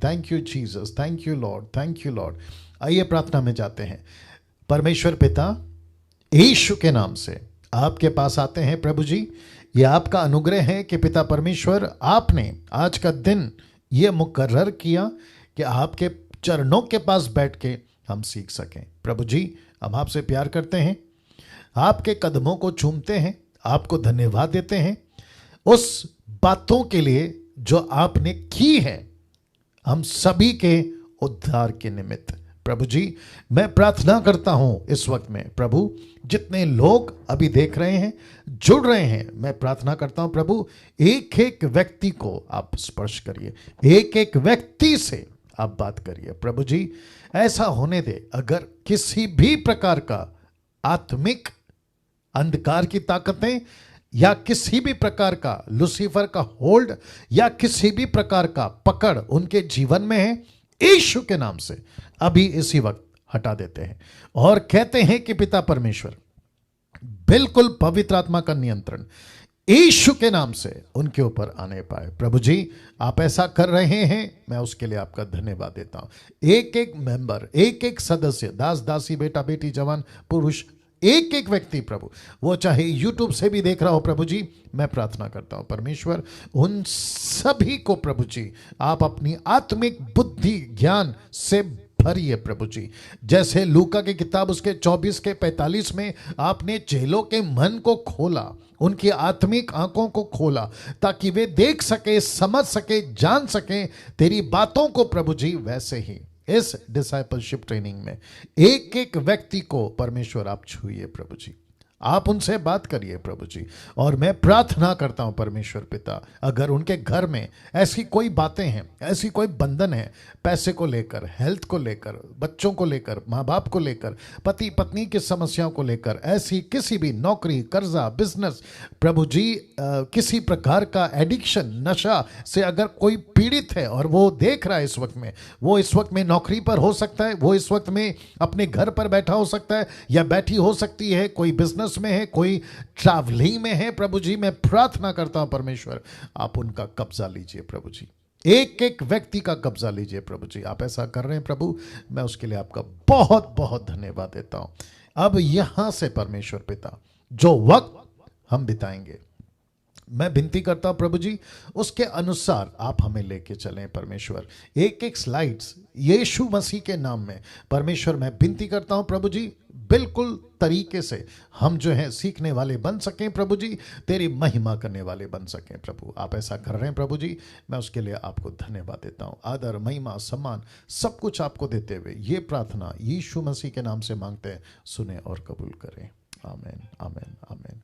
Thank you Jesus, thank you Lord, thank you Lord. आइए प्रार्थना में जाते हैं। परमेश्वर पिता, यीशु के नाम से आपके पास आते हैं प्रभु जी। ये आपका अनुग्रह है कि पिता परमेश्वर आपने आज का दिन ये मुकर्रर किया कि आपके चरणों के पास बैठ के हम सीख सकें। प्रभु जी, हम आपसे प्यार करते हैं, आपके कदमों को चूमते हैं, आपको धन्यवाद देते हैं उस बातों के लिए जो आपने की है हम सभी के उद्धार के निमित्त। प्रभु जी, मैं प्रार्थना करता हूं इस वक्त में प्रभु, जितने लोग अभी देख रहे हैं, जुड़ रहे हैं, मैं प्रार्थना करता हूं प्रभु, एक एक व्यक्ति को आप स्पर्श करिए, एक एक व्यक्ति से आप बात करिए। प्रभु जी, ऐसा होने दे अगर किसी भी प्रकार का आत्मिक अंधकार की ताकतें या किसी भी प्रकार का लूसीफर का होल्ड या किसी भी प्रकार का पकड़ उनके जीवन में है, यीशु के नाम से अभी इसी वक्त हटा देते हैं और कहते हैं कि पिता परमेश्वर, बिल्कुल पवित्र आत्मा का नियंत्रण यीशु के नाम से उनके ऊपर आने पाए। प्रभु जी, आप ऐसा कर रहे हैं, मैं उसके लिए आपका धन्यवाद देता हूं। एक एक मेंबर, एक एक सदस्य, दास दासी, बेटा बेटी, जवान पुरुष, एक एक व्यक्ति प्रभु, वो चाहे यूट्यूब से भी देख रहा हो प्रभु जी, मैं प्रार्थना करता हूं परमेश्वर, उन सभी को प्रभु जी आप अपनी आत्मिक बुद्धि ज्ञान से भरिए प्रभु जी। जैसे लूका की किताब उसके 24 के 45 में आपने चेलों के मन को खोला, उनकी आत्मिक आंखों को खोला, ताकि वे देख सके, समझ सके, जान सके तेरी बातों को प्रभु जी। वैसे ही इस डिसाइपलशिप ट्रेनिंग में एक एक व्यक्ति को परमेश्वर आप छूइए प्रभु जी, आप उनसे बात करिए प्रभु जी। और मैं प्रार्थना करता हूं परमेश्वर पिता, अगर उनके घर में ऐसी कोई बातें हैं, ऐसी कोई बंधन है, पैसे को लेकर, हेल्थ को लेकर, बच्चों को लेकर, माँ बाप को लेकर, पति पत्नी की समस्याओं को लेकर, ऐसी किसी भी नौकरी, कर्जा, बिजनेस प्रभु जी, किसी प्रकार का एडिक्शन, नशा से अगर कोई पीड़ित है और वो देख रहा है इस वक्त में, वो इस वक्त में नौकरी पर हो सकता है, वो इस वक्त में अपने घर पर बैठा हो सकता है या बैठी हो सकती है, कोई बिजनेस में है, कोई ट्रैवलिंग में है प्रभु जी, मैं प्रार्थना करता हूं परमेश्वर आप उनका कब्जा लीजिए प्रभु जी, एक एक व्यक्ति का कब्जा लीजिए प्रभु जी। आप ऐसा कर रहे हैं प्रभु, मैं उसके लिए आपका बहुत बहुत धन्यवाद देता हूं। अब यहां से परमेश्वर पिता जो वक्त हम बिताएंगे, मैं विनती करता हूं प्रभु जी उसके अनुसार आप हमें लेके चलें परमेश्वर। एक एक स्लाइड्स यीशु मसीह के नाम में परमेश्वर मैं विनती करता हूं प्रभु जी, बिल्कुल तरीके से हम जो हैं सीखने वाले बन सकें प्रभु जी, तेरी महिमा करने वाले बन सकें प्रभु। आप ऐसा कर रहे हैं प्रभु जी, मैं उसके लिए आपको धन्यवाद देता हूं। आदर, महिमा, सम्मान सब कुछ आपको देते हुए ये प्रार्थना यीशु मसीह के नाम से मांगते हैं, सुने और कबूल करें। आमीन, आमीन, आमीन।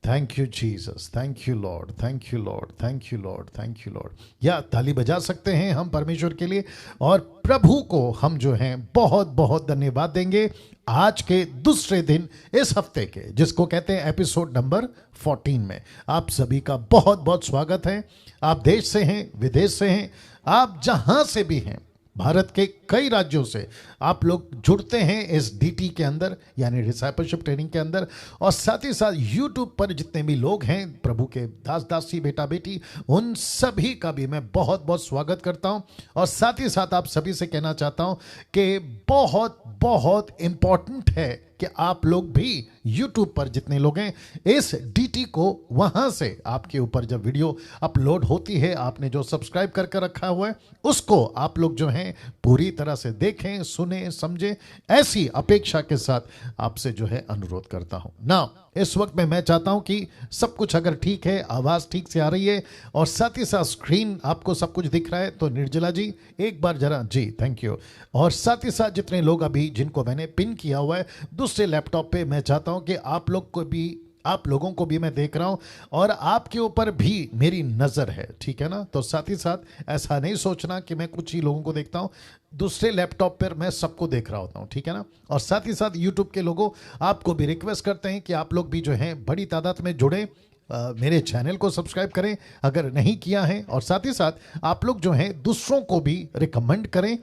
Thank you Jesus, thank you Lord, thank you Lord, thank you Lord, thank you Lord. या ताली बजा सकते हैं हम परमेश्वर के लिए और प्रभु को हम जो हैं बहुत बहुत धन्यवाद देंगे आज के दूसरे दिन इस हफ्ते के, जिसको कहते हैं एपिसोड नंबर 14 में। आप सभी का बहुत बहुत स्वागत है। आप देश से हैं, विदेश से हैं, आप जहां से भी हैं, भारत के कई राज्यों से आप लोग जुड़ते हैं इस डीटी के अंदर, यानी डिसाइपलशिप ट्रेनिंग के अंदर। और साथ ही साथ यूट्यूब पर जितने भी लोग हैं प्रभु के दास दासी, बेटा बेटी, उन सभी का भी मैं बहुत बहुत स्वागत करता हूं। और साथ ही साथ आप सभी से कहना चाहता हूं कि बहुत बहुत इंपॉर्टेंट है कि आप लोग भी YouTube पर जितने लोग हैं इस डीटी को, वहां से आपके ऊपर जब वीडियो अपलोड होती है, आपने जो सब्सक्राइब करके रखा हुआ है उसको आप लोग जो हैं पूरी तरह से देखें, सुने, समझें, ऐसी अपेक्षा के साथ आपसे जो है अनुरोध करता हूं ना। इस वक्त में मैं चाहता हूं कि सब कुछ अगर ठीक है, आवाज ठीक से आ रही है और साथ ही साथ स्क्रीन आपको सब कुछ दिख रहा है, तो निर्जला जी एक बार जरा जी, थैंक यू। और साथ ही साथ जितने लोग अभी जिनको मैंने पिन किया हुआ है दूसरे लैपटॉप पे, मैं चाहता हूं कि आप लोगों को भी मैं देख रहा हूं और आपके ऊपर भी मेरी नजर है, ठीक है ना। तो साथ ही साथ ऐसा नहीं सोचना कि मैं कुछ ही लोगों को देखता हूं, दूसरे लैपटॉप पर मैं सबको देख रहा होता हूं, ठीक है ना। और साथ ही साथ यूट्यूब के लोगों आपको भी रिक्वेस्ट करते हैं कि आप लोग भी जो हैं बड़ी तादाद में जुड़े, मेरे चैनल को सब्सक्राइब करें अगर नहीं किया है। और साथ ही साथ आप लोग जो हैं दूसरों को भी रिकमेंड करें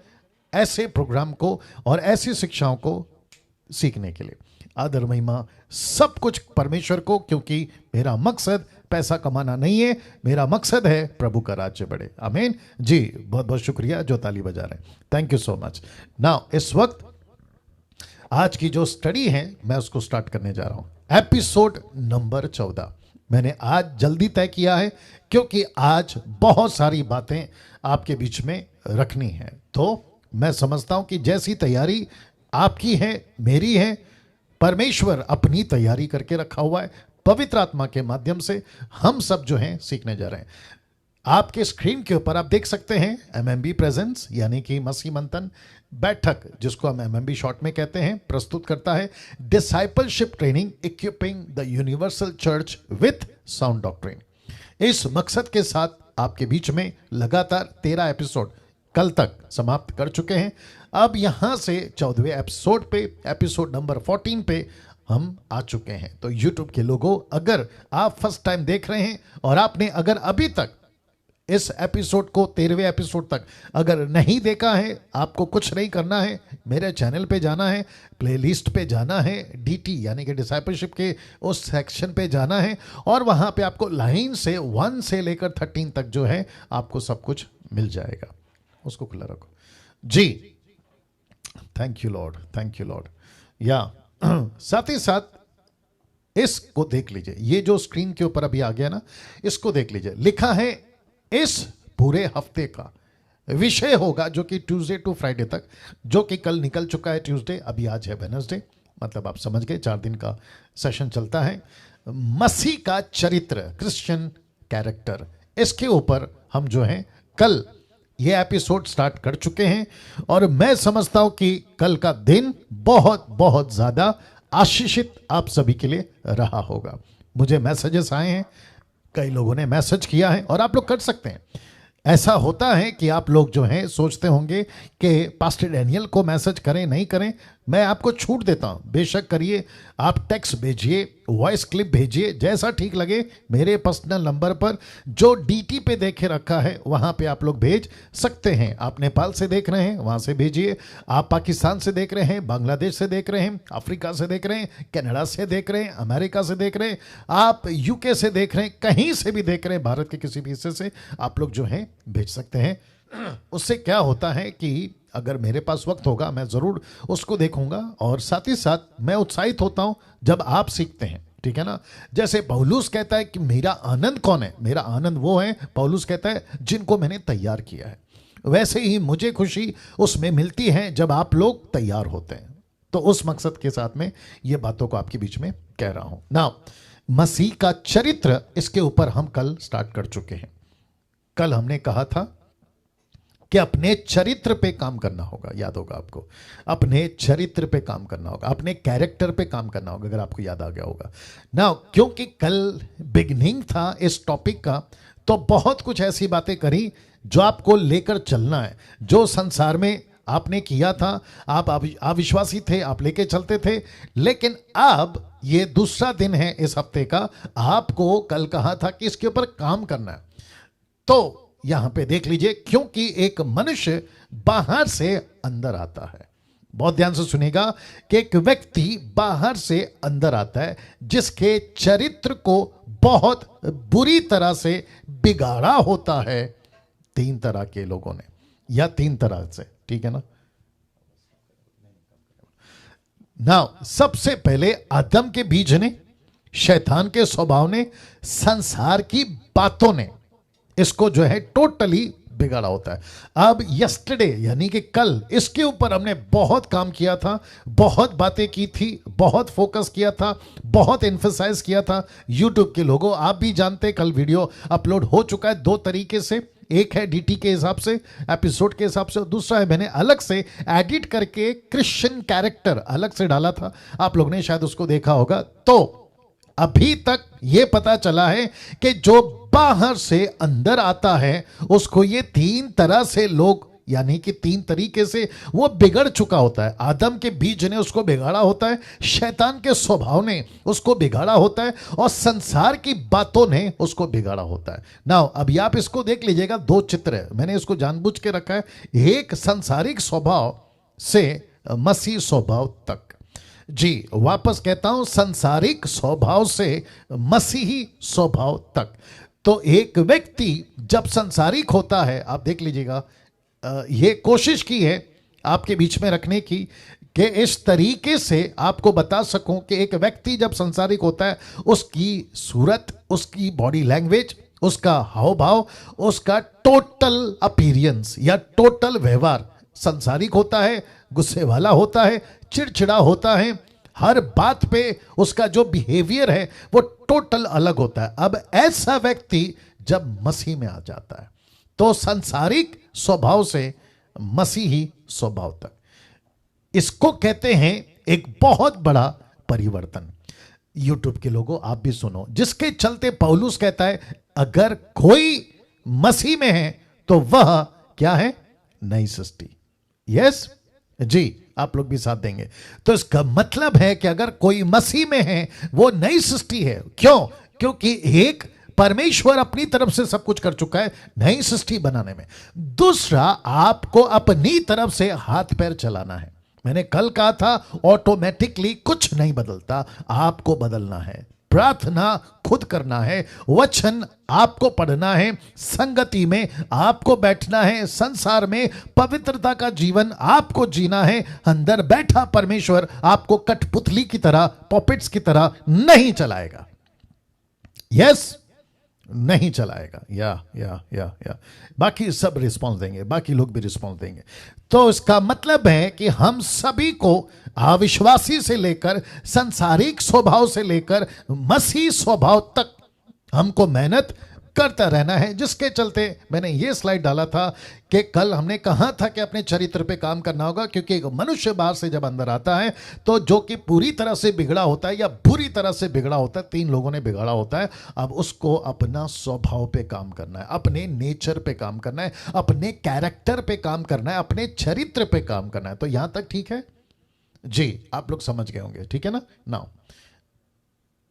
ऐसे प्रोग्राम को और ऐसी शिक्षाओं को सीखने के लिए। आदर, महिमा सब कुछ परमेश्वर को, क्योंकि मेरा मकसद पैसा कमाना नहीं है, मेरा मकसद है प्रभु का राज्य बढ़े। आमीन जी। बहुत बहुत शुक्रिया जो ताली बजा रहे हैं, thank you so much. Now इस वक्त आज की जो स्टडी है मैं उसको स्टार्ट करने जा रहा हूं। एपिसोड नंबर 14 मैंने आज जल्दी तय किया है क्योंकि आज बहुत सारी बातें आपके बीच में रखनी है। तो मैं समझता हूं कि जैसी तैयारी आपकी है, मेरी है, परमेश्वर अपनी तैयारी करके रखा हुआ है। पवित्र आत्मा के माध्यम से हम सब जो हैं सीखने जा रहे हैं। आपके स्क्रीन के ऊपर आप देख सकते हैं एमएमबी प्रेजेंस यानी कि मसीह मंथन बैठक, जिसको हम एमएमबी शॉर्ट में कहते हैं, प्रस्तुत करता है discipleship training equipping the universal church with sound doctrine. इस मकसद के साथ आपके बीच में लगातार 13 एपिसोड कल तक समाप्त कर चुके हैं। अब यहां से 14वें एपिसोड पे, एपिसोड नंबर 14 पे हम आ चुके हैं। तो YouTube के लोगों, अगर आप फर्स्ट टाइम देख रहे हैं और आपने अगर अभी तक इस एपिसोड को 13वें एपिसोड तक अगर नहीं देखा है, आपको कुछ नहीं करना है, मेरे चैनल पे जाना है, प्लेलिस्ट पे जाना है, DT यानी कि डिसाइपलशिप के उस सेक्शन पे जाना है और वहां पे आपको लाइन से 1 से लेकर 13 तक जो है आपको सब कुछ मिल जाएगा। उसको खुला रखो जी। Thank you Lord, thank you Lord. या साथ ही साथ इसको देख लीजिए, ये जो स्क्रीन के ऊपर अभी आ गया ना, इसको देख लीजिए। लिखा है इस पूरे हफ्ते का विषय होगा, जो कि ट्यूसडे टू फ्राइडे तक, जो कि कल निकल चुका है ट्यूसडे, अभी आज है वेडनेसडे, मतलब आप समझ गए 4 दिन का सेशन चलता है। मसीह का चरित्र, क्रिश्चियन कैरेक्टर, इसके ऊपर हम जो है कल ये एपिसोड स्टार्ट कर चुके हैं और मैं समझता हूं कि कल का दिन बहुत बहुत ज्यादा आशीषित आप सभी के लिए रहा होगा। मुझे मैसेजेस आए हैं, कई लोगों ने मैसेज किया है और आप लोग कर सकते हैं। ऐसा होता है कि आप लोग जो हैं सोचते होंगे कि पास्टर डैनियल को मैसेज करें नहीं करें, मैं आपको छूट देता हूं, बेशक करिए। आप टेक्स्ट भेजिए, वॉइस क्लिप भेजिए, जैसा ठीक लगे मेरे पर्सनल नंबर पर जो DT पे देखे रखा है वहां पे आप लोग भेज सकते हैं। आप नेपाल से देख रहे हैं वहां से भेजिए, आप पाकिस्तान से देख रहे हैं, बांग्लादेश से देख रहे हैं, अफ्रीका से देख रहे हैं, कनाडा से देख रहे हैं, अमेरिका से देख रहे हैं, आप UK से देख रहे हैं, कहीं से भी देख रहे हैं, भारत के किसी भी हिस्से से आप लोग जो हैं भेज सकते हैं। उससे क्या होता है कि अगर मेरे पास वक्त होगा मैं ज़रूर उसको देखूंगा और साथ ही साथ मैं उत्साहित होता हूं जब आप सीखते हैं, ठीक है ना। जैसे पौलुस कहता है कि मेरा आनंद कौन है, मेरा आनंद वो है, पौलुस कहता है, जिनको मैंने तैयार किया है। वैसे ही मुझे खुशी उसमें मिलती है जब आप लोग तैयार होते हैं। तो उस मकसद के साथ में ये बातों को आपके बीच में कह रहा हूं ना। मसीह का चरित्र, इसके ऊपर हम कल स्टार्ट कर चुके हैं। कल हमने कहा था कि अपने चरित्र पे काम करना होगा, याद होगा आपको, अपने चरित्र पे काम करना होगा, अपने कैरेक्टर पे काम करना होगा, अगर आपको याद आ गया होगा ना। क्योंकि कल बिगनिंग था इस टॉपिक का, तो बहुत कुछ ऐसी बातें करी जो आपको लेकर चलना है। जो संसार में आपने किया था, आप अविश्वासी थे, आप लेके चलते थे, लेकिन अब ये दूसरा दिन है इस हफ्ते का, आपको कल कहा था कि इसके ऊपर काम करना है। तो यहां पे देख लीजिए, क्योंकि एक मनुष्य बाहर से अंदर आता है, बहुत ध्यान से सुनिएगा, कि एक व्यक्ति बाहर से अंदर आता है जिसके चरित्र को बहुत बुरी तरह से बिगाड़ा होता है 3 तरह के लोगों ने, या 3 तरह से, ठीक है ना। सबसे पहले आदम के बीज ने, शैतान के स्वभाव ने, संसार की बातों ने इसको जो है टोटली बिगाड़ा होता है। अब यस्टरडे यानी कि कल इसके ऊपर हमने बहुत काम किया था, बहुत बातें की थी, बहुत फोकस किया था, बहुत एम्फसाइज किया था। यूट्यूब के लोगों, आप भी जानते, कल वीडियो अपलोड हो चुका है 2 तरीके से। एक है DT के हिसाब से, एपिसोड के हिसाब से, और दूसरा है मैंने अलग से एडिट करके क्रिश्चियन कैरेक्टर अलग से डाला था, आप लोग ने शायद उसको देखा होगा। तो अभी तक यह पता चला है कि जो बाहर से अंदर आता है उसको ये 3 तरह से लोग, यानी कि 3 तरीके से वो बिगड़ चुका होता है। आदम के बीज ने उसको बिगाड़ा होता है, शैतान के स्वभाव ने उसको बिगाड़ा होता है, और संसार की बातों ने उसको बिगाड़ा होता है। नाउ अभी आप इसको देख लीजिएगा, 2 चित्र है, मैंने इसको जानबूझ के रखा है। एक संसारिक स्वभाव से मसीह स्वभाव तक, जी वापस कहता हूं, संसारिक स्वभाव से मसीही स्वभाव तक। तो एक व्यक्ति जब संसारिक होता है, आप देख लीजिएगा, ये कोशिश की है आपके बीच में रखने की कि इस तरीके से आपको बता सकूं कि एक व्यक्ति जब संसारिक होता है, उसकी सूरत, उसकी बॉडी लैंग्वेज, उसका हाव भाव, उसका टोटल अपीयरेंस या टोटल व्यवहार संसारिक होता है, गुस्से वाला होता है, चिड़चिड़ा होता है, हर बात पे उसका जो बिहेवियर है वो टोटल अलग होता है। अब ऐसा व्यक्ति जब मसीह में आ जाता है तो संसारिक स्वभाव से मसीही स्वभाव तक, इसको कहते हैं एक बहुत बड़ा परिवर्तन। यूट्यूब के लोगों आप भी सुनो, जिसके चलते पौलुस कहता है अगर कोई मसीह में है तो वह क्या है? नई सृष्टि। यस जी, आप लोग भी साथ देंगे। तो इसका मतलब है कि अगर कोई मसीह में है वो नई सृष्टि है। क्यों? क्योंकि एक, परमेश्वर अपनी तरफ से सब कुछ कर चुका है नई सृष्टि बनाने में। दूसरा, आपको अपनी तरफ से हाथ पैर चलाना है। मैंने कल कहा था ऑटोमेटिकली कुछ नहीं बदलता, आपको बदलना है। प्रार्थना खुद करना है, वचन आपको पढ़ना है, संगति में आपको बैठना है, संसार में पवित्रता का जीवन आपको जीना है। अंदर बैठा परमेश्वर आपको कठपुतली की तरह, पॉपेट्स की तरह नहीं चलाएगा। यस, नहीं चलाएगा। या बाकी सब रिस्पॉन्स देंगे, बाकी लोग भी रिस्पॉन्स देंगे। तो इसका मतलब है कि हम सभी को अविश्वासी से लेकर सांसारिक स्वभाव से लेकर मसीह स्वभाव तक हमको मेहनत करता रहना है। जिसके चलते मैंने ये स्लाइड डाला था कि कल हमने कहा था कि अपने चरित्र पे काम करना होगा, क्योंकि एक मनुष्य बाहर से जब अंदर आता है तो जो कि पूरी तरह से बिगड़ा होता है या बुरी तरह से बिगड़ा होता है, 3 लोगों ने बिगाड़ा होता है। अब उसको अपना स्वभाव पे काम करना है, अपने नेचर पे काम करना है, अपने कैरेक्टर पे काम करना है, अपने चरित्र पे काम करना है। तो यहां तक ठीक है जी? आप लोग समझ गए होंगे, ठीक है ना? नाउ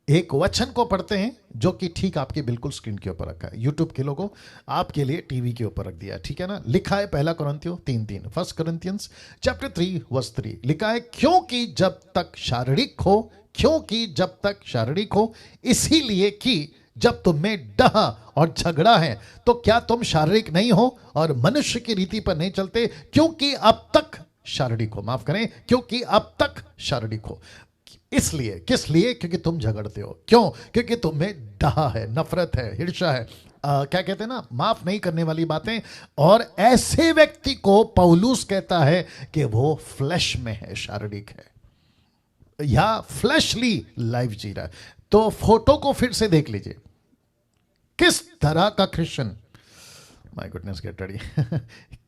एक वचन को पढ़ते हैं जो कि ठीक आपके बिल्कुल स्क्रीन के ऊपर रखा है। यूट्यूब के लोगों आपके लिए टीवी के ऊपर रख दिया, ठीक है ना? लिखा है 1 कुरिन्थियों 3:3, 1 Corinthians chapter 3 verse 3 लिखा है, क्योंकि जब तक शारीरिक हो, क्योंकि जब तक शारीरिक हो, इसीलिए कि जब तुम में डह और झगड़ा है तो क्या तुम शारीरिक नहीं हो और मनुष्य की रीति पर नहीं चलते? क्योंकि अब तक शारीरिक हो, माफ करें, क्योंकि अब तक शारीरिक हो। इसलिए, किस लिए? क्योंकि तुम झगड़ते हो। क्यों? क्योंकि तुम्हें डहा है, नफरत है, हिर्षा है, क्या कहते हैं ना, माफ नहीं करने वाली बातें। और ऐसे व्यक्ति को पौलुस कहता है कि वो फ्लैश में है, शारीरिक है या फ्लैशली लाइफ जी रहा है। तो फोटो को फिर से देख लीजिए, किस तरह का Christian, my goodness get ready,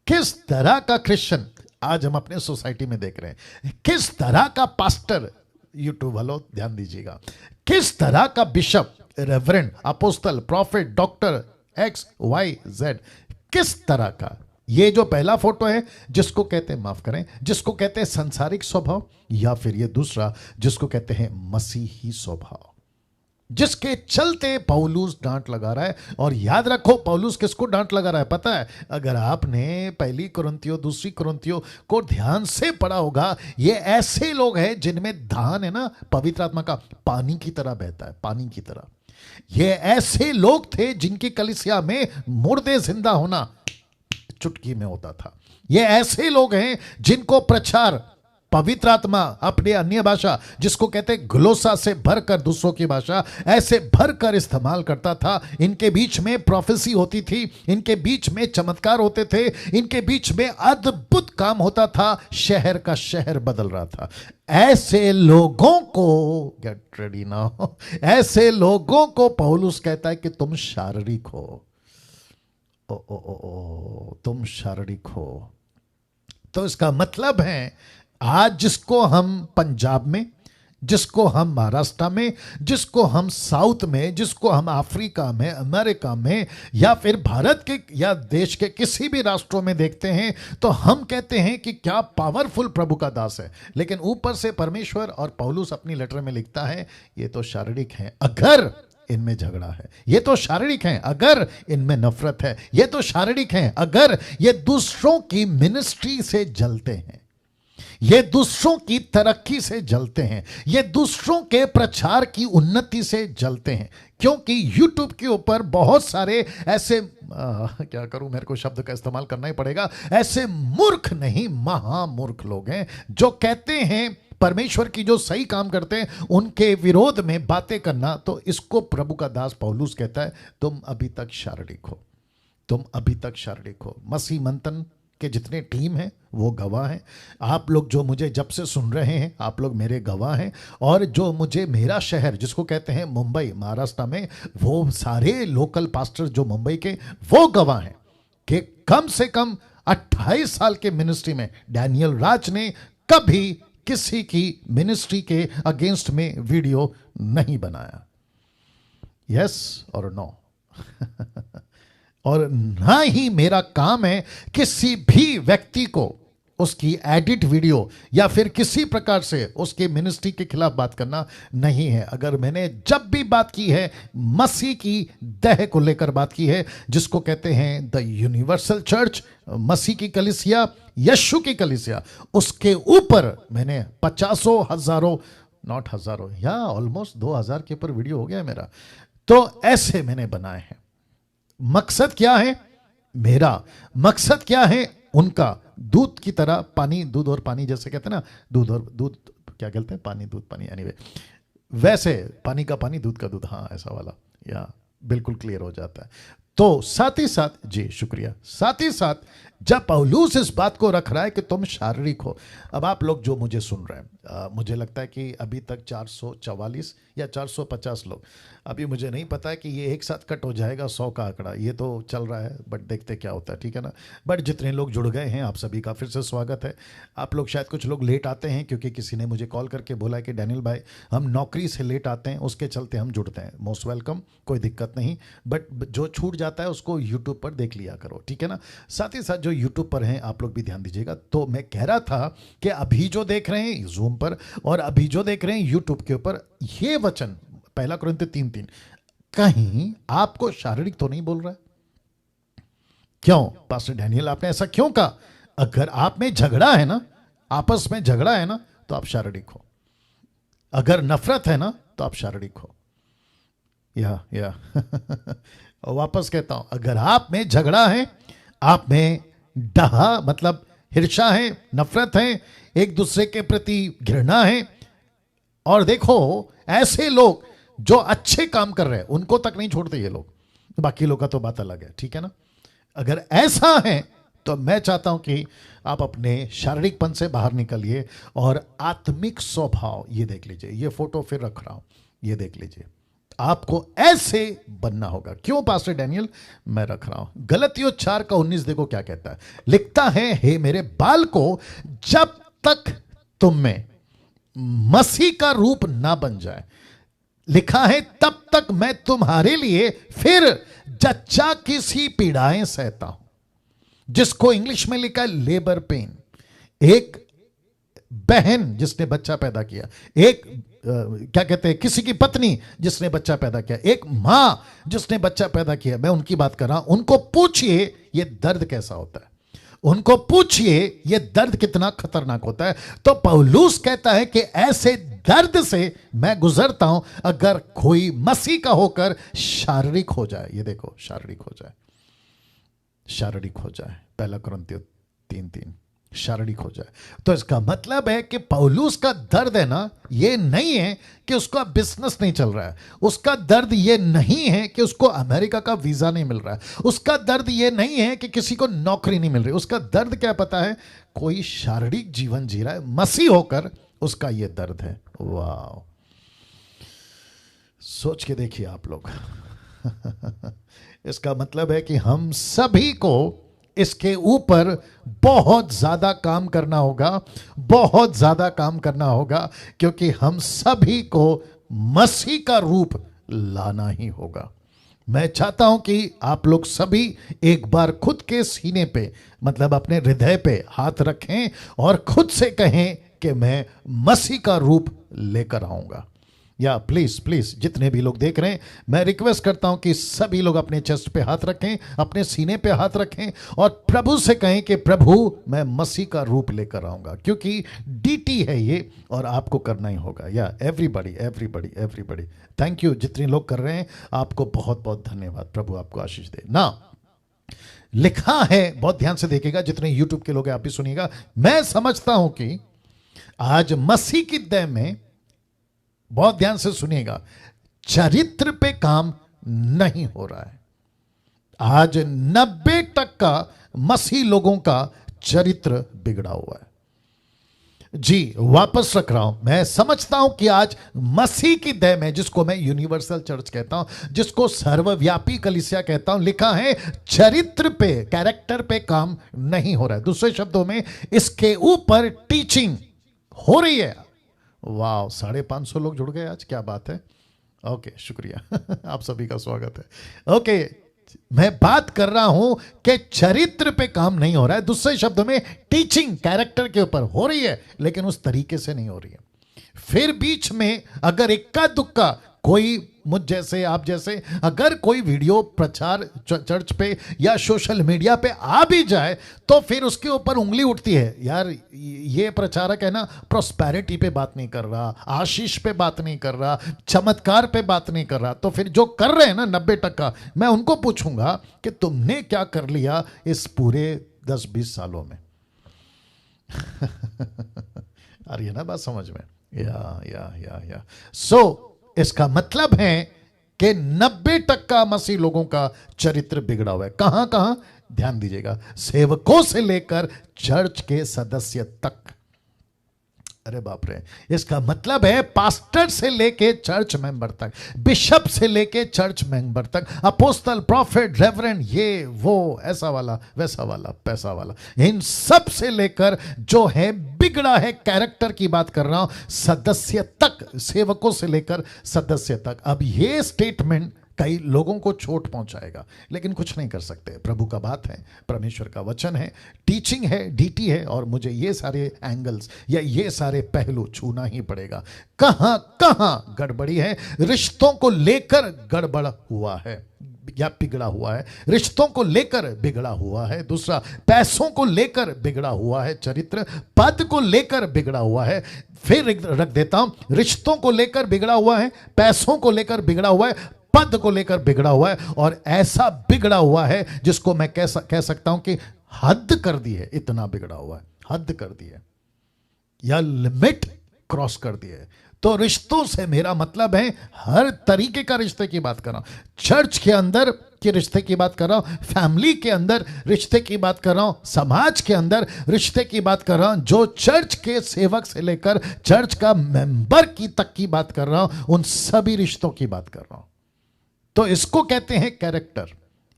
किस तरह का क्रिश्चियन आज हम अपने सोसाइटी में देख रहे हैं। किस तरह का पास्टर, यूट्यूब वालों ध्यान दीजिएगा, किस तरह का bishop, reverend, apostle, profit, doctor XYZ, किस तरह का। ये जो पहला फोटो है जिसको कहते हैं, माफ करें, जिसको कहते हैं संसारिक स्वभाव, या फिर ये दूसरा जिसको कहते हैं मसीही स्वभाव, जिसके चलते पौलुस डांट लगा रहा है। और याद रखो पौलुस किसको डांट लगा रहा है पता है? अगर आपने 1 कुरिन्थियों 2 कुरिन्थियों को ध्यान से पढ़ा होगा, ये ऐसे लोग हैं जिनमें धान है ना, पवित्र आत्मा का पानी की तरह बहता है, पानी की तरह। ये ऐसे लोग थे जिनकी कलीसिया में मुर्दे जिंदा होना चुटकी में होता था। ये ऐसे लोग हैं जिनको प्रचार, पवित्र आत्मा, अपने अन्य भाषा जिसको कहते हैं ग्लोसा से भरकर, दूसरों की भाषा ऐसे भरकर इस्तेमाल करता था। इनके बीच में प्रोफेसी होती थी, इनके बीच में चमत्कार होते थे, इनके बीच में अद्भुत काम होता था, शहर का शहर बदल रहा था। ऐसे लोगों को, गेट रेडी नाउ, ऐसे लोगों को पौलुस कहता है कि तुम शारीरिक हो। तुम शारीरिक हो। तो इसका मतलब है आज जिसको हम पंजाब में, जिसको हम महाराष्ट्र में, जिसको हम साउथ में, जिसको हम अफ्रीका में, अमेरिका में या फिर भारत के या देश के किसी भी राष्ट्रों में देखते हैं, तो हम कहते हैं कि क्या पावरफुल प्रभु का दास है। लेकिन ऊपर से परमेश्वर और पौलुस अपनी लेटर में लिखता है ये तो शारीरिक है अगर इनमें झगड़ा है, ये तो शारीरिक है अगर इनमें नफरत है, ये तो शारीरिक है अगर ये दूसरों की मिनिस्ट्री से जलते हैं, ये दूसरों की तरक्की से जलते हैं, ये दूसरों के प्रचार की उन्नति से जलते हैं, क्योंकि YouTube के ऊपर बहुत सारे ऐसे क्या करूं, मेरे को शब्द का इस्तेमाल करना ही पड़ेगा, ऐसे मूर्ख नहीं महामूर्ख लोग हैं जो कहते हैं परमेश्वर की जो सही काम करते हैं उनके विरोध में बातें करना। तो इसको प्रभु का दास पौलुस कहता है, तुम अभी तक शारीरिक हो, तुम अभी तक शारीरिक हो। मसीह मंथन के जितने टीम हैं वो गवाह हैं। आप लोग जो मुझे जब से सुन रहे हैं आप लोग मेरे गवाह हैं, और जो मुझे मेरा शहर जिसको कहते हैं मुंबई महाराष्ट्र में, वो सारे लोकल पास्टर जो मुंबई के वो गवाह हैं कि कम से कम 28 साल के मिनिस्ट्री में डैनियल राज ने कभी किसी की मिनिस्ट्री के अगेंस्ट में वीडियो नहीं बनाया। यस और नो और ना ही मेरा काम है किसी भी व्यक्ति को उसकी एडिट वीडियो या फिर किसी प्रकार से उसके मिनिस्ट्री के खिलाफ बात करना नहीं है। अगर मैंने जब भी बात की है मसीह की देह को लेकर बात की है, जिसको कहते हैं द यूनिवर्सल चर्च, मसीह की कलीसिया, यीशु की कलीसिया, उसके ऊपर मैंने 50 हजारों, नॉट हजारों, या ऑलमोस्ट 2000 के ऊपर वीडियो हो गया मेरा। तो ऐसे मैंने बनाए हैं। मकसद क्या है मेरा, मकसद क्या है उनका, दूध की तरह पानी, दूध और पानी जैसे कहते हैं ना, दूध और दूध क्या कहते हैं, पानी दूध पानी, एनीवे वैसे पानी का पानी दूध का दूध, हाँ ऐसा वाला, या बिल्कुल क्लियर हो जाता है। तो साथ ही साथ, जी शुक्रिया, साथ ही साथ जब पौलुस इस बात को रख रहा है कि तुम शारीरिक हो, अब आप लोग जो मुझे सुन रहे हैं, मुझे लगता है कि अभी तक 444 या 450 लोग, अभी मुझे नहीं पता है कि ये एक साथ कट हो जाएगा 100 का आंकड़ा, ये तो चल रहा है, बट देखते क्या होता है, ठीक है ना। बट जितने लोग जुड़ गए हैं आप सभी का फिर से स्वागत है। आप लोग शायद कुछ लोग लेट आते हैं क्योंकि किसी ने मुझे कॉल करके बोला है कि डैनियल भाई हम नौकरी से लेट आते हैं, उसके चलते हम जुड़ते हैं। मोस्ट वेलकम, कोई दिक्कत नहीं, बट जो छूट जाता है उसको यूट्यूब पर देख लिया करो, ठीक है ना। साथ ही साथ जो यूट्यूब पर हैं आप लोग भी ध्यान दीजिएगा। तो मैं कह रहा था कि अभी जो देख रहे हैं जूम पर और अभी जो देख रहे हैं यूट्यूब के ऊपर, ये वचन 1 कुरिन्थियों 3:3 कहीं आपको शारीरिक तो नहीं बोल रहा है? क्यों पास्टर डैनियल आपने ऐसा क्यों कहा? अगर आप में झगड़ा है ना, आपस में झगड़ा है ना, तो आप शारीरिक हो। अगर नफरत है ना तो आप शारीरिक हो। या और वापस कहता हूं, अगर आप में झगड़ा है, आप में डहा मतलब हिर्षा है, नफरत है, एक दूसरे के प्रति घृणा है, और देखो ऐसे लोग जो अच्छे काम कर रहे हैं उनको तक नहीं छोड़ते ये लोग, बाकी लोग का तो बात अलग है, ठीक है ना। अगर ऐसा है तो मैं चाहता हूं कि आप अपने शारीरिकपन से बाहर निकलिए और आत्मिक स्वभाव, ये देख लीजिए, ये फोटो फिर रख रहा हूं, ये देख लीजिए, आपको ऐसे बनना होगा। क्यों पास्टर डैनियल? मैं रख रहा हूं गलतियों 4:19 देखो क्या कहता है, लिखता है, हे मेरे बाल को, जब तक तुम में मसीह का रूप ना बन जाए, लिखा है, तब तक मैं तुम्हारे लिए फिर जच्चा किसी पीड़ाएं सहता हूं, जिसको इंग्लिश में लिखा है लेबर पेन। एक बहन जिसने बच्चा पैदा किया, एक क्या कहते हैं, किसी की पत्नी जिसने बच्चा पैदा किया, एक मां जिसने बच्चा पैदा किया, मैं उनकी बात कर रहा हूं। उनको पूछिए ये दर्द कैसा होता है, उनको पूछिए ये दर्द कितना खतरनाक होता है। तो पौलुस कहता है कि ऐसे दर्द से मैं गुजरता हूं अगर कोई मसीह का होकर शारीरिक हो जाए। ये देखो, शारीरिक हो जाए, शारीरिक हो जाए, 1 कुरिन्थियों 3:3, शारीरिक हो जाए। तो इसका मतलब है कि पौलुस का दर्द है ना, ये नहीं है कि उसका बिजनेस नहीं चल रहा है, उसका दर्द ये नहीं है कि उसको अमेरिका का वीजा नहीं मिल रहा है, उसका दर्द ये नहीं है कि किसी को नौकरी नहीं मिल रही, उसका दर्द क्या पता है, कोई शारीरिक जीवन जी रहा है मसीह होकर, उसका ये दर्द है। वाह, सोच के देखिए आप लोग। इसका मतलब है कि हम सभी को इसके ऊपर बहुत ज्यादा काम करना होगा, बहुत ज्यादा काम करना होगा, क्योंकि हम सभी को मसीह का रूप लाना ही होगा। मैं चाहता हूं कि आप लोग सभी एक बार खुद के सीने पे, मतलब अपने हृदय पे हाथ रखें और खुद से कहें कि मैं मसीह का रूप लेकर आऊंगा, या प्लीज प्लीज जितने भी लोग देख रहे हैं, मैं रिक्वेस्ट करता हूं कि सभी लोग अपने चेस्ट पे हाथ रखें, अपने सीने पे हाथ रखें और प्रभु से कहें कि प्रभु मैं मसीह का रूप लेकर आऊंगा, क्योंकि डीटी है ये और आपको करना ही होगा। या everybody everybody everybody, thank you जितने लोग कर रहे हैं, आपको बहुत बहुत धन्यवाद। प्रभु आपको आशीष दे। ना लिखा है, बहुत ध्यान से देखिएगा, जितने यूट्यूब के लोग हैं आप भी सुनिएगा। मैं समझता हूं कि आज मसीह की देह में, बहुत ध्यान से सुनिएगा, चरित्र पे काम नहीं हो रहा है। आज 90% मसीह लोगों का चरित्र बिगड़ा हुआ है। जी वापस रख रहा हूं, मैं समझता हूं कि आज मसीह की देह में, जिसको मैं यूनिवर्सल चर्च कहता हूं, जिसको सर्वव्यापी कलीसिया कहता हूं, लिखा है चरित्र पे, कैरेक्टर पे काम नहीं हो रहा है। दूसरे शब्दों में इसके ऊपर टीचिंग हो रही है। वाह, 550 लोग जुड़ गए आज, क्या बात है। ओके, शुक्रिया आप सभी का स्वागत है। ओके, मैं बात कर रहा हूं कि चरित्र पे काम नहीं हो रहा है। दूसरे शब्दों में टीचिंग कैरेक्टर के ऊपर हो रही है, लेकिन उस तरीके से नहीं हो रही है। फिर बीच में अगर इक्का दुक्का कोई मुझ जैसे, आप जैसे, अगर कोई वीडियो प्रचार चर्च पे या सोशल मीडिया पे आ भी जाए, तो फिर उसके ऊपर उंगली उठती है, यार ये प्रचारक है ना, प्रॉस्पेरिटी पे बात नहीं कर रहा, आशीष पे बात नहीं कर रहा, चमत्कार पे बात नहीं कर रहा। तो फिर जो कर रहे हैं ना 90%, मैं उनको पूछूंगा कि तुमने क्या कर लिया इस पूरे 10-20 सालों में। आ रही है ना बात समझ में? या सो इसका मतलब है कि 90% मसीह लोगों का चरित्र बिगड़ा हुआ है। कहां कहां? ध्यान दीजिएगा, सेवकों से लेकर चर्च के सदस्य तक। अरे बाप रे, इसका मतलब है पास्टर से लेके चर्च मेंबर तक, बिशप से लेके चर्च मेंबर तक, अपोस्टल, प्रॉफिट, रेवरेंड, ये वो, ऐसा वाला, वैसा वाला, पैसा वाला, इन सब से लेकर जो है बिगड़ा है, कैरेक्टर की बात कर रहा हूं, सदस्य तक, सेवकों से लेकर सदस्य तक। अब ये स्टेटमेंट कई लोगों को चोट पहुंचाएगा, लेकिन कुछ नहीं कर सकते। प्रभु का बात है, परमेश्वर का वचन है, टीचिंग है, डीटी है, और मुझे ये सारे एंगल्स या ये सारे पहलू छूना ही पड़ेगा। कहां कहां गड़बड़ी है? रिश्तों को लेकर गड़बड़ हुआ है या बिगड़ा हुआ है, रिश्तों को लेकर बिगड़ा हुआ है। दूसरा, पैसों को लेकर बिगड़ा हुआ है चरित्र, पद को लेकर बिगड़ा हुआ है। फिर रख देता हूं, रिश्तों को लेकर बिगड़ा हुआ है, पैसों को लेकर बिगड़ा हुआ है, पद को लेकर बिगड़ा हुआ है, और ऐसा बिगड़ा हुआ है जिसको मैं कह सकता हूं कि हद कर दी है। इतना बिगड़ा हुआ है, हद कर दी है या लिमिट क्रॉस कर दी है। तो रिश्तों से मेरा मतलब है हर तरीके का रिश्ते की बात कर रहा हूं, चर्च के अंदर के रिश्ते की बात कर रहा हूं, फैमिली के अंदर रिश्ते की बात कर रहा हूं, समाज के अंदर रिश्ते की बात कर रहा हूं, जो चर्च के सेवक से लेकर चर्च का मेंबर की तक की बात कर रहा हूं, उन सभी रिश्तों की बात कर रहा हूं। तो इसको कहते हैं कैरेक्टर,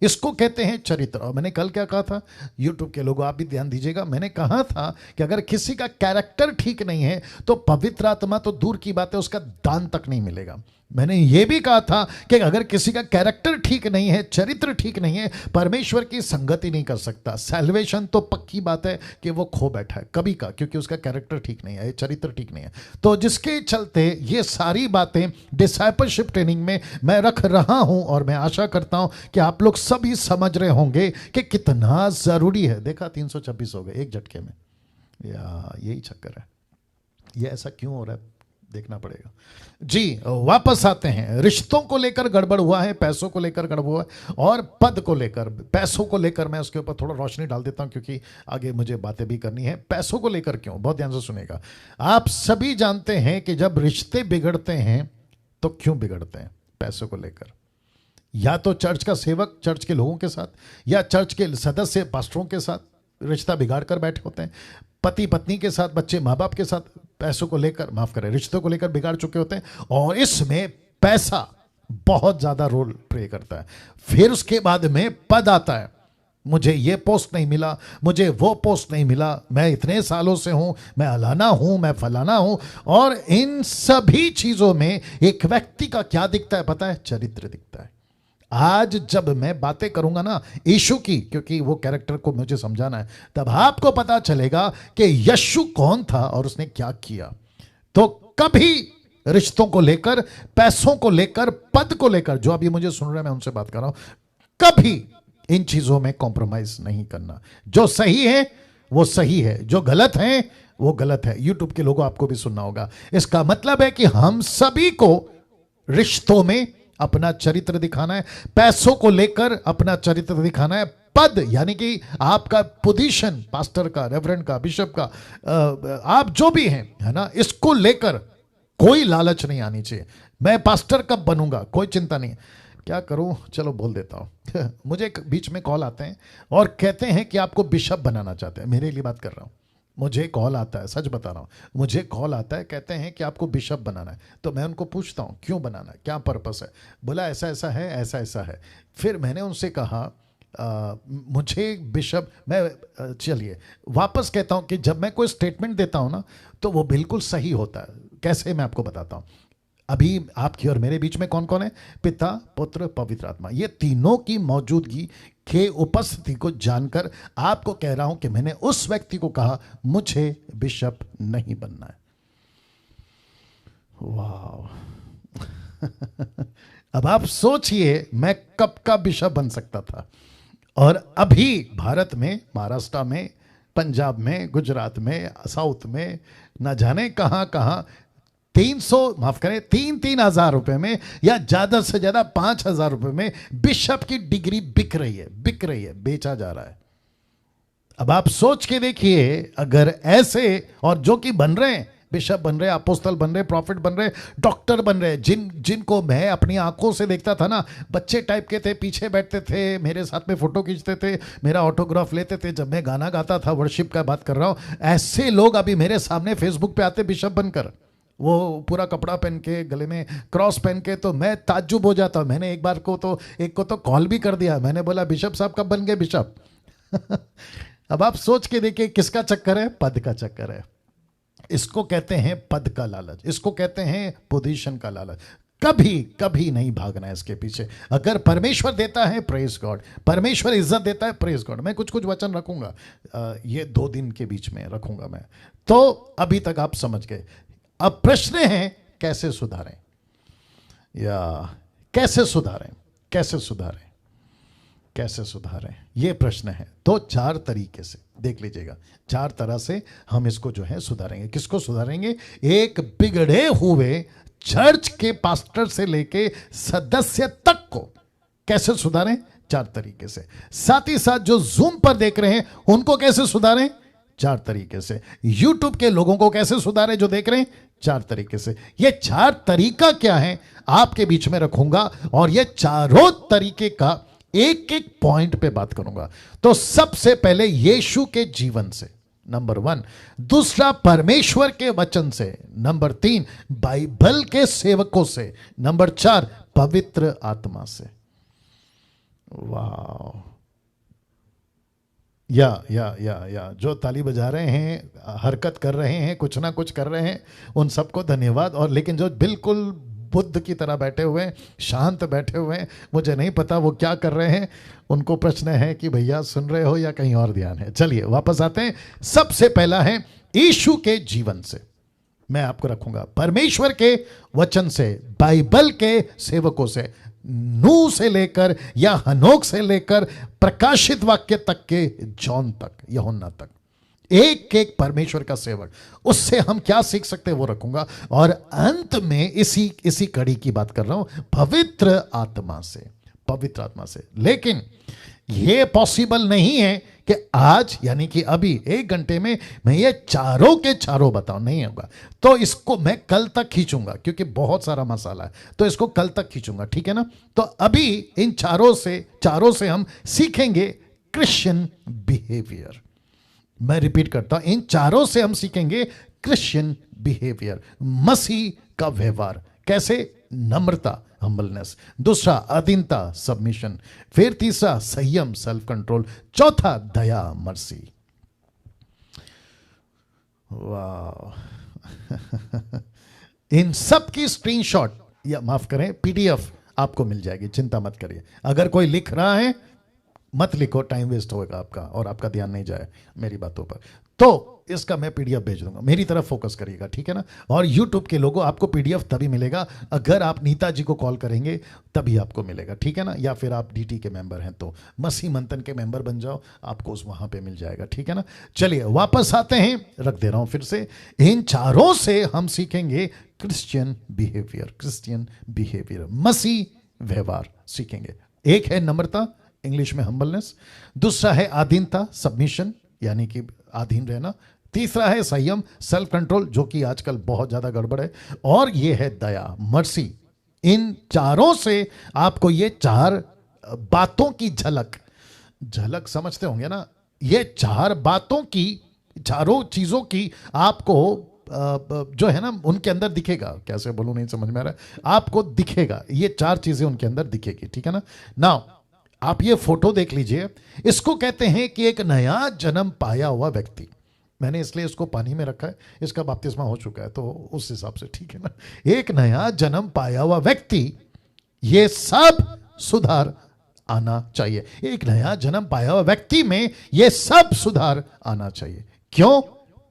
इसको कहते हैं चरित्र। और मैंने कल क्या कहा था, यूट्यूब के लोगों आप भी ध्यान दीजिएगा, मैंने कहा था कि अगर किसी का कैरेक्टर ठीक नहीं है तो पवित्र आत्मा तो दूर की बात है, उसका दान तक नहीं मिलेगा। मैंने यह भी कहा था कि अगर किसी का कैरेक्टर ठीक नहीं है, चरित्र ठीक नहीं है, परमेश्वर की संगति नहीं कर सकता। सैल्वेशन तो पक्की बात है कि वो खो बैठा है कभी का, क्योंकि उसका कैरेक्टर ठीक नहीं है, चरित्र ठीक नहीं है। तो जिसके चलते ये सारी बातें डिसाइपलशिप ट्रेनिंग में मैं रख रहा हूं, और मैं आशा करता हूं कि आप लोग सभी समझ रहे होंगे कि कितना जरूरी है। देखा 326 हो गए एक झटके में, या यही चक्कर है, ये ऐसा क्यों हो रहा है देखना पड़ेगा। जी वापस आते हैं, रिश्तों को लेकर गड़बड़ हुआ है, पैसों को लेकर गड़बड़ हुआ है, और पद को लेकर, पैसों को लेकर मैं उसके ऊपर थोड़ा रोशनी डाल देता हूं, क्योंकि आगे मुझे बातें भी करनी है। पैसों को लेकर क्यों, बहुत ध्यान से सुनेगा। आप सभी जानते हैं कि जब रिश्ते बिगड़ते हैं तो क्यों बिगड़ते हैं? पैसों को लेकर, या तो चर्च का सेवक चर्च के लोगों के साथ, या चर्च के सदस्य पास्टरों के साथ रिश्ता बिगाड़ कर बैठे होते हैं, पति पत्नी के साथ, बच्चे माँ बाप के साथ पैसों को लेकर, माफ करें, रिश्तों को लेकर बिगाड़ चुके होते हैं, और इसमें पैसा बहुत ज्यादा रोल प्ले करता है। फिर उसके बाद में पद आता है, मुझे ये पोस्ट नहीं मिला, मुझे वो पोस्ट नहीं मिला, मैं इतने सालों से हूं, मैं अलाना हूं, मैं फलाना हूं। और इन सभी चीजों में एक व्यक्ति का क्या दिखता है पता है? चरित्र दिखता है। आज जब मैं बातें करूंगा ना यीशु की, क्योंकि वो कैरेक्टर को मुझे समझाना है, तब आपको पता चलेगा कि यीशु कौन था और उसने क्या किया। तो कभी रिश्तों को लेकर, पैसों को लेकर, पद को लेकर, जो अभी मुझे सुन रहे हैं मैं उनसे बात कर रहा हूं, कभी इन चीजों में कॉम्प्रोमाइज नहीं करना। जो सही है वो सही है, जो गलत है वो गलत है। यूट्यूब के लोगों आपको भी सुनना होगा। इसका मतलब है कि हम सभी को रिश्तों में अपना चरित्र दिखाना है, पैसों को लेकर अपना चरित्र दिखाना है, पद यानी कि आपका पोजीशन, पास्टर का, रेवरेंड का, बिशप का, आप जो भी हैं, है ना, इसको लेकर कोई लालच नहीं आनी चाहिए। मैं पास्टर कब बनूंगा, कोई चिंता नहीं। क्या करूं, चलो बोल देता हूं। मुझे बीच में कॉल आते हैं और कहते हैं कि आपको बिशप बनाना चाहते हैं। मेरे लिए बात कर रहा हूं। मुझे कॉल आता है, सच बता रहा हूं, मुझे कॉल आता है, कहते हैं कि आपको बिशप बनाना है। तो मैं उनको पूछता हूं क्यों बनाना है, क्या पर्पस है। बोला ऐसा ऐसा है, ऐसा ऐसा है। फिर मैंने उनसे कहा मुझे बिशप, मैं चलिए वापस कहता हूं कि जब मैं कोई स्टेटमेंट देता हूं ना तो वो बिल्कुल सही होता है। कैसे, मैं आपको बताता हूं। अभी आपकी और मेरे बीच में कौन कौन है, पिता, पुत्र, पवित्र आत्मा। ये तीनों की मौजूदगी के उपस्थिति को जानकर आपको कह रहा हूं कि मैंने उस व्यक्ति को कहा मुझे बिशप नहीं बनना है। वाह। अब आप सोचिए मैं कब का बिशप बन सकता था। और अभी भारत में, महाराष्ट्र में, पंजाब में, गुजरात में, साउथ में, ना जाने कहां कहां 3,000 रुपए में या ज्यादा से ज्यादा 5,000 रुपए में बिशप की डिग्री बिक रही है, बेचा जा रहा है। अब आप सोच के देखिए, अगर ऐसे, और जो कि बन रहे हैं, बिशप बन रहे, अपोस्तल बन रहे, प्रॉफिट बन रहे, डॉक्टर बन रहे, जिनको मैं अपनी आंखों से देखता था ना, बच्चे टाइप के थे, पीछे बैठते थे, मेरे साथ में फोटो खींचते थे, मेरा ऑटोग्राफ लेते थे जब मैं गाना गाता था, वर्शिप का बात कर रहा हूं। ऐसे लोग अभी मेरे सामने फेसबुक पे आते बिशप बनकर, वो पूरा कपड़ा पहन के, गले में क्रॉस पहन के, तो मैं ताज्जुब हो जाता हूं। मैंने एक को तो कॉल भी कर दिया। मैंने बोला बिशप साहब कब बन गए बिशप। अब आप सोच के देखिए किसका चक्कर है, पद का चक्कर है। इसको कहते हैं पद का लालच, इसको कहते हैं पोजीशन का लालच। कभी कभी नहीं भागना है इसके पीछे। अगर परमेश्वर देता है, प्रेज गॉड, परमेश्वर इज्जत देता है, प्रेज गॉड। मैं कुछ कुछ वचन रखूंगा, ये 2 दिन के बीच में रखूंगा मैं। तो अभी तक आप समझ गए। अब प्रश्न है कैसे सुधारें, या कैसे सुधारें, कैसे सुधारें, कैसे सुधारें, ये प्रश्न है। तो 4 तरीके से देख लीजिएगा, 4 तरह से हम इसको जो है सुधारेंगे। किसको सुधारेंगे? एक बिगड़े हुए चर्च के पास्टर से लेके सदस्य तक को कैसे सुधारें, 4 तरीके से। साथ ही साथ जो जूम पर देख रहे हैं उनको कैसे सुधारें, 4 तरीके से। यूट्यूब के लोगों को कैसे सुधारें जो देख रहे हैं, 4 तरीके से। ये 4 तरीका क्या है आपके बीच में रखूंगा, और ये चारों तरीके का एक एक पॉइंट पे बात करूंगा। तो सबसे पहले यीशु के जीवन से, नंबर 1। दूसरा परमेश्वर के वचन से, नंबर 3 बाइबल के सेवकों से, नंबर 4 पवित्र आत्मा से। वाह। या जो ताली बजा रहे हैं, हरकत कर रहे हैं, कुछ ना कुछ कर रहे हैं, उन सबको धन्यवाद। और लेकिन जो बिल्कुल बुद्ध की तरह बैठे हुए हैं, शांत बैठे हुए हैं, मुझे नहीं पता वो क्या कर रहे हैं, उनको प्रश्न है कि भैया सुन रहे हो या कहीं और ध्यान है। चलिए वापस आते हैं। सबसे पहला है यीशु के जीवन से मैं आपको रखूंगा, परमेश्वर के वचन से, बाइबल के सेवकों से, नूह से लेकर या हनोक से लेकर प्रकाशित वाक्य तक के, जॉन तक, यूहन्ना तक, एक एक परमेश्वर का सेवक, उससे हम क्या सीख सकते हैं वो रखूंगा। और अंत में इसी कड़ी की बात कर रहा हूं, पवित्र आत्मा से, पवित्र आत्मा से। लेकिन यह पॉसिबल नहीं है कि आज यानी कि अभी 1 घंटे में मैं ये चारों के चारों बताऊं, नहीं होगा। तो इसको मैं कल तक खींचूंगा क्योंकि बहुत सारा मसाला है, तो इसको कल तक खींचूंगा, ठीक है ना। तो अभी इन चारों से हम सीखेंगे क्रिश्चियन बिहेवियर। मैं रिपीट करता हूं, इन चारों से हम सीखेंगे क्रिश्चियन बिहेवियर, मसीह का व्यवहार। कैसे? नम्रता, हम्बलनेस। दूसरा अधीनता, सबमिशन। फिर तीसरा संयम, सेल्फ कंट्रोल। चौथा दया, मर्सी। वाह। इन सब की स्क्रीनशॉट या माफ करें पीडीएफ आपको मिल जाएगी, चिंता मत करिए। अगर कोई लिख रहा है मत लिखो, टाइम वेस्ट होगा आपका और आपका ध्यान नहीं जाए मेरी बातों पर। तो इसका मैं पीडीएफ भेज दूंगा, मेरी तरफ फोकस करिएगा, ठीक है ना। और यूट्यूब के लोगों, आपको पीडीएफ तभी मिलेगा अगर आप नीता जी को कॉल करेंगे, तभी आपको मिलेगा, ठीक है ना। या फिर आप डीटी के मेंबर हैं तो मसीह मंथन के मेंबर बन जाओ, आपको उस वहां पे मिल जाएगा, ठीक है ना। चलिए वापस आते हैं, रख दे रहा हूं फिर से। इन चारों से हम सीखेंगे क्रिश्चियन बिहेवियर, क्रिश्चियन बिहेवियर, मसीह व्यवहार सीखेंगे। एक है नम्रता, इंग्लिश में हम्बलनेस। दूसरा है आधीनता, सबमिशन, यानी कि अधीन रहना। तीसरा है संयम, सेल्फ कंट्रोल, जो कि आजकल बहुत ज्यादा गड़बड़ है। और ये है दया, मर्सी। इन चारों से आपको ये चार बातों की झलक समझते होंगे ना। ये चार बातों की, चारों चीजों की आपको जो है ना उनके अंदर दिखेगा। कैसे बोलूं, नहीं समझ में आ रहा है, आपको दिखेगा, ये चार चीजें उनके अंदर दिखेगी, ठीक है ना। नाउ आप ये फोटो देख लीजिए, इसको कहते हैं कि एक नया जन्म पाया हुआ व्यक्ति। मैंने इसलिए इसको पानी में रखा है, इसका बपतिस्मा हो चुका है तो उस हिसाब से, ठीक है ना। एक नया जन्म पाया हुआ व्यक्ति, ये सब सुधार आना चाहिए। एक नया जन्म पाया हुआ व्यक्ति में ये सब सुधार आना चाहिए। क्यों?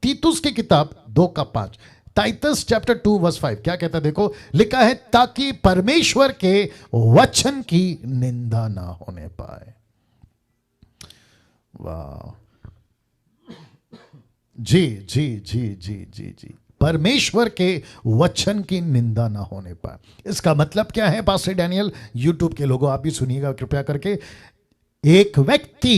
तीतुस की किताब 2:5, टाइटस चैप्टर 2 वर्स 5 क्या कहता है देखो, लिखा है ताकि परमेश्वर के वचन की निंदा ना होने पाए। वाह, जी जी जी जी जी जी, परमेश्वर के वचन की निंदा ना होने पाए। इसका मतलब क्या है पास्टर डैनियल? यूट्यूब के लोगों आप भी सुनिएगा कृपया करके। एक व्यक्ति,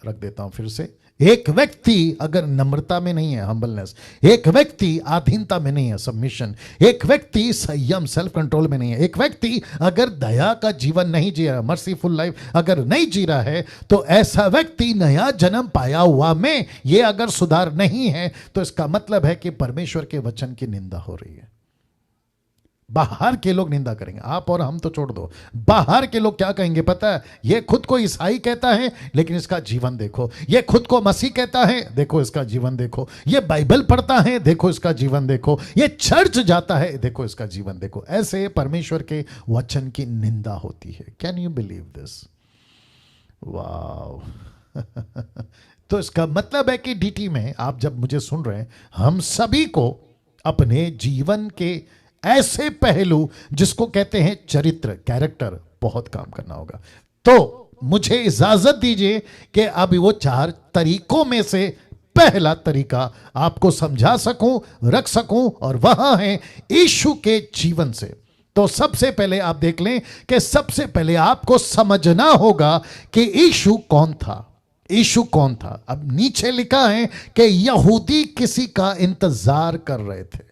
रख देता हूं फिर से, एक व्यक्ति अगर नम्रता में नहीं है, हम्बलनेस, एक व्यक्ति आधीनता में नहीं है, सबमिशन, एक व्यक्ति संयम, सेल्फ कंट्रोल में नहीं है, एक व्यक्ति अगर दया का जीवन नहीं जी रहा, मर्सीफुल लाइफ अगर नहीं जी रहा है, तो ऐसा व्यक्ति नया जन्म पाया हुआ में ये अगर सुधार नहीं है, तो इसका मतलब है कि परमेश्वर के वचन की निंदा हो रही है। बाहर के लोग निंदा करेंगे, आप और हम तो छोड़ दो, बाहर के लोग क्या कहेंगे पता है? ये खुद को ईसाई कहता है लेकिन इसका जीवन देखो, ये खुद को मसीह कहता है, देखो इसका जीवन देखो, ये बाइबल पढ़ता है, देखो इसका जीवन देखो, ये चर्च जाता है, देखो इसका जीवन देखो। ऐसे परमेश्वर के वचन की निंदा होती है। Can you believe this? वाह। तो इसका मतलब है कि डीटी में आप जब मुझे सुन रहे हैं, हम सभी को अपने जीवन के ऐसे पहलू जिसको कहते हैं चरित्र, कैरेक्टर, बहुत काम करना होगा। तो मुझे इजाजत दीजिए कि अब वो चार तरीकों में से पहला तरीका आपको समझा सकूं, रख सकूं, और वहां है यीशु के जीवन से। तो सबसे पहले आप देख लें कि सबसे पहले आपको समझना होगा कि यीशु कौन था। यीशु कौन था? अब नीचे लिखा है कि यहूदी किसी का इंतजार कर रहे थे।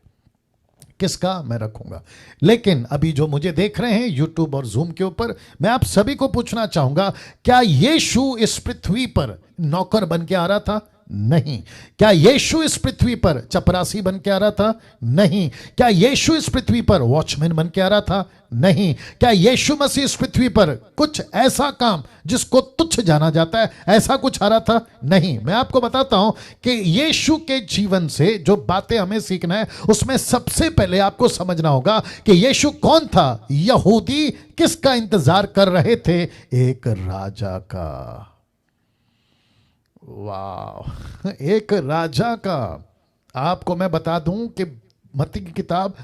किसका? मैं रखूंगा। लेकिन अभी जो मुझे देख रहे हैं यूट्यूब और जूम के ऊपर, मैं आप सभी को पूछना चाहूंगा, क्या यीशु इस पृथ्वी पर नौकर बन के आ रहा था? नहीं। क्या यीशु इस पृथ्वी पर चपरासी बन के आ रहा था? नहीं। क्या यीशु इस पृथ्वी पर वॉचमैन बन के आ रहा था? नहीं। क्या यीशु मसीह इस पृथ्वी पर कुछ ऐसा काम जिसको तुच्छ जाना जाता है, ऐसा कुछ आ रहा था? नहीं। मैं आपको बताता हूं कि यीशु के जीवन से जो बातें हमें सीखना है, उसमें सबसे पहले आपको समझना होगा कि यीशु कौन था। यहूदी किसका इंतजार कर रहे थे? एक राजा का। वाह, एक राजा का। आपको मैं बता दूं कि मत्ती की किताब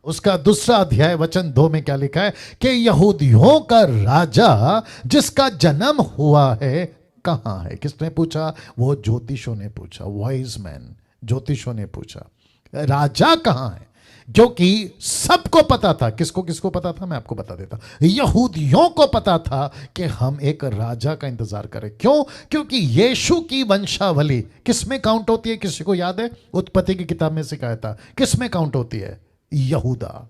उसका 2 अध्याय वचन 2 में क्या लिखा है कि यहूदियों का राजा जिसका जन्म हुआ है कहां है? किसने पूछा? वो ज्योतिषों ने पूछा, वाइज मैन, ज्योतिषों ने पूछा राजा कहां है। क्योंकि सबको पता था। किसको किसको पता था? मैं आपको बता देता। यहूदियों को पता था कि हम एक राजा का इंतजार करें। क्यों? क्योंकि यीशु की वंशावली किस में काउंट होती है? किसी को याद है? उत्पत्ति की किताब में सिखाया था। किस में काउंट होती है? यहूदा।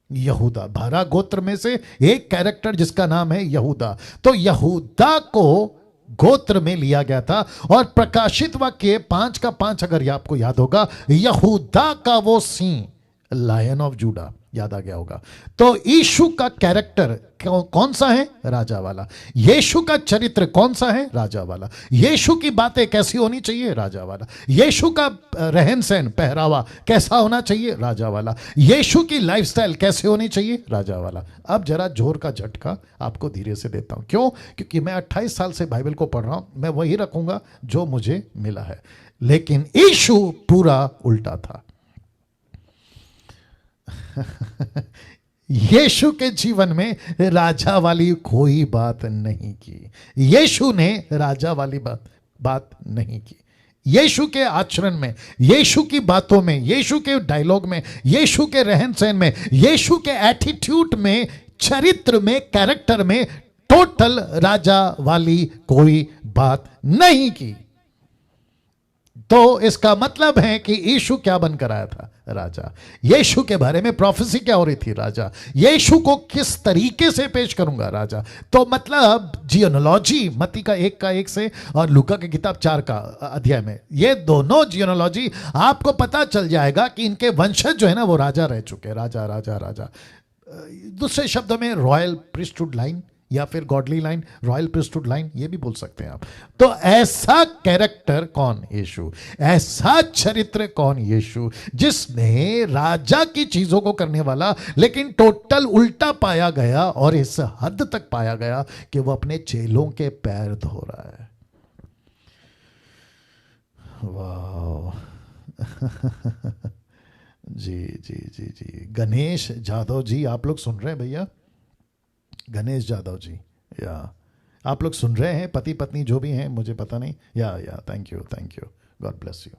यहूदा 12 गोत्र में से एक कैरेक्टर जिसका नाम है यहूदा। तो यहूदा को गोत्र में लिया गया था। और प्रकाशित वाक्य 5:5 अगर आपको याद होगा, यहूदा का वो सिंह, लायन ऑफ जूडा, याद आ गया होगा। तो यीशु का कैरेक्टर कौन सा है? राजा वाला। यीशु का चरित्र कौन सा है? राजा वाला। यीशु की बातें कैसी होनी चाहिए? राजा वाला। यीशु का रहन सहन, पहरावा कैसा होना चाहिए? राजा वाला। यीशु की लाइफस्टाइल कैसे होनी चाहिए? राजा वाला। अब जरा जोर का झटका आपको धीरे से देता हूं। क्यों? क्योंकि मैं 28 साल से बाइबल को पढ़ रहा हूं। मैं वही रखूंगा जो मुझे मिला है। लेकिन यीशु पूरा उल्टा था। यीशु के जीवन में राजा वाली कोई बात नहीं की। यीशु ने राजा वाली बात नहीं की। यीशु के आचरण में, यीशु की बातों में, यीशु के डायलॉग में, यीशु के रहन सहन में, यीशु के एटीट्यूड में, चरित्र में, कैरेक्टर में टोटल राजा वाली कोई बात नहीं की। तो इसका मतलब है कि यीशु क्या बनकर आया था? राजा। यीशु के बारे में प्रोफेसी क्या हो रही थी? राजा। यीशु को किस तरीके से पेश करूंगा? राजा। तो मतलब जियोनोलॉजी, मत्ती का 1 से और लूका की किताब 4 का अध्याय में, ये दोनों जियोनोलॉजी आपको पता चल जाएगा कि इनके वंशज जो है ना वो राजा रह चुके। राजा राजा राजा, दूसरे शब्दों में रॉयल प्रीस्टहुड लाइन या फिर godly line, royal priesthood line, ये भी बोल सकते हैं आप। तो ऐसा कैरेक्टर कौन? यीशु। ऐसा चरित्र कौन? यीशु, जिसने राजा की चीजों को करने वाला लेकिन टोटल उल्टा पाया गया, और इस हद तक पाया गया कि वो अपने चेलों के पैर धो रहा है। वाह। जी जी जी जी, गणेश जाधव जी, आप लोग सुन रहे हैं भैया? गणेश जाधव जी, या आप लोग सुन रहे हैं? पति पत्नी जो भी हैं, मुझे पता नहीं। या thank you, God bless you.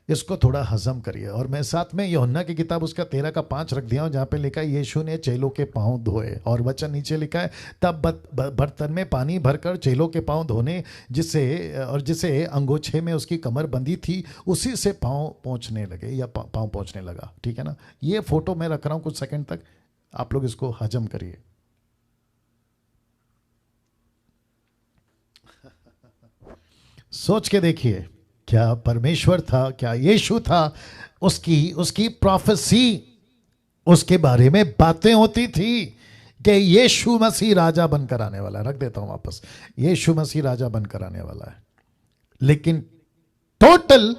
इसको थोड़ा हजम करिए। और मैं साथ में यूहन्ना की किताब उसका 13 का 5 रख दिया हूँ, जहाँ पे लिखा है यीशु ने चेलों के पांव धोए, और वचन नीचे लिखा है तब बर्तन में पानी भरकर चेलों के पांव धोने, जिसे अंगोछे में उसकी कमर बंधी थी उसी से पांव पोंछने लगे, या पांव पोंछने लगा। ठीक है ना? ये फोटो मैं रख रहा हूँ कुछ सेकंड तक, आप लोग इसको हजम करिए। सोच के देखिए, क्या परमेश्वर था? क्या यीशु था? उसकी प्रोफेसी, उसके बारे में बातें होती थी कि यीशु मसीह राजा बनकर आने वाला है। रख देता हूं वापस, यीशु मसीह राजा बनकर आने वाला है। लेकिन टोटल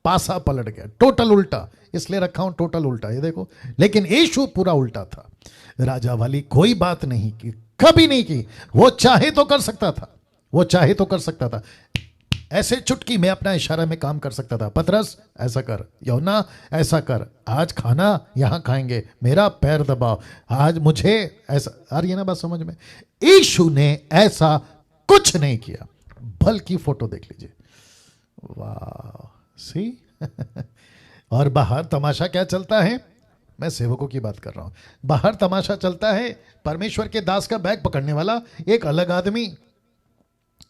पासा पलट गया, टोटल उल्टा। इसलिए रखा हूं टोटल उल्टा, ये देखो। लेकिन यीशु पूरा उल्टा था। राजा वाली कोई बात नहीं की, कभी नहीं की। वो चाहे तो कर सकता था, वो चाहे तो कर सकता था। ऐसे चुटकी में अपना इशारा में काम कर सकता था। पतरस ऐसा कर, यूहन्ना ऐसा कर, आज खाना यहां खाएंगे, मेरा पैर दबाओ, आज मुझे ऐसा। आ रही है ना बात समझ में? यीशु ने ऐसा कुछ नहीं किया। बल्कि फोटो देख लीजिए, वाह, सी। और बाहर तमाशा क्या चलता है? मैं सेवकों की बात कर रहा हूं। बाहर तमाशा चलता है, परमेश्वर के दास का बैग पकड़ने वाला एक अलग आदमी,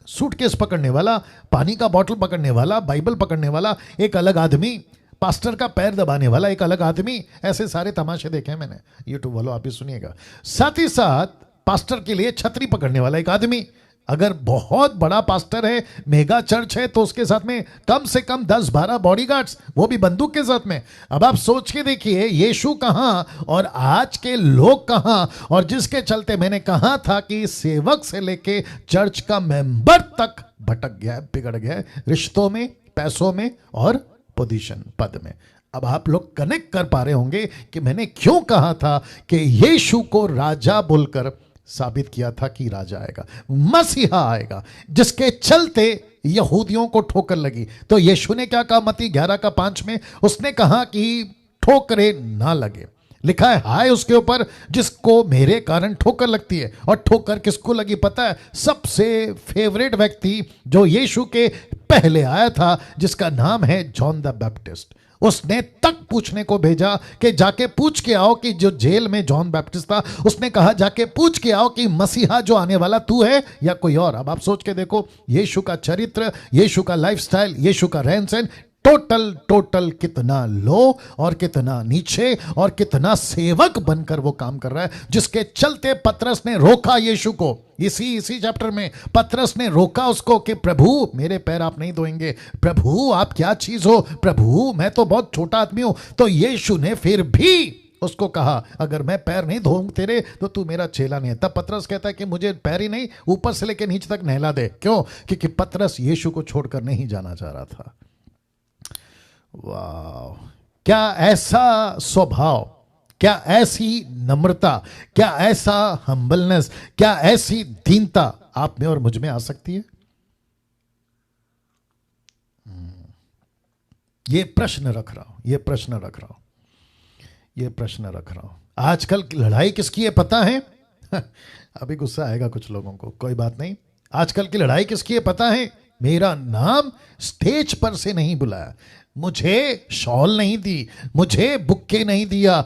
सूटकेस पकड़ने वाला, पानी का बोतल पकड़ने वाला, बाइबल पकड़ने वाला एक अलग आदमी, पास्टर का पैर दबाने वाला एक अलग आदमी। ऐसे सारे तमाशे देखे हैं मैंने। यूट्यूब वालों आप भी सुनिएगा। साथ ही साथ पास्टर के लिए छतरी पकड़ने वाला एक आदमी। अगर बहुत बड़ा पास्टर है, मेगा चर्च है, तो उसके साथ में कम से कम 10-12 बॉडीगार्ड्स, वो भी बंदूक के साथ में। अब आप सोच के देखिए, यीशु कहां और आज के लोग कहां, और जिसके चलते मैंने कहा था कि सेवक से लेके चर्च का मेंबर तक भटक गया है, बिगड़ गया है, रिश्तों में, पैसों में और पोजीशन, पद में। अब आप लोग कनेक्ट कर पा रहे होंगे कि मैंने क्यों कहा था कि यीशु को राजा बोलकर साबित किया था कि राजा आएगा, मसीहा आएगा, जिसके चलते यहूदियों को ठोकर लगी। तो यीशु ने क्या कहा? मत्ती 11 का 5 में उसने कहा कि ठोकरे ना लगे। लिखा है हाय उसके ऊपर जिसको मेरे कारण ठोकर लगती है। और ठोकर किसको लगी पता है? सबसे फेवरेट व्यक्ति जो यीशु के पहले आया था, जिसका नाम है जॉन द बैप्टिस्ट। उसने तक पूछने को भेजा कि जाके पूछ के आओ कि जो जेल में जॉन बैप्टिस्ट था, उसने कहा जाके पूछ के आओ कि मसीहा जो आने वाला तू है या कोई और। अब आप सोच के देखो, यीशु का चरित्र, यीशु का लाइफस्टाइल, यीशु का रहन सहन, टोटल कितना लो और कितना नीचे और कितना सेवक बनकर वो काम कर रहा है, जिसके चलते पतरस ने रोका यीशु को। इसी चैप्टर में पतरस ने रोका उसको कि प्रभु मेरे पैर आप नहीं धोएंगे, प्रभु आप क्या चीज हो, प्रभु मैं तो बहुत छोटा आदमी हूं। तो यीशु ने फिर भी उसको कहा अगर मैं पैर नहीं धोऊं तेरे तो तू मेरा चेला नहीं है। तब पतरस कहता है कि मुझे पैर ही नहीं, ऊपर से लेकर नीचे तक नहला दे। क्यों? क्योंकि पतरस यीशु को छोड़कर नहीं जाना चाह रहा था। वाह, क्या ऐसा स्वभाव, क्या ऐसी नम्रता, क्या ऐसा हम्बलनेस, क्या ऐसी दीनता आप में और मुझ में आ सकती है? ये प्रश्न रख रहा हूं, ये प्रश्न रख रहा हूं, ये प्रश्न रख रहा हूं। आजकल की लड़ाई किसकी है पता है? अभी गुस्सा आएगा कुछ लोगों को, कोई बात नहीं। आजकल की लड़ाई किसकी है पता है? मेरा नाम स्टेज पर से नहीं बुलाया, मुझे शॉल नहीं दी, मुझे बुक्के नहीं दिया,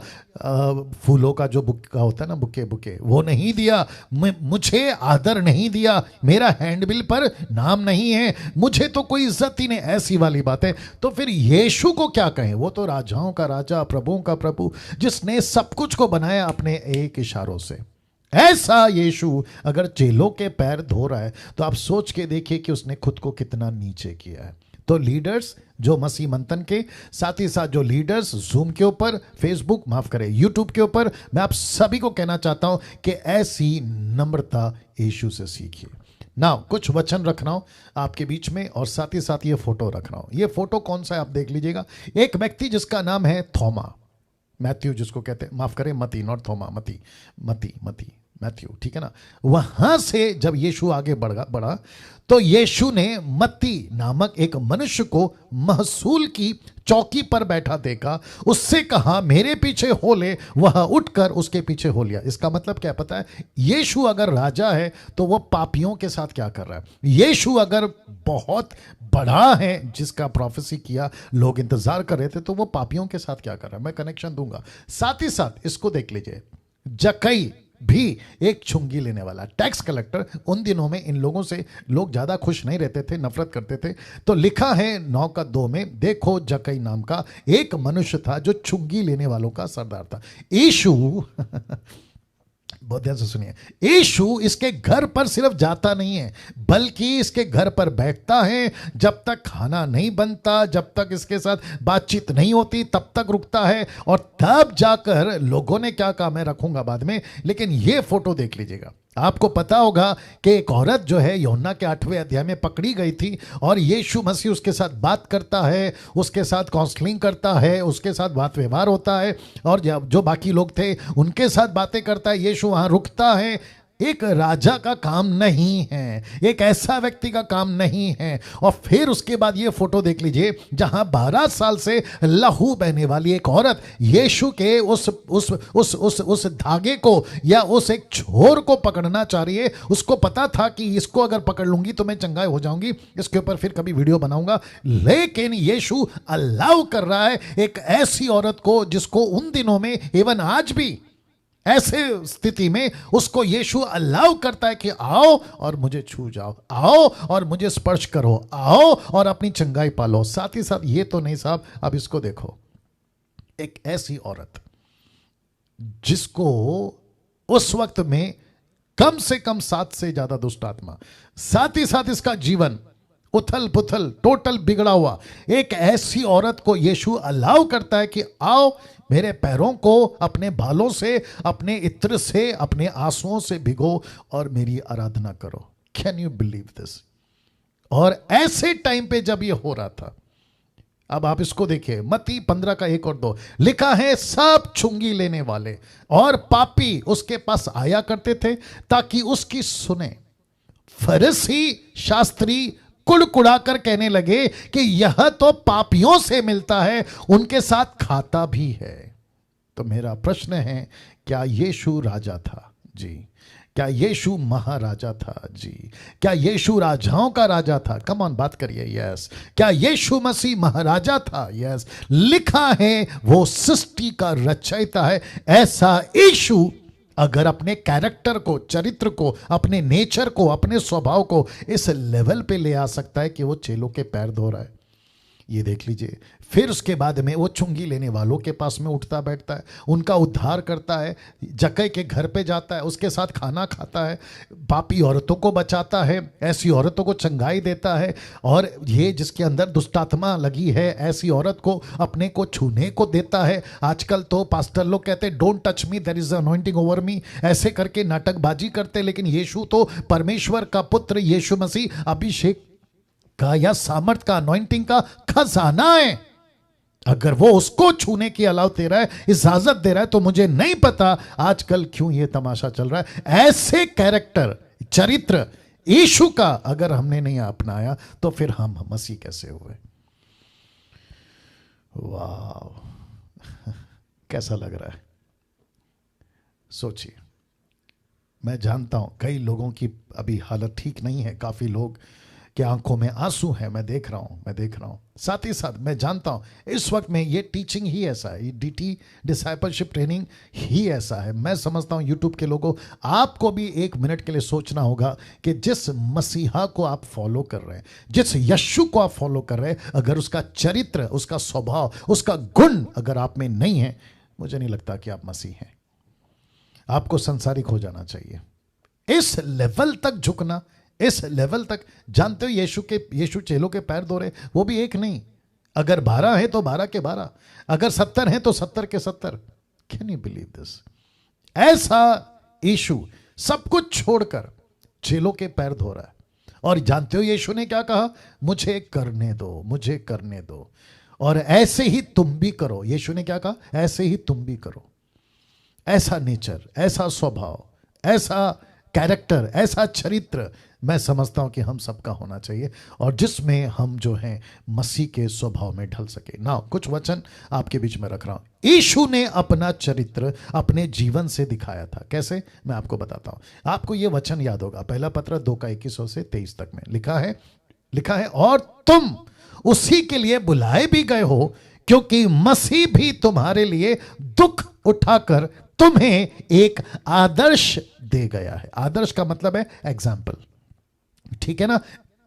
फूलों का जो बुक्का होता है ना, बुके बुके, वो नहीं दिया, मुझे आदर नहीं दिया, मेरा हैंडबिल पर नाम नहीं है, मुझे तो कोई इज्जत ही नहीं, ऐसी वाली बात है। तो फिर यीशु को क्या कहें? वो तो राजाओं का राजा, प्रभुओं का प्रभु, जिसने सब कुछ को बनाया अपने एक इशारों से। ऐसा यीशु अगर चेलों के पैर धो रहा है तो आप सोच के देखिए कि उसने खुद को कितना नीचे किया है। तो लीडर्स जो मसीह मंथन के, साथ ही साथ जो लीडर्स जूम के ऊपर, फेसबुक, माफ करें, यूट्यूब के ऊपर, मैं आप सभी को कहना चाहता हूं कि ऐसी नम्रता यीशु से सीखिए। ना कुछ वचन रख रहा हूं आपके बीच में, और साथ ही साथ ये फोटो रख रहा हूं। ये फोटो कौन सा है आप देख लीजिएगा। एक व्यक्ति जिसका नाम है थोमा, मैथ्यू जिसको कहते हैं, माफ करें, मती, नॉट थोमा, मती, मती, मती, मैथ्यू, ठीक है ना। वहां से जब यीशु आगे बढ़ा तो यीशु ने मत्ती नामक एक मनुष्य को महसूल की चौकी पर बैठा देखा, उससे कहा मेरे पीछे हो ले, वह उठकर उसके पीछे हो लिया। इसका मतलब क्या पता है? यीशु अगर राजा है तो वो पापियों के साथ क्या कर रहा है? यीशु अगर बहुत बड़ा है, जिसका प्रोफेसी किया लोग इंतजार कर रहे थे, तो वो पापियों के साथ क्या कर रहा है? मैं कनेक्शन दूंगा। साथ ही साथ इसको देख लीजिए, जक्कई भी एक चुंगी लेने वाला टैक्स कलेक्टर। उन दिनों में इन लोगों से लोग ज्यादा खुश नहीं रहते थे, नफरत करते थे। तो लिखा है 9:2 में, देखो जक्कई नाम का एक मनुष्य था जो चुंगी लेने वालों का सरदार था। यीशु बहुत ध्यान से सुनिए, यीशु इसके घर पर सिर्फ जाता नहीं है, बल्कि इसके घर पर बैठता है। जब तक खाना नहीं बनता, जब तक इसके साथ बातचीत नहीं होती, तब तक रुकता है, और तब जाकर लोगों ने क्या कहा मैं रखूंगा बाद में। लेकिन ये फोटो देख लीजिएगा। आपको पता होगा कि एक औरत जो है यूहन्ना के 8वें अध्याय में पकड़ी गई थी, और यीशु मसीह उसके साथ बात करता है, उसके साथ काउंसलिंग करता है, उसके साथ बात व्यवहार होता है, और जो बाकी लोग थे उनके साथ बातें करता है। यीशु वहां रुकता है। एक राजा का काम नहीं है, एक ऐसा व्यक्ति का काम नहीं है। और फिर उसके बाद ये फोटो देख लीजिए, जहां 12 साल से लहू बहने वाली एक औरत यीशु के उस धागे को या उस एक छोर को पकड़ना चाह रही है। उसको पता था कि इसको अगर पकड़ लूंगी तो मैं चंगाई हो जाऊंगी, इसके ऊपर फिर कभी वीडियो बनाऊंगा। लेकिन यीशु अलाउ कर रहा है एक ऐसी औरत को, जिसको उन दिनों में, इवन आज भी ऐसे स्थिति में, उसको यीशु अलाउ करता है कि आओ और मुझे छू जाओ, आओ और मुझे स्पर्श करो, आओ और अपनी चंगाई पालो। साथ ही साथ ये तो नहीं साहब, अब इसको देखो, एक ऐसी औरत जिसको उस वक्त में कम से कम 7 से ज्यादा दुष्ट आत्मा, साथ ही साथ इसका जीवन उथल पुथल, टोटल बिगड़ा हुआ, एक ऐसी औरत को यीशु अलाउ करता है कि आओ मेरे पैरों को अपने बालों से, अपने इत्र से, अपने आंसुओं से भिगो और मेरी आराधना करो। Can you believe this? और ऐसे टाइम पे जब ये हो रहा था, अब आप इसको देखिए, मत्ती 15:1 और 2 लिखा है, सब चुंगी लेने वाले और पापी उसके पास आया करते थे ताकि उसकी सुने। फरीसी शास्त्री कुड़कुड़ाकर कहने लगे कि यह तो पापियों से मिलता है, उनके साथ खाता भी है। तो मेरा प्रश्न है, क्या यीशु राजा था? जी। क्या यीशु महाराजा था? जी। क्या यीशु राजाओं का राजा था? कम ऑन, बात करिए। यस। क्या यीशु मसीह महाराजा था? यस। लिखा है वो सृष्टि का रचयिता है। ऐसा यीशु अगर अपने कैरेक्टर को, चरित्र को, अपने नेचर को, अपने स्वभाव को इस लेवल पे ले आ सकता है कि वो चेलों के पैर धो रहा है, ये देख लीजिए। फिर उसके बाद में वो चुंगी लेने वालों के पास में उठता बैठता है, उनका उद्धार करता है, जक्कई के घर पे जाता है, उसके साथ खाना खाता है, पापी औरतों को बचाता है, ऐसी औरतों को चंगाई देता है, और ये जिसके अंदर दुष्टात्मा लगी है ऐसी औरत को अपने को छूने को देता है। आजकल तो पास्टर लोग कहते हैं don't touch me, there is anointing over me, ऐसे करके नाटकबाजी करते। लेकिन यीशु तो परमेश्वर का पुत्र, यीशु मसीह अभिषेक का या सामर्थ का, अनॉइंटिंग का खजाना है। अगर वो उसको छूने की अलाउ दे रहा है, इजाजत दे रहा है, तो मुझे नहीं पता आजकल क्यों ये तमाशा चल रहा है। ऐसे कैरेक्टर, चरित्र यीशु का अगर हमने नहीं अपनाया तो फिर हम मसीह कैसे हुए? वाह, कैसा लग रहा है? सोचिए। मैं जानता हूं कई लोगों की अभी हालत ठीक नहीं है, काफी लोग के आंखों में आंसू है, मैं देख रहा हूं। साथ ही साथ मैं जानता हूं इस वक्त में ये टीचिंग ही ऐसा है, ये डीटी डिसाइपलशिप ट्रेनिंग ही ऐसा है। मैं समझता हूं यूट्यूब के लोगों, आपको भी एक मिनट के लिए सोचना होगा कि जिस मसीहा को आप फॉलो कर रहे हैं, जिस यीशु को आप फॉलो कर रहे हैं, अगर उसका चरित्र, उसका स्वभाव, उसका गुण अगर आप में नहीं है, मुझे नहीं लगता कि आप मसीह हैं। आपको संसारिक हो जाना चाहिए। इस लेवल तक झुकना, इस लेवल तक, जानते हो यीशु चेलों के पैर धो रहे, वो भी एक नहीं, अगर 12 है तो 12 के 12, अगर 70 है तो 70 के 70। Can you believe this? ऐसा यीशु सब कुछ छोड़कर चेलों के पैर धो रहा है। और जानते हो यीशु ने क्या कहा? मुझे करने दो, मुझे करने दो, और ऐसे ही तुम भी करो। यीशु ने क्या कहा? ऐसे ही तुम भी करो। ऐसा नेचर, ऐसा स्वभाव, ऐसा कैरेक्टर, ऐसा चरित्र मैं समझता हूं कि हम सबका होना चाहिए, और जिसमें हम जो हैं मसीह के स्वभाव में ढल सके ना। कुछ वचन आपके बीच में रख रहा हूं। यीशु ने अपना चरित्र अपने जीवन से दिखाया था। कैसे? मैं आपको बताता हूं। आपको यह वचन याद होगा, पहला पत्र 2 का 21 से 23 तक में लिखा है, और तुम उसी के लिए बुलाए भी गए हो, क्योंकि मसीह भी तुम्हारे लिए दुख उठाकर तुम्हें एक आदर्श दे गया है। आदर्श का मतलब है एग्जाम्पल, ठीक है ना?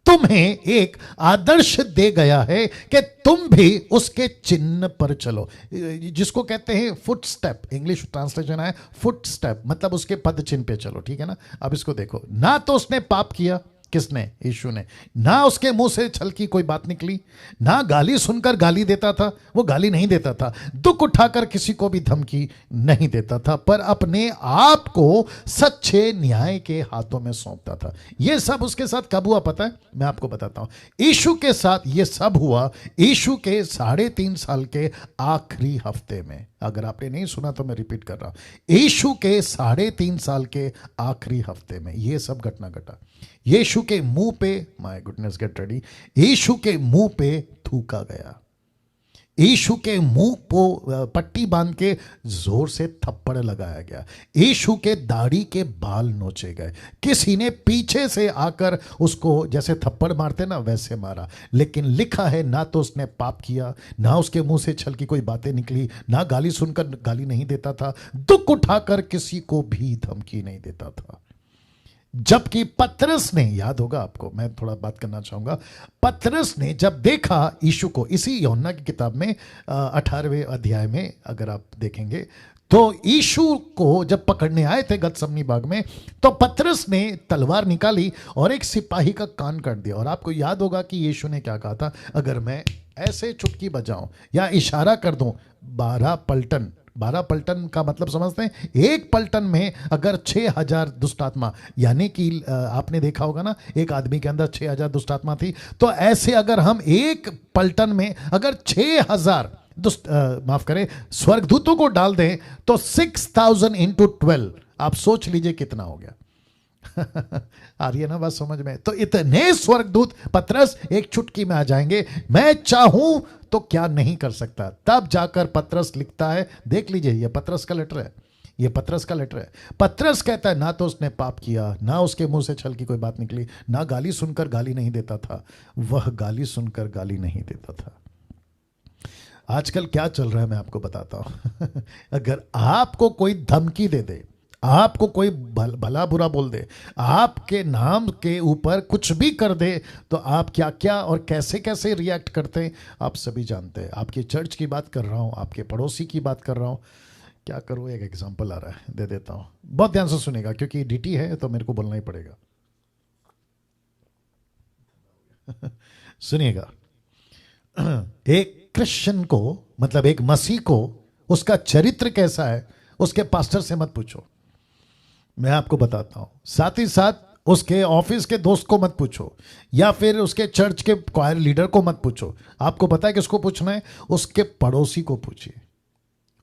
तुम्हें एक आदर्श दे गया है कि तुम भी उसके चिन्ह पर चलो, जिसको कहते हैं फुट स्टेप। इंग्लिश ट्रांसलेशन है फुट स्टेप, मतलब उसके पद चिन्ह पे चलो, ठीक है ना? अब इसको देखो, ना तो उसने पाप किया, किसने? यीशु ने। ना उसके मुंह से छल की कोई बात निकली, ना गाली सुनकर गाली देता था, वो गाली नहीं देता था, दुख उठाकर किसी को भी धमकी नहीं देता था, पर अपने आप को सच्चे न्याय के हाथों में सौंपता था। ये सब उसके साथ कब हुआ पता है? मैं आपको बताता हूं। यीशु के साथ ये सब हुआ यीशु के 3.5 साल के आखिरी हफ्ते में। अगर आपने नहीं सुना तो मैं रिपीट कर रहा हूं। यीशु के 3.5 साल के आखिरी हफ्ते में ये सब घटना घटा। यीशु के मुंह पे, माय गुडनेस गेट रेडी, यीशु के मुंह पे थूका गया। यीशु के मुंह को पट्टी बांध के जोर से थप्पड़ लगाया गया। यीशु के दाढ़ी के बाल नोचे गए। किसी ने पीछे से आकर उसको जैसे थप्पड़ मारते ना, वैसे मारा। लेकिन लिखा है, ना तो उसने पाप किया, ना उसके मुंह से छल की कोई बातें निकली, ना गाली सुनकर गाली नहीं देता था, दुख उठाकर किसी को भी धमकी नहीं देता था। जबकि पतरस ने, याद होगा आपको, मैं थोड़ा बात करना चाहूंगा, पतरस ने जब देखा यीशु को, इसी यूहन्ना की किताब में 18वें अध्याय में अगर आप देखेंगे, तो यीशु को जब पकड़ने आए थे गतसमनी बाग में, तो पतरस ने तलवार निकाली और एक सिपाही का कान काट दिया। और आपको याद होगा कि यीशु ने क्या कहा था? अगर मैं ऐसे चुटकी बजाऊं या इशारा कर दूं, 12 पलटन, 12 पलटन का मतलब समझते हैं? एक पलटन में अगर 6000 दुष्ट आत्मा, यानी कि आपने देखा होगा ना, एक आदमी के अंदर 6000 दुष्ट आत्मा थी, तो ऐसे अगर हम एक पलटन में अगर 6000 माफ करें स्वर्गदूतों को डाल दें, तो 6000 into 12, आप सोच लीजिए कितना हो गया। आ रही है ना बात समझ में? तो इतने स्वर्गदूत पतरस एक चुटकी में आ जाएंगे। मैं चाहूं तो क्या नहीं कर सकता। तब जाकर पतरस लिखता है, देख लीजिए, ये पतरस का लेटर है, ये पतरस का लेटर है। पतरस कहता है, ना तो उसने पाप किया, ना उसके मुंह से छल की कोई बात निकली, ना गाली सुनकर गाली नहीं देता था। वह गाली सुनकर गाली नहीं देता था। आजकल क्या चल रहा है मैं आपको बताता हूं। अगर आपको कोई धमकी दे दे, आपको कोई भला बुरा बोल दे, आपके नाम के ऊपर कुछ भी कर दे, तो आप क्या क्या और कैसे कैसे रिएक्ट करते हैं आप सभी जानते हैं। आपकी चर्च की बात कर रहा हूं, आपके पड़ोसी की बात कर रहा हूं। क्या करूं, एक एग्जांपल आ रहा है, दे देता हूं, बहुत ध्यान से सुनेगा, क्योंकि डीटी है तो मेरे को बोलना ही पड़ेगा। सुनिएगा, एक क्रिश्चियन को, मतलब एक मसीह को, उसका चरित्र कैसा है उसके पास्टर से मत पूछो, मैं आपको बताता हूं। साथ ही साथ उसके ऑफिस के दोस्त को मत पूछो, या फिर उसके चर्च के क्वायर लीडर को मत पूछो। आपको पता है किसको पूछना है? उसके पड़ोसी को पूछिए,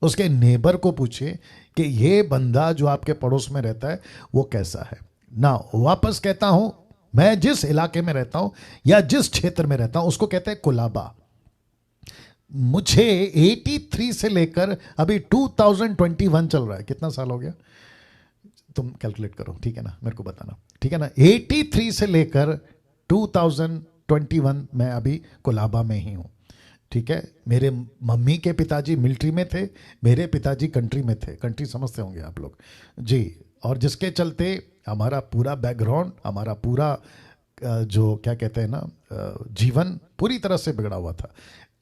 उसके नेबर को पूछिए कि ये बंदा जो आपके पड़ोस में रहता है वो कैसा है ना। वापस कहता हूं, मैं जिस इलाके में रहता हूं या जिस क्षेत्र में रहता हूं उसको कहते हैं कुलाबा। मुझे 83 से लेकर अभी 2021 चल रहा है, कितना साल हो गया तुम कैलकुलेट करो, ठीक है ना, मेरे को बताना, ठीक है ना। 83 से लेकर 2021 मैं अभी कोलाबा में ही हूँ, ठीक है। मेरे मम्मी के पिताजी मिलिट्री में थे, मेरे पिताजी कंट्री में थे, कंट्री समझते होंगे आप लोग जी। और जिसके चलते हमारा पूरा बैकग्राउंड, हमारा पूरा जो क्या कहते हैं ना, जीवन पूरी तरह से बिगड़ा हुआ था।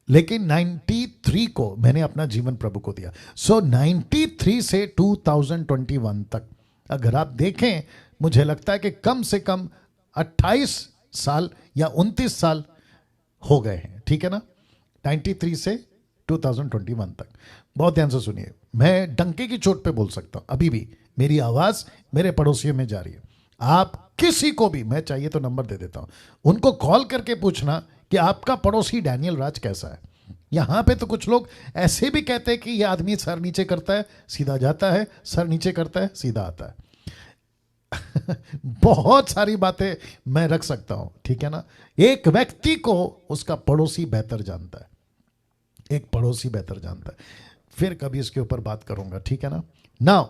लेकिन 93 को मैंने अपना जीवन प्रभु को दिया। सो 93 से 2021 तक अगर आप देखें, मुझे लगता है कि कम से कम 28 साल या 29 साल हो गए हैं, ठीक है ना। 93 से 2021 तक। बहुत ध्यान से सुनिए, मैं डंके की चोट पे बोल सकता हूं, अभी भी मेरी आवाज मेरे पड़ोसियों में जा रही है। आप किसी को भी, मैं चाहिए तो नंबर दे देता हूं, उनको कॉल करके पूछना कि आपका पड़ोसी डैनियल राज कैसा है। यहां पे तो कुछ लोग ऐसे भी कहते हैं कि यह आदमी सर नीचे करता है सीधा जाता है, सर नीचे करता है सीधा आता है। बहुत सारी बातें मैं रख सकता हूं, ठीक है ना। एक व्यक्ति को उसका पड़ोसी बेहतर जानता है, एक पड़ोसी बेहतर जानता है। फिर कभी इसके ऊपर बात करूंगा, ठीक है ना। नाउ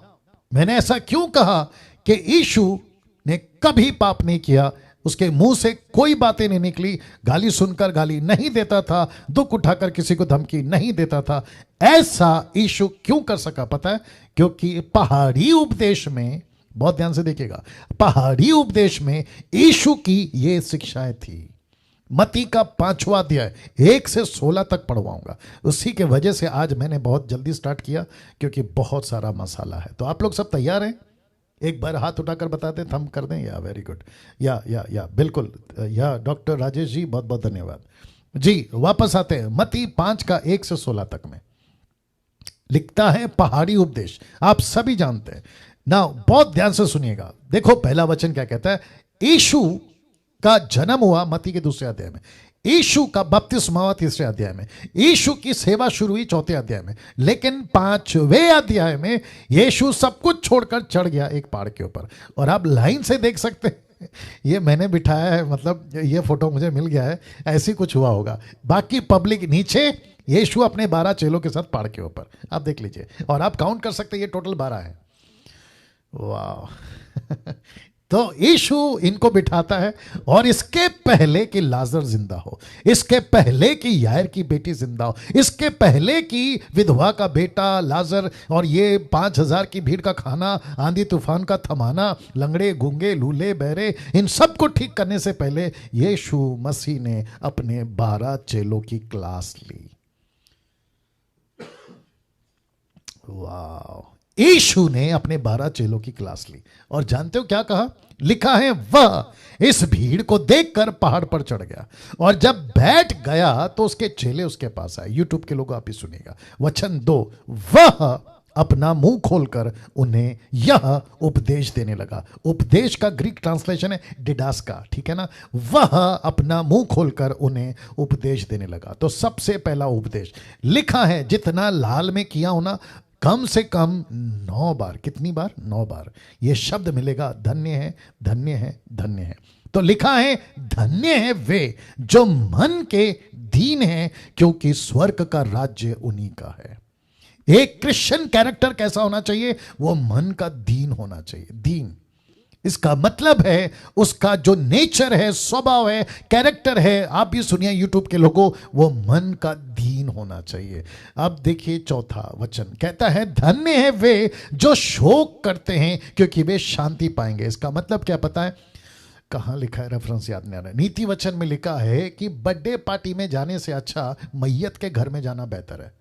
मैंने ऐसा क्यों कहा कि यीशु ने कभी पाप नहीं किया, उसके मुंह से कोई बातें नहीं निकली, गाली सुनकर गाली नहीं देता था, दुख उठाकर किसी को धमकी नहीं देता था। ऐसा यीशु क्यों कर सका पता है? क्योंकि पहाड़ी उपदेश में, बहुत ध्यान से देखिएगा, पहाड़ी उपदेश में यीशु की ये शिक्षाएं थी। मत्ती का 5वां अध्याय 1 से 16 तक पढ़वाऊंगा। उसी के वजह से आज मैंने बहुत जल्दी स्टार्ट किया, क्योंकि बहुत सारा मसाला है। तो आप लोग सब तैयार हैं? एक बार हाथ उठाकर बता दें, थंब कर दें। या वेरी गुड, या बिल्कुल, या डॉक्टर राजेश जी बहुत बहुत धन्यवाद जी। वापस आते हैं मत्ती 5 का 1 से 16 तक में लिखता है पहाड़ी उपदेश, आप सभी जानते हैं ना। बहुत ध्यान से सुनिएगा, देखो पहला वचन क्या कहता है। यीशु का जन्म हुआ मत्ती के 2 अध्याय में, यीशु का बपतिस्मा हुआ 3 अध्याय में, यीशु की सेवा शुरू हुई 4 अध्याय में, लेकिन 5वें अध्याय में यीशु सब कुछ छोड़कर चढ़ गया एक पहाड़ के ऊपर। और आप लाइन से देख सकते हैं, ये मैंने बिठाया है, मतलब ये फोटो मुझे मिल गया है, ऐसी कुछ हुआ होगा। बाकी पब्लिक नीचे, यीशु अपने 12 चेलों के साथ पहाड़ के ऊपर, आप देख लीजिए। और आप काउंट कर सकते हैं, ये टोटल 12 है। वाह। तो यीशु इनको बिठाता है, और इसके पहले कि लाजर जिंदा हो, इसके पहले कि यायर की बेटी जिंदा हो, इसके पहले कि विधवा का बेटा लाजर, और ये 5000 की भीड़ का खाना, आंधी तूफान का थमाना, लंगड़े गूंगे लूले बहरे, इन सब को ठीक करने से पहले यीशु मसीह ने अपने 12 चेलों की क्लास ली। वाह, यीशु ने अपने 12 चेलों की क्लास ली। और जानते हो क्या कहा? लिखा है, वह इस भीड़ को देखकर पहाड़ पर चढ़ गया, और जब बैठ गया तो उसके चेले उसके पास आए। यूट्यूब के लोग आप ही सुनिएगा, वचन 2, वह अपना मुंह खोलकर उन्हें यह उपदेश देने लगा। उपदेश का ग्रीक ट्रांसलेशन है डिडास्का, ठीक है ना। वह अपना मुंह खोलकर उन्हें उपदेश देने लगा। तो सबसे पहला उपदेश लिखा है, जितना लाल में किया होना, कम से कम 9 बार। कितनी बार? 9 बार ये शब्द मिलेगा, धन्य है, धन्य है, धन्य है। तो लिखा है, धन्य है वे जो मन के दीन हैं, क्योंकि स्वर्ग का राज्य उन्हीं का है। एक क्रिश्चियन कैरेक्टर कैसा होना चाहिए? वो मन का दीन होना चाहिए। दीन, इसका मतलब है उसका जो नेचर है, स्वभाव है, कैरेक्टर है, आप भी सुनिए यूट्यूब के लोगों, वो मन का दीन होना चाहिए। अब देखिए चौथा वचन कहता है, धन्य है वे जो शोक करते हैं, क्योंकि वे शांति पाएंगे। इसका मतलब क्या पता है? कहां लिखा है, रेफरेंस याद नहीं आ रहा। नीति वचन में लिखा है कि बर्थडे पार्टी में जाने से अच्छा मैयत के घर में जाना बेहतर है।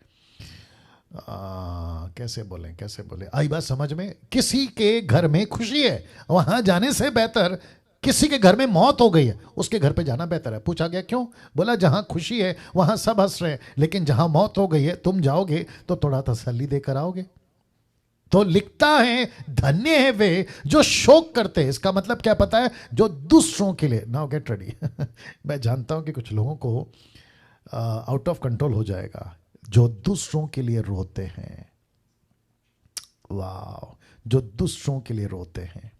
कैसे बोले आई बात समझ में? किसी के घर में खुशी है, वहां जाने से बेहतर किसी के घर में मौत हो गई है, उसके घर पे जाना बेहतर है। पूछा गया क्यों? बोला जहां खुशी है वहां सब हंस रहे हैं, लेकिन जहां मौत हो गई है तुम जाओगे तो थोड़ा तसल्ली देकर आओगे। तो लिखता है, धन्य है वे जो शोक करते हैं। इसका मतलब क्या पता है? जो दूसरों के लिए, नाउ गेट रेडी। मैं जानता हूं कि कुछ लोगों को आउट ऑफ कंट्रोल हो जाएगा। जो दूसरों के लिए रोते हैं, वाह, जो दूसरों के लिए रोते हैं।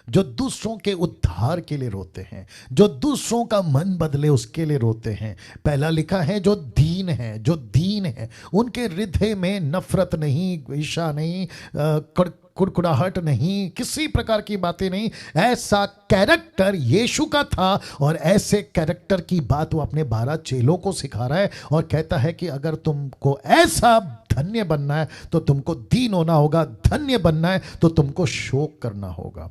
जो दूसरों के उद्धार के लिए रोते हैं, जो दूसरों का मन बदले उसके लिए रोते हैं। पहला लिखा है जो दीन है, जो दीन है, उनके हृदय में नफरत नहीं, ईर्ष्या नहीं, कुड़कुड़ाहट नहीं, किसी प्रकार की बातें नहीं। ऐसा कैरेक्टर यीशु का था और ऐसे कैरेक्टर की बात वो अपने 12 चेलों को सिखा रहा है और कहता है कि अगर तुमको ऐसा धन्य बनना है तो तुमको दीन होना होगा, धन्य बनना है तो तुमको शोक करना होगा।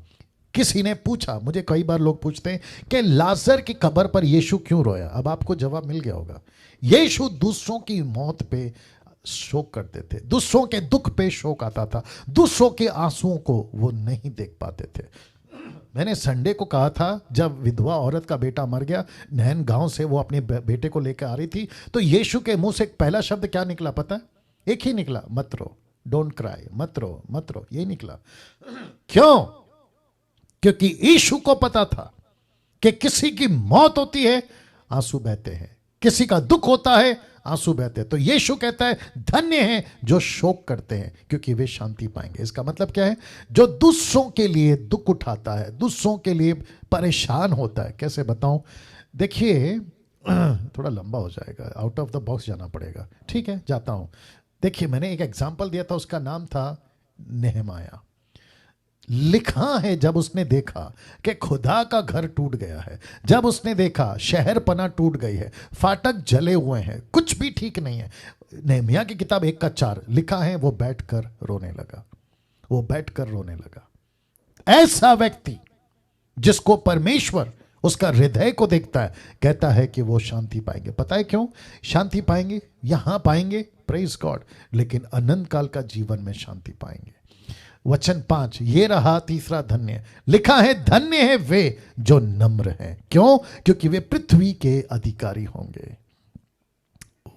किसी ने पूछा, मुझे कई बार लोग पूछते हैं कि लाजर की कब्र पर यीशु क्यों रोया। अब आपको जवाब मिल गया होगा। यीशु दूसरों की मौत पे शोक करते थे, दूसरों के दुख पे शोक आता था, दूसरों के आंसुओं को वो नहीं देख पाते थे। मैंने संडे को कहा था, जब विधवा औरत का बेटा मर गया, नहन गांव से वो अपने बेटे को लेकर आ रही थी, तो यीशु के मुंह से पहला शब्द क्या निकला पता है? एक ही निकला, मत रो, डोंट क्राई, मत रो मत रो, यही निकला। क्यों? क्योंकि यीशु को पता था कि किसी की मौत होती है आंसू बहते हैं, किसी का दुख होता है आंसू बहते हैं। तो यीशु कहता है धन्य हैं जो शोक करते हैं क्योंकि वे शांति पाएंगे। इसका मतलब क्या है? जो दूसरों के लिए दुख उठाता है, दूसरों के लिए परेशान होता है। कैसे बताऊं? देखिए, थोड़ा लंबा हो जाएगा, आउट ऑफ द बॉक्स जाना पड़ेगा। ठीक है, जाता हूं। देखिए, मैंने एक एग्जाम्पल दिया था, उसका नाम था नेहमाया। लिखा है जब उसने देखा कि खुदा का घर टूट गया है, जब उसने देखा शहर पना टूट गई है, फाटक जले हुए हैं, कुछ भी ठीक नहीं है। नेहमिया की किताब 1:4 लिखा है, वो बैठकर रोने लगा, वो बैठकर रोने लगा। ऐसा व्यक्ति जिसको परमेश्वर उसका हृदय को देखता है, कहता है कि वो शांति पाएंगे। पता है क्यों शांति पाएंगे? यहां पाएंगे, प्रेज गॉड, लेकिन अनंत काल का जीवन में शांति पाएंगे। वचन 5, ये रहा तीसरा धन्य। लिखा है धन्य है वे जो नम्र हैं। क्यों? क्योंकि वे पृथ्वी के अधिकारी होंगे।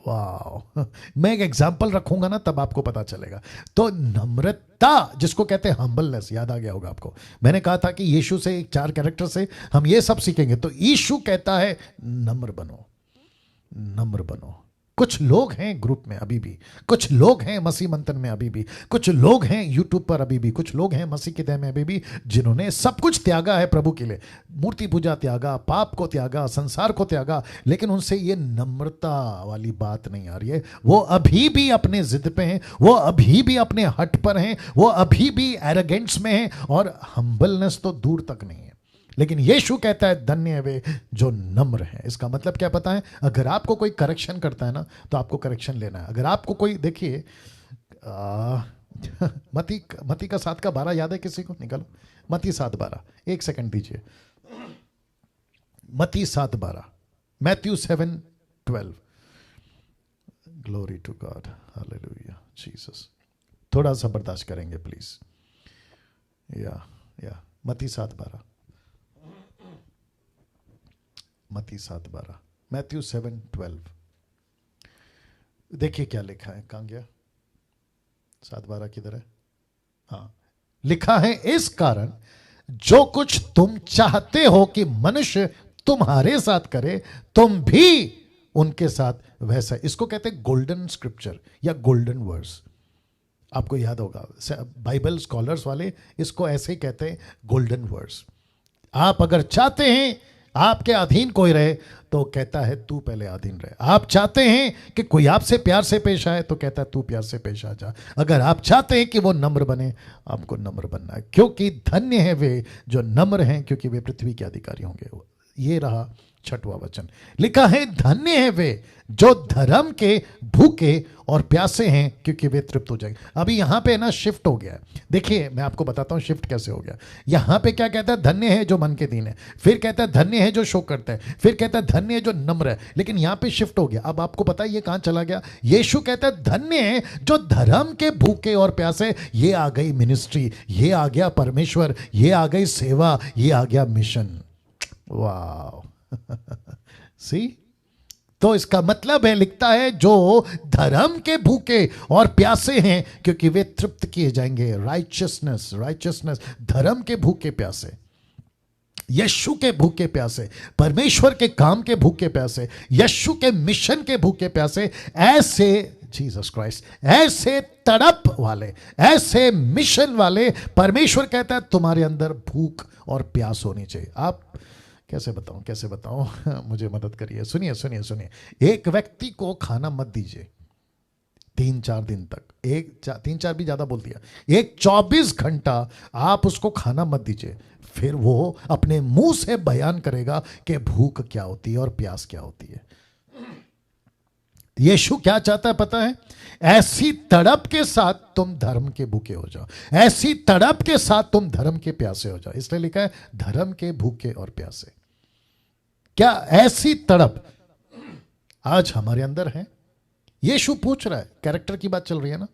वाह, मैं एक एग्जाम्पल रखूंगा ना, तब आपको पता चलेगा। तो नम्रता जिसको कहते हैं हम्बलनेस, याद आ गया होगा आपको। मैंने कहा था कि यीशु से 4 कैरेक्टर से हम ये सब सीखेंगे। तो यीशु कहता है नम्र बनो, नम्र बनो। कुछ लोग हैं ग्रुप में अभी भी, कुछ लोग हैं मसीह मंथन में अभी भी, कुछ लोग हैं यूट्यूब पर अभी भी, कुछ लोग हैं मसीह के देह में अभी भी, जिन्होंने सब कुछ त्यागा है प्रभु के लिए। मूर्ति पूजा त्यागा, पाप को त्यागा, संसार को त्यागा, लेकिन उनसे ये नम्रता वाली बात नहीं आ रही है। वो अभी भी अपने जिद पे हैं, वो अभी भी अपने हट पर हैं, वो अभी भी एरोगेंस में हैं, और हम्बलनेस तो दूर तक नहीं है। लेकिन यीशु कहता है धन्य है वे जो नम्र हैं। इसका मतलब क्या पता है? अगर आपको कोई करेक्शन करता है ना, तो आपको करेक्शन लेना है। अगर आपको कोई, देखिए मती का 7:12 याद है किसी को? निकालो मती 7:12, 1 सेकंड दीजिए। मती 7:12, Matthew 7:12। Glory to God, hallelujah Jesus. थोड़ा सा बर्दाश्त करेंगे प्लीज। या मती 7:12, मती 7:12, मैथ्यू 7:12। देखिए क्या लिखा है, कहां गया? 7:12 किधर है? हाँ, लिखा है इस कारण जो कुछ तुम चाहते हो कि मनुष्य तुम्हारे साथ करे, तुम भी उनके साथ वैसा। इसको कहते हैं गोल्डन स्क्रिप्चर या गोल्डन वर्स। आपको याद होगा, बाइबल स्कॉलर्स वाले इसको ऐसे ही कहते हैं, गोल्डन वर्स। आप अगर चाहते हैं आपके अधीन कोई रहे, तो कहता है तू पहले अधीन रहे। आप चाहते हैं कि कोई आपसे प्यार से पेश आए, तो कहता है तू प्यार से पेश आ जा। अगर आप चाहते हैं कि वो नम्र बने, आपको नम्र बनना है, क्योंकि धन्य है वे जो नम्र हैं, क्योंकि वे पृथ्वी के अधिकारी होंगे। ये रहा 6वां वचन। लिखा है धन्य है वे जो धर्म के भूखे और प्यासे हैं, क्योंकि वे तृप्त हो जाएंगे। अभी यहां पे ना शिफ्ट हो गया है। देखिए मैं आपको बताता हूं शिफ्ट कैसे हो गया। यहां पे क्या कहता है? धन्य है जो मन के दीन है, फिर कहता है धन्य है जो शोक करता है, फिर कहता है धन्य है जो नम्र है। लेकिन यहां पे शिफ्ट हो गया। अब आपको पता है ये कहां चला गया? यीशु कहता है धन्य है जो धर्म के भूखे और प्यासे। ये आ गई मिनिस्ट्री, ये आ गया परमेश्वर, ये आ गई सेवा, ये आ गया मिशन। वाह सी, तो इसका मतलब है, लिखता है जो धर्म के भूखे और प्यासे हैं, क्योंकि वे तृप्त किए जाएंगे। राइचियसनेस, राइचियसनेस, धर्म के भूखे प्यासे, यीशु के भूखे प्यासे, परमेश्वर के काम के भूखे प्यासे, यीशु के मिशन के भूखे प्यासे। ऐसे जीसस क्राइस्ट, ऐसे तड़प वाले, ऐसे मिशन वाले परमेश्वर कहता है तुम्हारे अंदर भूख और प्यास होनी चाहिए। आप कैसे बताऊं मुझे मदद करिए। सुनिए सुनिए सुनिए, एक व्यक्ति को खाना मत दीजिए 3-4 दिन तक, 3-4 भी ज्यादा बोल दिया, 24 घंटा आप उसको खाना मत दीजिए, फिर वो अपने मुंह से बयान करेगा कि भूख क्या होती है और प्यास क्या होती है। यीशु क्या चाहता है पता है? ऐसी तड़प के साथ तुम धर्म के भूखे हो जाओ, ऐसी तड़प के साथ तुम धर्म के प्यासे हो जाओ। इसलिए लिखा है धर्म के भूखे और प्यासे। क्या ऐसी तड़प आज हमारे अंदर है? यीशु पूछ रहा है, कैरेक्टर की बात चल रही है ना,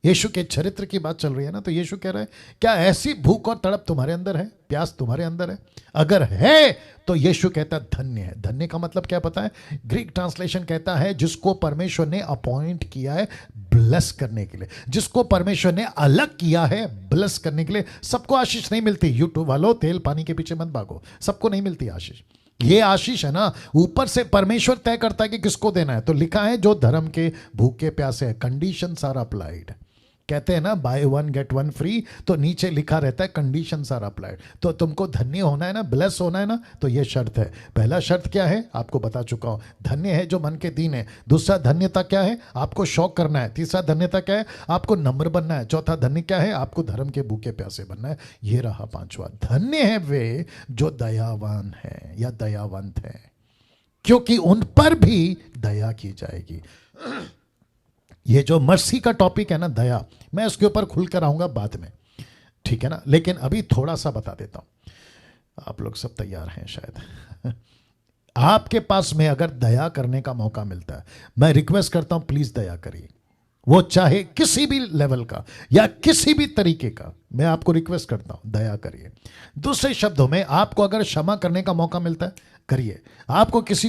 यीशु के चरित्र की बात चल रही है ना, तो यीशु कह रहा है क्या ऐसी भूख और तड़प तुम्हारे अंदर है, प्यास तुम्हारे अंदर है? अगर है तो यीशु कहता है धन्य है। धन्य का मतलब क्या पता है? ग्रीक ट्रांसलेशन कहता है जिसको परमेश्वर ने अपॉइंट किया है ब्लेस करने के लिए, जिसको परमेश्वर ने अलग किया है ब्लेस करने के लिए। सबको आशीष नहीं मिलती, यूट्यूब वालों तेल पानी के पीछे मत भागो, सबको नहीं मिलती आशीष। ये आशीष है ना ऊपर से परमेश्वर तय करता है कि किसको देना है। तो लिखा है जो धर्म के भूखे प्यासे है, कंडीशंस आर अप्लाइड। कहते हैं ना बाय 1 गेट 1 फ्री, तो नीचे लिखा रहता है कंडीशंस आर अप्लाइड। तो तुमको धन्य होना है ना, ब्लेस होना है ना, तो ये शर्त है। पहला शर्त क्या है आपको बता चुका हूं, धन्य है जो मन के दीन है। दूसरा धन्यता क्या है? आपको शौक करना है। तीसरा धन्यता क्या है? आपको नम्र बनना है। चौथा धन्य क्या है? आपको धर्म के भूखे प्यासे बनना है। ये रहा पांचवा। धन्य है वे जो दयावान है या दयावंत है, क्योंकि उन पर भी दया की जाएगी। ये जो मर्सी का टॉपिक है ना, दया, मैं उसके ऊपर खुलकर आऊंगा बाद में, ठीक है ना, लेकिन अभी थोड़ा सा बता देता हूं। आप लोग सब तैयार हैं शायद। आपके पास में अगर दया करने का मौका मिलता है, मैं रिक्वेस्ट करता हूं प्लीज दया करिए। वो चाहे किसी भी लेवल का या किसी भी तरीके का, मैं आपको रिक्वेस्ट करता हूं दया करिए। दूसरे शब्दों में आपको अगर क्षमा करने का मौका मिलता है करिए। आपको किसी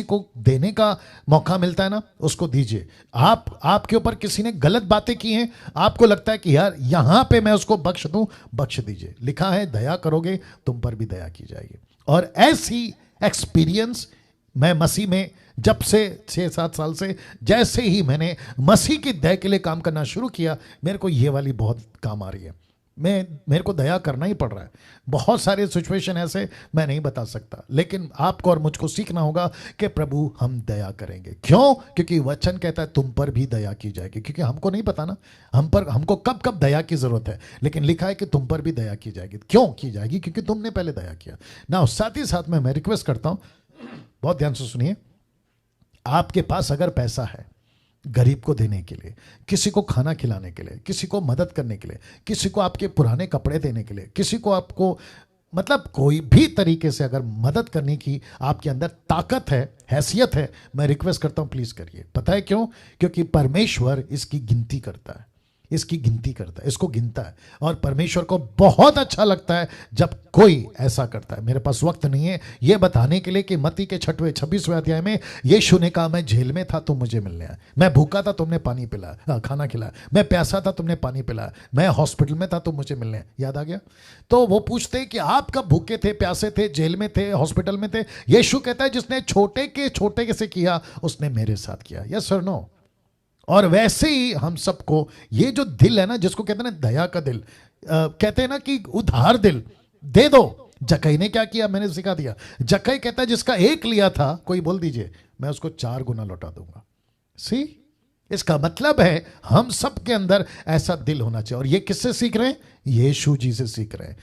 को देने का मौका मिलता है ना, उसको दीजिए। आपके ऊपर किसी ने गलत बातें की हैं, आपको लगता है कि यार यहां पे मैं उसको बख्श दूं, बख्श दीजिए। लिखा है दया करोगे तुम पर भी दया की जाएगी। और ऐसी एक्सपीरियंस मैं मसीह में जब से 6-7 साल से, जैसे ही मैंने मसीह की दया के लिए काम करना शुरू किया, मेरे को ये वाली बहुत काम आ रही है। मेरे को दया करना ही पड़ रहा है। बहुत सारे सिचुएशन ऐसे मैं नहीं बता सकता, लेकिन आपको और मुझको सीखना होगा कि प्रभु हम दया करेंगे। क्यों? क्योंकि वचन कहता है तुम पर भी दया की जाएगी। क्योंकि हमको नहीं पता ना हमको कब कब दया की जरूरत है, लेकिन लिखा है कि तुम पर भी दया की जाएगी। क्यों की जाएगी? क्योंकि तुमने पहले दया किया ना। साथ ही साथ में मैं रिक्वेस्ट करता हूं, बहुत ध्यान से सुनिए, आपके पास अगर पैसा है गरीब को देने के लिए, किसी को खाना खिलाने के लिए, किसी को मदद करने के लिए, किसी को आपके पुराने कपड़े देने के लिए, किसी को आपको मतलब कोई भी तरीके से अगर मदद करने की आपके अंदर ताकत है, हैसियत है, मैं रिक्वेस्ट करता हूं प्लीज करिए। पता है क्यों? क्योंकि परमेश्वर इसकी गिनती करता है, इसकी गिनती करता है, इसको गिनता है। और परमेश्वर को बहुत अच्छा लगता है जब कोई ऐसा करता है। मेरे पास वक्त नहीं है यह बताने के लिए कि मत्ती के 26वें अध्याय में यीशु ने कहा मैं जेल में था तुम मुझे मिलने आए, मैं भूखा था तुमने पानी पिलाया, खाना खिलाया, मैं प्यासा था तुमने पानी पिलाया, मैं हॉस्पिटल में था तुम मुझे मिलने आए। याद आ गया? तो वो पूछते हैं कि आप कब भूखे थे, प्यासे थे, जेल में थे, हॉस्पिटल में थे? यीशु कहता है जिसने छोटे से किया उसने मेरे साथ किया। यस और नो? और वैसे ही हम सबको ये जो दिल है ना, जिसको कहते हैं ना दया का दिल, कहते हैं ना कि उधार दिल दे दो। जक्कई ने क्या किया? मैंने सिखा दिया। जक्कई कहता है जिसका एक लिया था, कोई बोल दीजिए मैं उसको 4 गुना लौटा दूंगा। सी, इसका मतलब है हम सब के अंदर ऐसा दिल होना चाहिए। और ये किससे सीख रहे हैं? यीशु जी से सीख रहे हैं।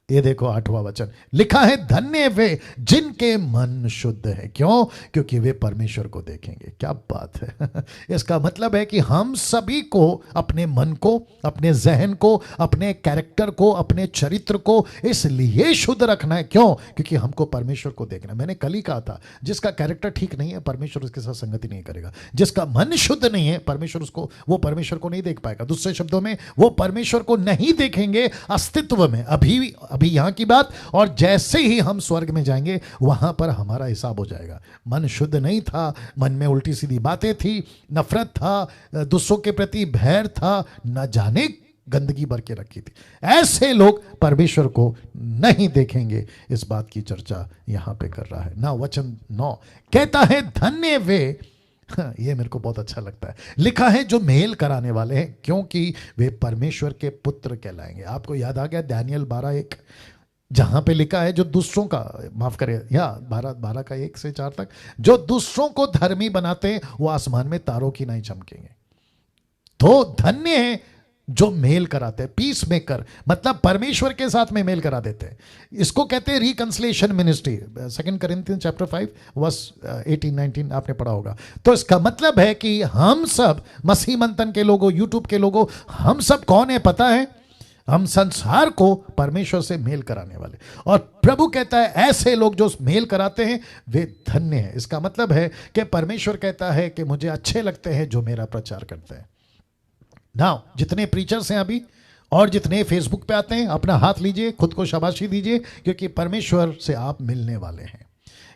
ये देखो 8वां वचन लिखा है धन्य वे जिनके मन शुद्ध है। क्यों? क्योंकि वे परमेश्वर को देखेंगे। क्या बात है। इसका मतलब है कि हम सभी को अपने मन को, अपने जहन को, अपने कैरेक्टर को, अपने चरित्र को इसलिए शुद्ध रखना है। क्यों? क्योंकि हमको परमेश्वर को देखना है। मैंने कल ही कहा था जिसका कैरेक्टर ठीक नहीं है परमेश्वर उसके साथ संगति नहीं करेगा। जिसका मन शुद्ध नहीं है वो परमेश्वर को नहीं देख पाएगा। दूसरे शब्दों में वो परमेश्वर को नहीं देखेंगे अस्तित्व में। अभी यहां की बात, और जैसे ही हम स्वर्ग में जाएंगे वहां पर हमारा हिसाब हो जाएगा। मन शुद्ध नहीं था, मन में उल्टी सीधी बातें थी, नफरत था, दूसरों के प्रति भैर था, न जाने गंदगी भर के रखी थी। ऐसे लोग परमेश्वर को नहीं देखेंगे। इस बात की चर्चा यहां पे कर रहा है ना। वचन 9 कहता है धन्य वे हाँ, ये मेरे को बहुत अच्छा लगता है। लिखा है जो मेल कराने वाले हैं क्योंकि वे परमेश्वर के पुत्र कहलाएंगे। आपको याद आ गया दानियल 12:1, जहां पे लिखा है जो दूसरों का, माफ करें, या 12 का 1 से 4 तक, जो दूसरों को धर्मी बनाते हैं वो आसमान में तारों की नहीं चमकेंगे। तो धन्य है जो मेल कराते हैं, पीस मेकर, मतलब परमेश्वर के साथ में मेल करा देते हैं। इसको कहते हैं reconciliation ministry. 2 Corinthians chapter 5 verse 18-19 आपने पढ़ा होगा। तो इसका मतलब है कि हम सब मसीह मंथन के लोगों, यूट्यूब के लोगों, हम सब कौन है पता है? हम संसार को परमेश्वर से मेल कराने वाले। और प्रभु कहता है ऐसे लोग जो मेल कराते हैं वे धन्य हैं। इसका मतलब है कि परमेश्वर कहता है कि मुझे अच्छे लगते हैं जो मेरा प्रचार करते हैं। नाउ जितने प्रीचर्स हैं अभी और जितने फेसबुक पे आते हैं, अपना हाथ लीजिए, खुद को शाबाशी दीजिए, क्योंकि परमेश्वर से आप मिलने वाले हैं।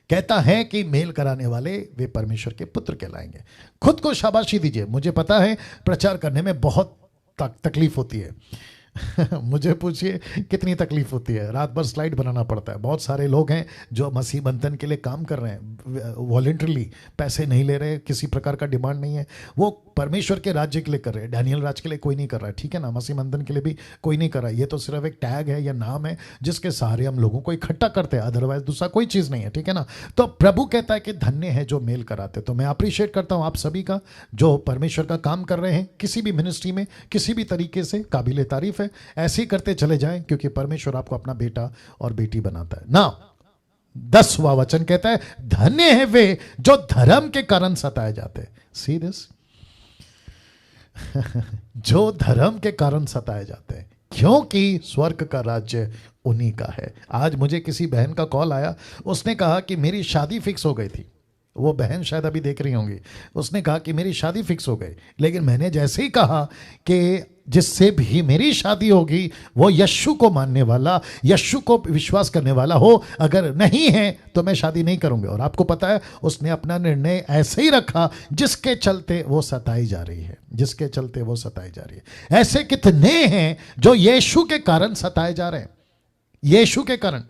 कहता है कि मेल कराने वाले वे परमेश्वर के पुत्र कहलाएंगे। खुद को शाबाशी दीजिए। मुझे पता है प्रचार करने में बहुत तकलीफ होती है। मुझे पूछिए कितनी तकलीफ होती है। रात भर स्लाइड बनाना पड़ता है। बहुत सारे लोग हैं जो मसीह बंधन के लिए काम कर रहे हैं वॉलंटरली, पैसे नहीं ले रहे, किसी प्रकार का डिमांड नहीं है, वो परमेश्वर के राज्य के लिए कर रहे हैं। डैनियल राज के लिए कोई नहीं कर रहा है, ठीक है ना? मसीह बंधन के लिए भी कोई नहीं कर रहा है। ये तो सिर्फ एक टैग है या नाम है जिसके सहारे हम लोगों को इकट्ठा करते हैं, अदरवाइज दूसरा कोई चीज़ नहीं है, ठीक है ना? तो प्रभु कहता है कि धन्य है जो मेल कराते। तो मैं अप्रिशिएट करता हूँ आप सभी का जो परमेश्वर का काम कर रहे हैं किसी भी मिनिस्ट्री में, किसी भी तरीके से, काबिल तारीफ है। ऐसे ही करते चले जाएं क्योंकि परमेश्वर आपको अपना बेटा और बेटी बनाता है ना। 10वां वचन कहता है धन्य है वे जो धर्म के कारण सताए जाते हैं। सी दिस जो धर्म के कारण सताए जाते हैं, क्योंकि स्वर्ग का राज्य उन्हीं का है। आज मुझे किसी बहन का कॉल आया, उसने कहा कि मेरी शादी फिक्स हो गई थी। वो बहन शायद अभी देख रही होंगी। उसने कहा कि मेरी शादी फिक्स हो गई, लेकिन मैंने जैसे ही कहा कि जिससे भी मेरी शादी होगी वो यीशु को मानने वाला, यीशु को विश्वास करने वाला हो, अगर नहीं है तो मैं शादी नहीं करूंगी। और आपको पता है उसने अपना निर्णय ऐसे ही रखा जिसके चलते वो सताई जा रही है, जिसके चलते वो सताई जा रही है। ऐसे कितने हैं जो यीशु के कारण सताए जा रहे हैं, यीशु के कारण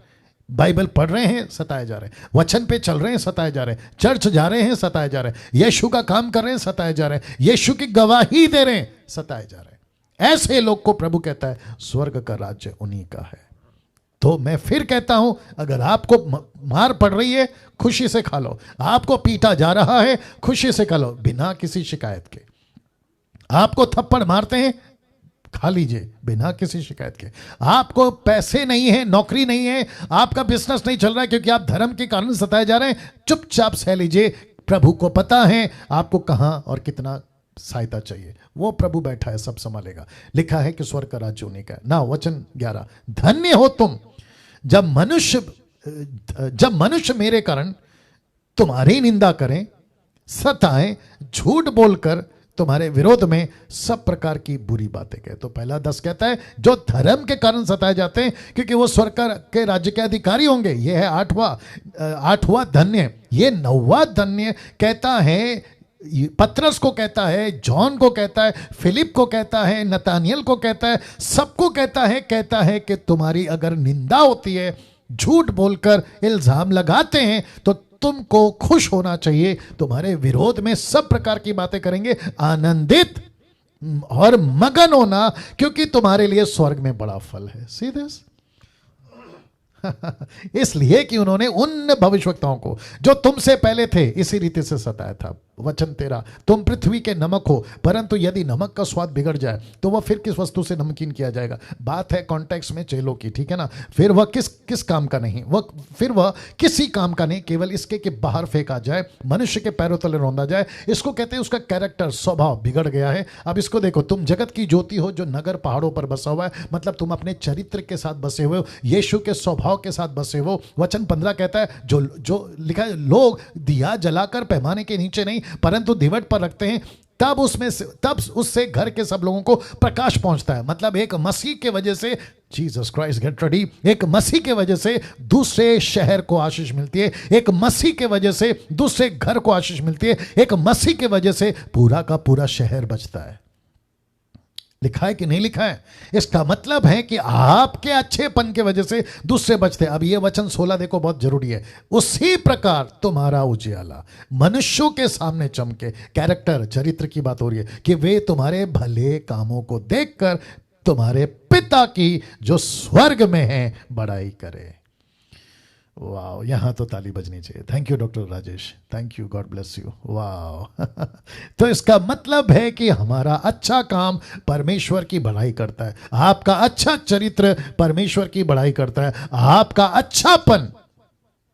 बाइबल पढ़ रहे हैं सताए जा रहे हैं, वचन पे चल रहे हैं सताए जा रहे हैं, चर्च जा रहे हैं सताए जा रहे हैं, यीशु का काम कर रहे हैं सताए जा रहे हैं, यीशु की गवाही दे रहे हैं सताए जा रहे हैं। ऐसे लोग को प्रभु कहता है स्वर्ग का राज्य उन्हीं का है। तो मैं फिर कहता हूं, अगर आपको मार पड़ रही है खुशी से खा लो, आपको पीटा जा रहा है खुशी से खा लो, बिना किसी शिकायत के। आपको थप्पड़ मारते हैं खा लीजिए बिना किसी शिकायत के। आपको पैसे नहीं है, नौकरी नहीं है, आपका बिजनेस नहीं चल रहा है क्योंकि आप धर्म के कारण सताए जा रहे हैं, चुपचाप सह लीजिए। प्रभु को पता है आपको कहां और कितना सहायता चाहिए, वो प्रभु बैठा है, सब संभालेगा। लिखा है कि स्वर्ग का राज्य उन्हीं का है ना। वचन 11, धन्य हो तुम जब मनुष्य मेरे कारण तुम्हारी निंदा करें, सताएं, झूठ बोलकर तुम्हारे विरोध में सब प्रकार की बुरी बातें कहे। तो पहला 10 कहता है जो धर्म के कारण सताए जाते हैं क्योंकि वो स्वर्ग के राज्य के अधिकारी होंगे। ये है 8वां धन्य। ये 9वां धन्य कहता है, पतरस को कहता है, जॉन को कहता है, फिलिप को कहता है, नतानियल को कहता है, सबको कहता है कि तुम्हारी अगर निंदा होती है, झूठ बोलकर इल्जाम लगाते हैं, तो तुमको खुश होना चाहिए। तुम्हारे विरोध में सब प्रकार की बातें करेंगे, आनंदित और मगन होना क्योंकि तुम्हारे लिए स्वर्ग में बड़ा फल है। सी दिस इसलिए कि उन्होंने उन भविष्यवक्ताओं को जो तुमसे पहले थे इसी रीति से सताया था। वचन 13, तुम पृथ्वी के नमक हो, परंतु यदि नमक का स्वाद बिगड़ जाए तो वह फिर किस वस्तु से नमकीन किया जाएगा। बात है कॉन्टेक्स्ट में चेलों की, ठीक है ना। फिर वह किस काम का नहीं, वह किसी काम का नहीं, केवल इसके कि बाहर फेंका जाए, मनुष्य के पैरों तले रौंदा जाए। इसको कहते हैं उसका कैरेक्टर, स्वभाव बिगड़ गया है। अब इसको देखो, तुम जगत की ज्योति हो जो नगर पहाड़ों पर बसा हुआ है, मतलब तुम अपने चरित्र के साथ बसे हुए हो, यीशु के स्वभाव के साथ बसे हो। वचन 15 कहता है जो लिखा है, लोग दिया जलाकर पैमाने के नीचे नहीं परंतु दीवट पर रखते हैं, तब उससे घर के सब लोगों को प्रकाश पहुंचता है। मतलब एक मसीह के वजह से, जीसस क्राइस्ट गेट रेडी, एक मसीह के वजह से दूसरे शहर को आशीष मिलती है, एक मसीह के वजह से दूसरे घर को आशीष मिलती है, एक मसीह के वजह से पूरा का पूरा शहर बचता है। लिखा है कि नहीं लिखा है? इसका मतलब है कि आपके अच्छेपन के वजह से दूसरे बचते। अब ये वचन 16 देखो, बहुत जरूरी है। उसी प्रकार तुम्हारा उजियाला मनुष्यों के सामने चमके। कैरेक्टर, चरित्र की बात हो रही है कि वे तुम्हारे भले कामों को देखकर तुम्हारे पिता की जो स्वर्ग में है बड़ाई करे। वाह, यहां तो ताली बजनी चाहिए। Thank you doctor Rajesh, thank you, God bless you. वाह तो इसका मतलब है कि हमारा अच्छा काम परमेश्वर की बड़ाई करता है, आपका अच्छा चरित्र परमेश्वर की बड़ाई करता है, आपका अच्छापन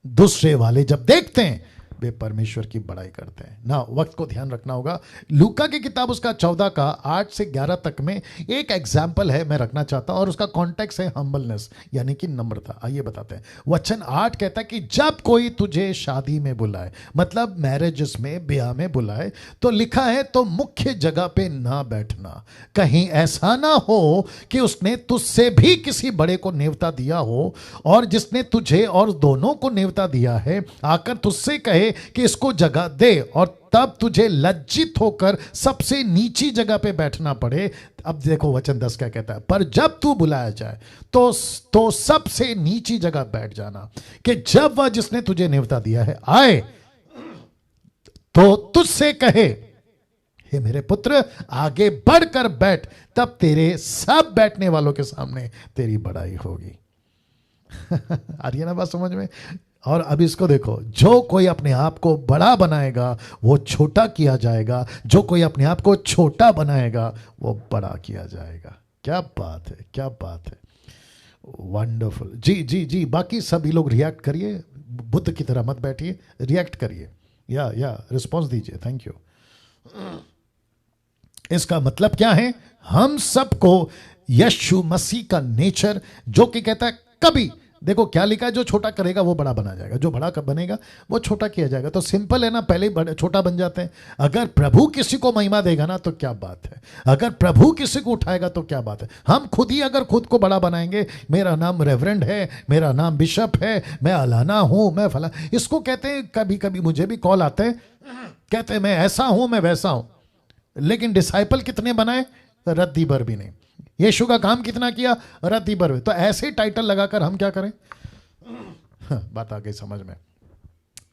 दूसरे वाले जब देखते हैं वे परमेश्वर की बड़ाई करते हैं ना। वक्त को ध्यान रखना होगा। लूका की किताब उसका 14 का 8 से 11 तक में एक एग्जाम्पल है, मैं रखना चाहता हूं, और उसका कॉन्टेक्स्ट है हम्बलनेस, यानी कि नम्रता। आइए बताते हैं। वचन 8 कहता है कि जब कोई तुझे शादी में बुलाए, मतलब मैरिजेस में, ब्याह में बुलाए, तो लिखा है तो मुख्य जगह पे ना बैठना, कहीं ऐसा ना हो कि उसने तुझसे भी किसी बड़े को नेवता दिया हो, और जिसने तुझे और दोनों को नेवता दिया है आकर तुझसे कहे कि इसको जगह दे, और तब तुझे लज्जित होकर सबसे नीची जगह पे बैठना पड़े। अब देखो वचन 10 क्या कहता है, पर जब तू बुलाया जाए तो सबसे नीची जगह बैठ जाना, कि जब वह जिसने तुझे नेवता दिया है आए तो तुझसे कहे, हे मेरे पुत्र आगे बढ़कर बैठ, तब तेरे सब बैठने वालों के सामने तेरी बड़ाई होगी। आ रही है ना बात समझ में? और अब इसको देखो, जो कोई अपने आप को बड़ा बनाएगा वो छोटा किया जाएगा, जो कोई अपने आप को छोटा बनाएगा वो बड़ा किया जाएगा। क्या बात है, क्या बात है, वंडरफुल। जी जी जी, बाकी सभी लोग रिएक्ट करिए, बुद्ध की तरह मत बैठिए, रिएक्ट करिए, या रिस्पॉन्स दीजिए। Thank you. इसका मतलब क्या है? हम सबको यीशु मसीह का नेचर, जो कि कहता है कभी, देखो क्या लिखा है, जो छोटा करेगा वो बड़ा बना जाएगा, जो बड़ा बनेगा वो छोटा किया जाएगा। तो सिंपल है ना, पहले ही छोटा बन जाते हैं। अगर प्रभु किसी को महिमा देगा ना तो क्या बात है, अगर प्रभु किसी को उठाएगा तो क्या बात है। हम खुद ही अगर खुद को बड़ा बनाएंगे, मेरा नाम रेवरेंड है, मेरा नाम बिशप है, मैं अलाना हूं, मैं फला, इसको कहते हैं, कभी कभी मुझे भी कॉल आते हैं, कहते हैं मैं ऐसा हूं, मैं वैसा हूं, लेकिन डिसाइपल कितने बनाए? रद्दी भर भी नहीं। यीशु का काम कितना किया? रद्दी भर भी। तो ऐसे टाइटल लगाकर हम क्या करें? बात आ गई समझ में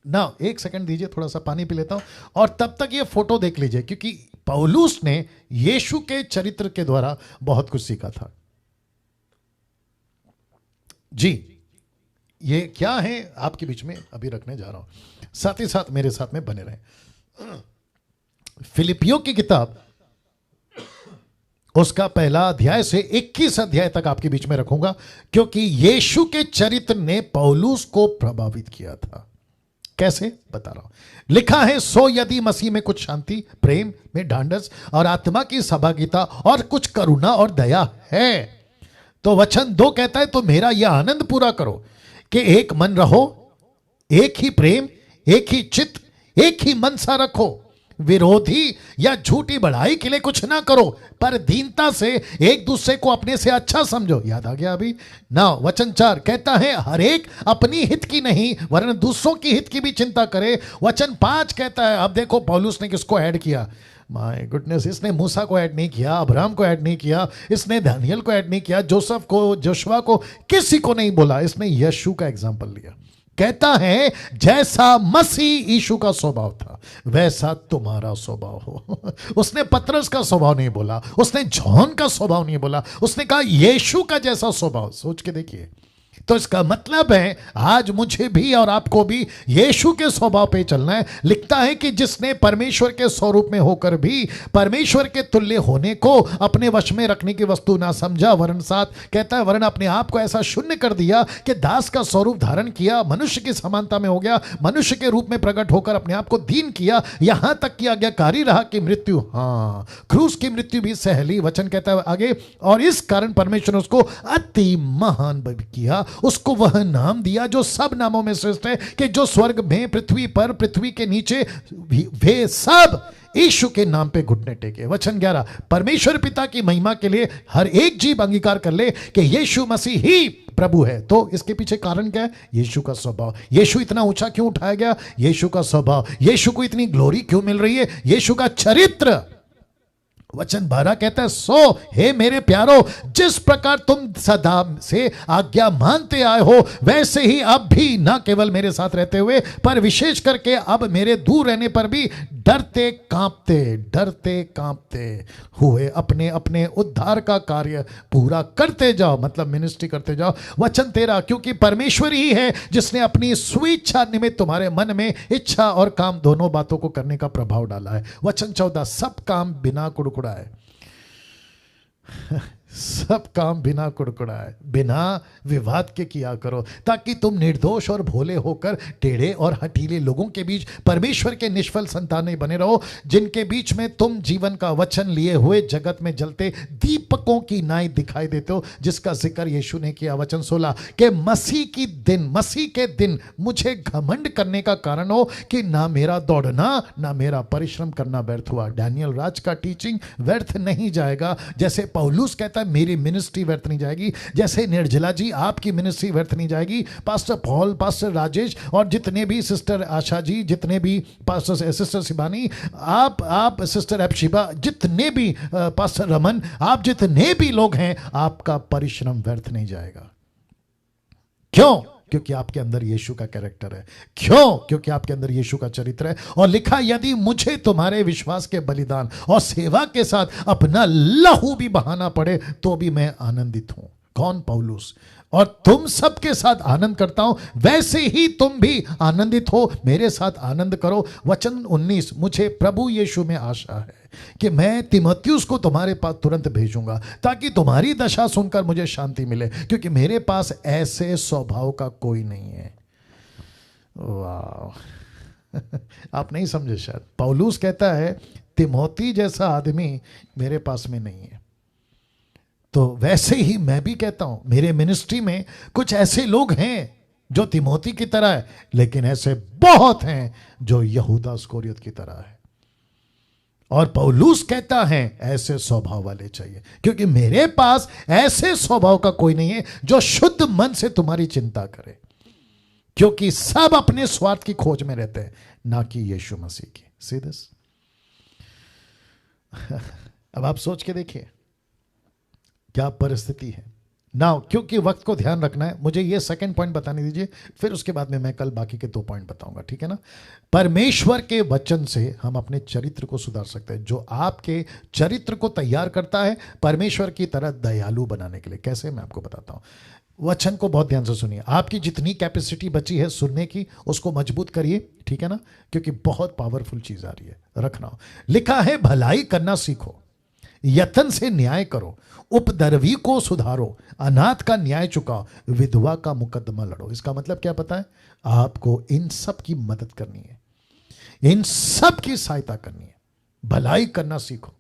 ना। एक सेकंड दीजिए, थोड़ा सा पानी पी लेता हूं, और तब तक ये फोटो देख लीजिए, क्योंकि पौलुस ने यीशु के चरित्र के द्वारा बहुत कुछ सीखा था। जी, ये क्या है आपके बीच में अभी रखने जा रहा हूं, साथ ही साथ मेरे साथ में बने रहें। फिलिपियों की किताब उसका पहला अध्याय से 21 अध्याय तक आपके बीच में रखूंगा, क्योंकि यीशु के चरित्र ने पौलुस को प्रभावित किया था। कैसे? बता रहा हूं। लिखा है, सो यदि मसीह में कुछ शांति, प्रेम में ढांढस और आत्मा की सहभागिता और कुछ करुणा और दया है, तो वचन 2 कहता है, तो मेरा यह आनंद पूरा करो कि एक मन रहो, एक ही प्रेम, एक ही चित्त, एक ही मनसा रखो, विरोधी या झूठी बढ़ाई के लिए कुछ ना करो, पर दीनता से एक दूसरे को अपने से अच्छा समझो। याद आ गया अभी ना। वचन 4 कहता है, हर एक अपनी हित की नहीं वरन दूसरों की हित की भी चिंता करे। वचन 5 कहता है, अब देखो पौलुस ने किसको ऐड किया, माय गुडनेस, इसने मूसा को ऐड नहीं किया, अब्राहम को ऐड नहीं किया, इसने दानियल को ऐड नहीं किया, जोसेफ को, जोशुआ को, किसी को नहीं बोला, इसने यीशु का एग्जाम्पल लिया। कहता है, जैसा मसीह यीशु का स्वभाव था वैसा तुम्हारा स्वभाव हो। उसने पतरस का स्वभाव नहीं बोला, उसने जॉन का स्वभाव नहीं बोला, उसने कहा यीशु का जैसा स्वभाव। सोच के देखिए। तो इसका मतलब है आज मुझे भी और आपको भी यीशु के स्वभाव पे चलना है। लिखता है कि जिसने परमेश्वर के स्वरूप में होकर भी परमेश्वर के तुल्य होने को अपने वश में रखने की वस्तु ना समझा, वरन 7 कहता है, वरन अपने आप को ऐसा शून्य कर दिया कि दास का स्वरूप धारण किया, मनुष्य की समानता में हो गया, मनुष्य के रूप में प्रकट होकर अपने आप को दीन किया, यहां तक कि आज्ञाकारी रहा कि मृत्यु, हाँ क्रूस की मृत्यु भी सह ली। वचन कहता है आगे, और इस कारण परमेश्वर ने उसको अति महान किया, उसको वह नाम दिया जो सब नामों में श्रेष्ठ है, कि जो स्वर्ग में, पृथ्वी पर, पृथ्वी के नीचे, वे सब यीशु के नाम पे घुटने टेके। वचन 11, परमेश्वर पिता की महिमा के लिए हर एक जीव अंगीकार कर ले कि यीशु मसीह ही प्रभु है। तो इसके पीछे कारण क्या है? यीशु का स्वभाव। यीशु इतना ऊंचा क्यों उठाया गया? यीशु का स्वभाव। यीशु को इतनी ग्लोरी क्यों मिल रही है? यीशु का चरित्र। वचन 12 कहता है, सो हे मेरे प्यारो, जिस प्रकार तुम सदा से आज्ञा मानते आए हो, वैसे ही अब भी न केवल मेरे साथ रहते हुए, पर विशेष करके अब मेरे दूर रहने पर भी डरते कांपते हुए अपने अपने उद्धार का कार्य पूरा करते जाओ, मतलब मिनिस्ट्री करते जाओ। वचन 13, क्योंकि परमेश्वर ही है जिसने अपनी स्वेच्छा निमित्त तुम्हारे मन में इच्छा और काम दोनों बातों को करने का प्रभाव डाला है। वचन 14, सब काम बिना कुड़कुड़ाए सब काम बिना कुड़कुड़ाए, बिना विवाद के किया करो, ताकि तुम निर्दोष और भोले होकर टेढ़े और हठीले लोगों के बीच परमेश्वर के निष्फल संतानें बने रहो, जिनके बीच में तुम जीवन का वचन लिए हुए जगत में जलते दीपकों की नाई दिखाई देते हो, जिसका जिक्र यीशु ने किया। वचन 16, कि मसीह के दिन मुझे घमंड करने का कारण हो कि ना मेरा दौड़ना ना मेरा परिश्रम करना व्यर्थ हुआ। डैनियल राज का टीचिंग व्यर्थ नहीं जाएगा, जैसे पौलुस कहता मेरी मिनिस्ट्री व्यर्थ नहीं जाएगी, जैसे निर्जला जी आपकी मिनिस्ट्री व्यर्थ नहीं जाएगी, पास्टर पॉल, पास्टर राजेश और जितने भी सिस्टर आशा जी, जितने भी पास्टर सिस्टर शिवानी, आप सिस्टर एपशिबा, जितने भी पास्टर रमन, आप जितने भी लोग हैं, आपका परिश्रम व्यर्थ नहीं जाएगा। क्यों? क्योंकि आपके अंदर यीशु का कैरेक्टर है। क्यों? क्योंकि आपके अंदर यीशु का चरित्र है। और लिखा, यदि मुझे तुम्हारे विश्वास के बलिदान और सेवा के साथ अपना लहू भी बहाना पड़े तो भी मैं आनंदित हूं। कौन? पौलुस। और तुम सबके साथ आनंद करता हूं, वैसे ही तुम भी आनंदित हो, मेरे साथ आनंद करो। वचन 19, मुझे प्रभु यीशु में आशा है कि मैं तीमुथियुस को तुम्हारे पास तुरंत भेजूंगा, ताकि तुम्हारी दशा सुनकर मुझे शांति मिले, क्योंकि मेरे पास ऐसे स्वभाव का कोई नहीं है। वाह आप नहीं समझे शायद। पौलुस कहता है तीमुथि जैसा आदमी मेरे पास में नहीं है। तो वैसे ही मैं भी कहता हूं, मेरे मिनिस्ट्री में कुछ ऐसे लोग हैं जो तीमुथि की तरह है, लेकिन ऐसे बहुत हैं जो यहूदा इस्करियोत की तरह है। और पौलुस कहता है ऐसे स्वभाव वाले चाहिए, क्योंकि मेरे पास ऐसे स्वभाव का कोई नहीं है जो शुद्ध मन से तुम्हारी चिंता करे, क्योंकि सब अपने स्वार्थ की खोज में रहते हैं, ना कि यीशु मसीह की। सीधे अब आप सोच के देखिए क्या परिस्थिति है ना। क्योंकि वक्त को ध्यान रखना है, मुझे ये सेकंड पॉइंट बताने दीजिए, फिर उसके बाद में मैं कल बाकी के 2 पॉइंट बताऊंगा, ठीक है ना। परमेश्वर के वचन से हम अपने चरित्र को सुधार सकते हैं। जो आपके चरित्र को तैयार करता है परमेश्वर की तरह दयालु बनाने के लिए। कैसे? मैं आपको बताता हूं। वचन को बहुत ध्यान से सुनिए। आपकी जितनी कैपेसिटी बची है सुनने की, उसको मजबूत करिए, ठीक है ना, क्योंकि बहुत पावरफुल चीज आ रही है। रखना। लिखा है, भलाई करना सीखो, यत्न से न्याय करो, उपद्रवी को सुधारो, अनाथ का न्याय चुकाओ, विधवा का मुकदमा लड़ो। इसका मतलब क्या पता है? आपको इन सब की मदद करनी है, इन सब की सहायता करनी है। भलाई करना सीखो।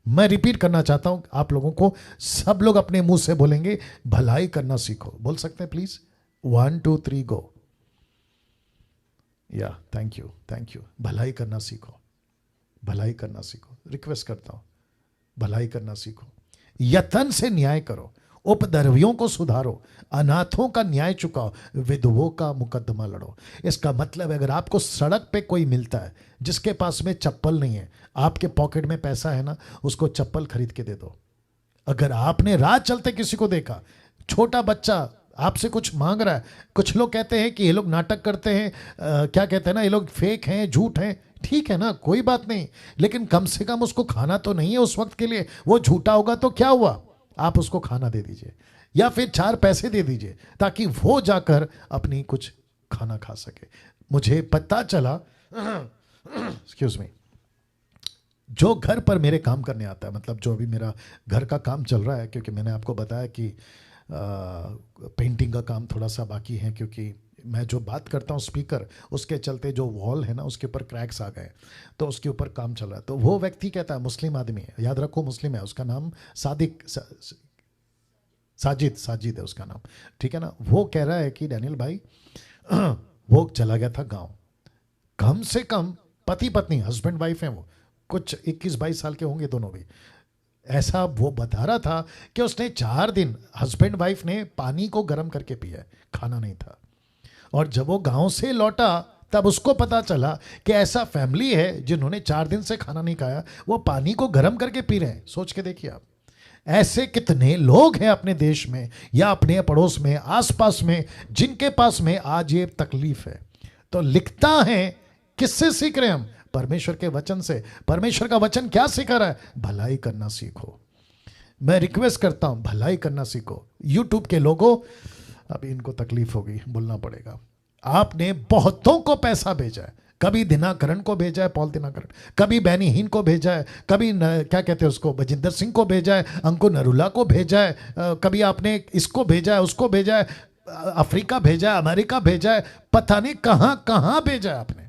मैं रिपीट करना चाहता हूं आप लोगों को, सब लोग अपने मुंह से बोलेंगे, भलाई करना सीखो। बोल सकते हैं प्लीज? 1 2 3 गो। या थैंक यू। भलाई करना सीखो, भलाई करना सीखो। रिक्वेस्ट करता हूं, भलाई करना सीखो, यत्न से न्याय करो, उपद्रवियों को सुधारो, अनाथों का न्याय चुकाओ, विधवों का मुकदमा लड़ो। इसका मतलब अगर आपको सड़क पे कोई मिलता है जिसके पास में चप्पल नहीं है, आपके पॉकेट में पैसा है ना, उसको चप्पल खरीद के दे दो। अगर आपने राह चलते किसी को देखा, छोटा बच्चा आपसे कुछ मांग रहा है, कुछ लोग कहते हैं कि ये लोग नाटक करते हैं, क्या कहते हैं ना, ये लोग फेक हैं, झूठ हैं, ठीक है ना, कोई बात नहीं, लेकिन कम से कम उसको खाना तो नहीं है उस वक्त के लिए। वो झूठा होगा तो क्या हुआ, आप उसको खाना दे दीजिए, या फिर 4 पैसे दे दीजिए, ताकि वो जाकर अपनी कुछ खाना खा सके। मुझे पता चला एक्सक्यूज मी, जो घर पर मेरे काम करने आता है, मतलब जो अभी मेरा घर का काम चल रहा है, क्योंकि मैंने आपको बताया कि पेंटिंग का काम थोड़ा सा बाकी है, क्योंकि मैं जो बात करता हूँ स्पीकर, उसके चलते जो वॉल है ना उसके ऊपर क्रैक्स आ गए, तो उसके ऊपर काम चल रहा है। तो वो व्यक्ति कहता है, मुस्लिम आदमी है, याद रखो मुस्लिम है, उसका नाम साजिद है उसका नाम, ठीक है ना। वो कह रहा है कि डैनियल भाई वो चला गया था गांव, कम से कम पति पत्नी हस्बैंड वाइफ है, वो कुछ 21-22 साल के होंगे दोनों भी। ऐसा वो बता रहा था कि उसने 4 दिन हस्बैंड वाइफ ने पानी को गर्म करके पिया, खाना नहीं था। और जब वो गांव से लौटा तब उसको पता चला कि ऐसा फैमिली है जिन्होंने 4 दिन से खाना नहीं खाया, वो पानी को गर्म करके पी रहे हैं। सोच के देखिए आप, ऐसे कितने लोग हैं अपने देश में या अपने पड़ोस में, आसपास में, जिनके पास में आज ये तकलीफ है। तो लिखता है, किससे सीख रहे हैं हम? परमेश्वर के वचन से। परमेश्वर का वचन क्या सिखा रहा है? भलाई करना सीखो। मैं रिक्वेस्ट करता हूं, भलाई करना सीखो। यूट्यूब के लोगों, अभी इनको तकलीफ होगी, बोलना पड़ेगा। आपने बहुतों को पैसा भेजा है, कभी दिनाकरण को भेजा है, पॉल दिनाकरण, कभी बैनीहीन को भेजा है, कभी क्या कहते हैं उसको, बजिंदर सिंह को भेजा है, अंकुर नरूला को भेजा है, कभी आपने इसको भेजा है, उसको भेजा है, अफ्रीका भेजा है, अमेरिका भेजा है, पता नहीं कहां कहां भेजा है आपने।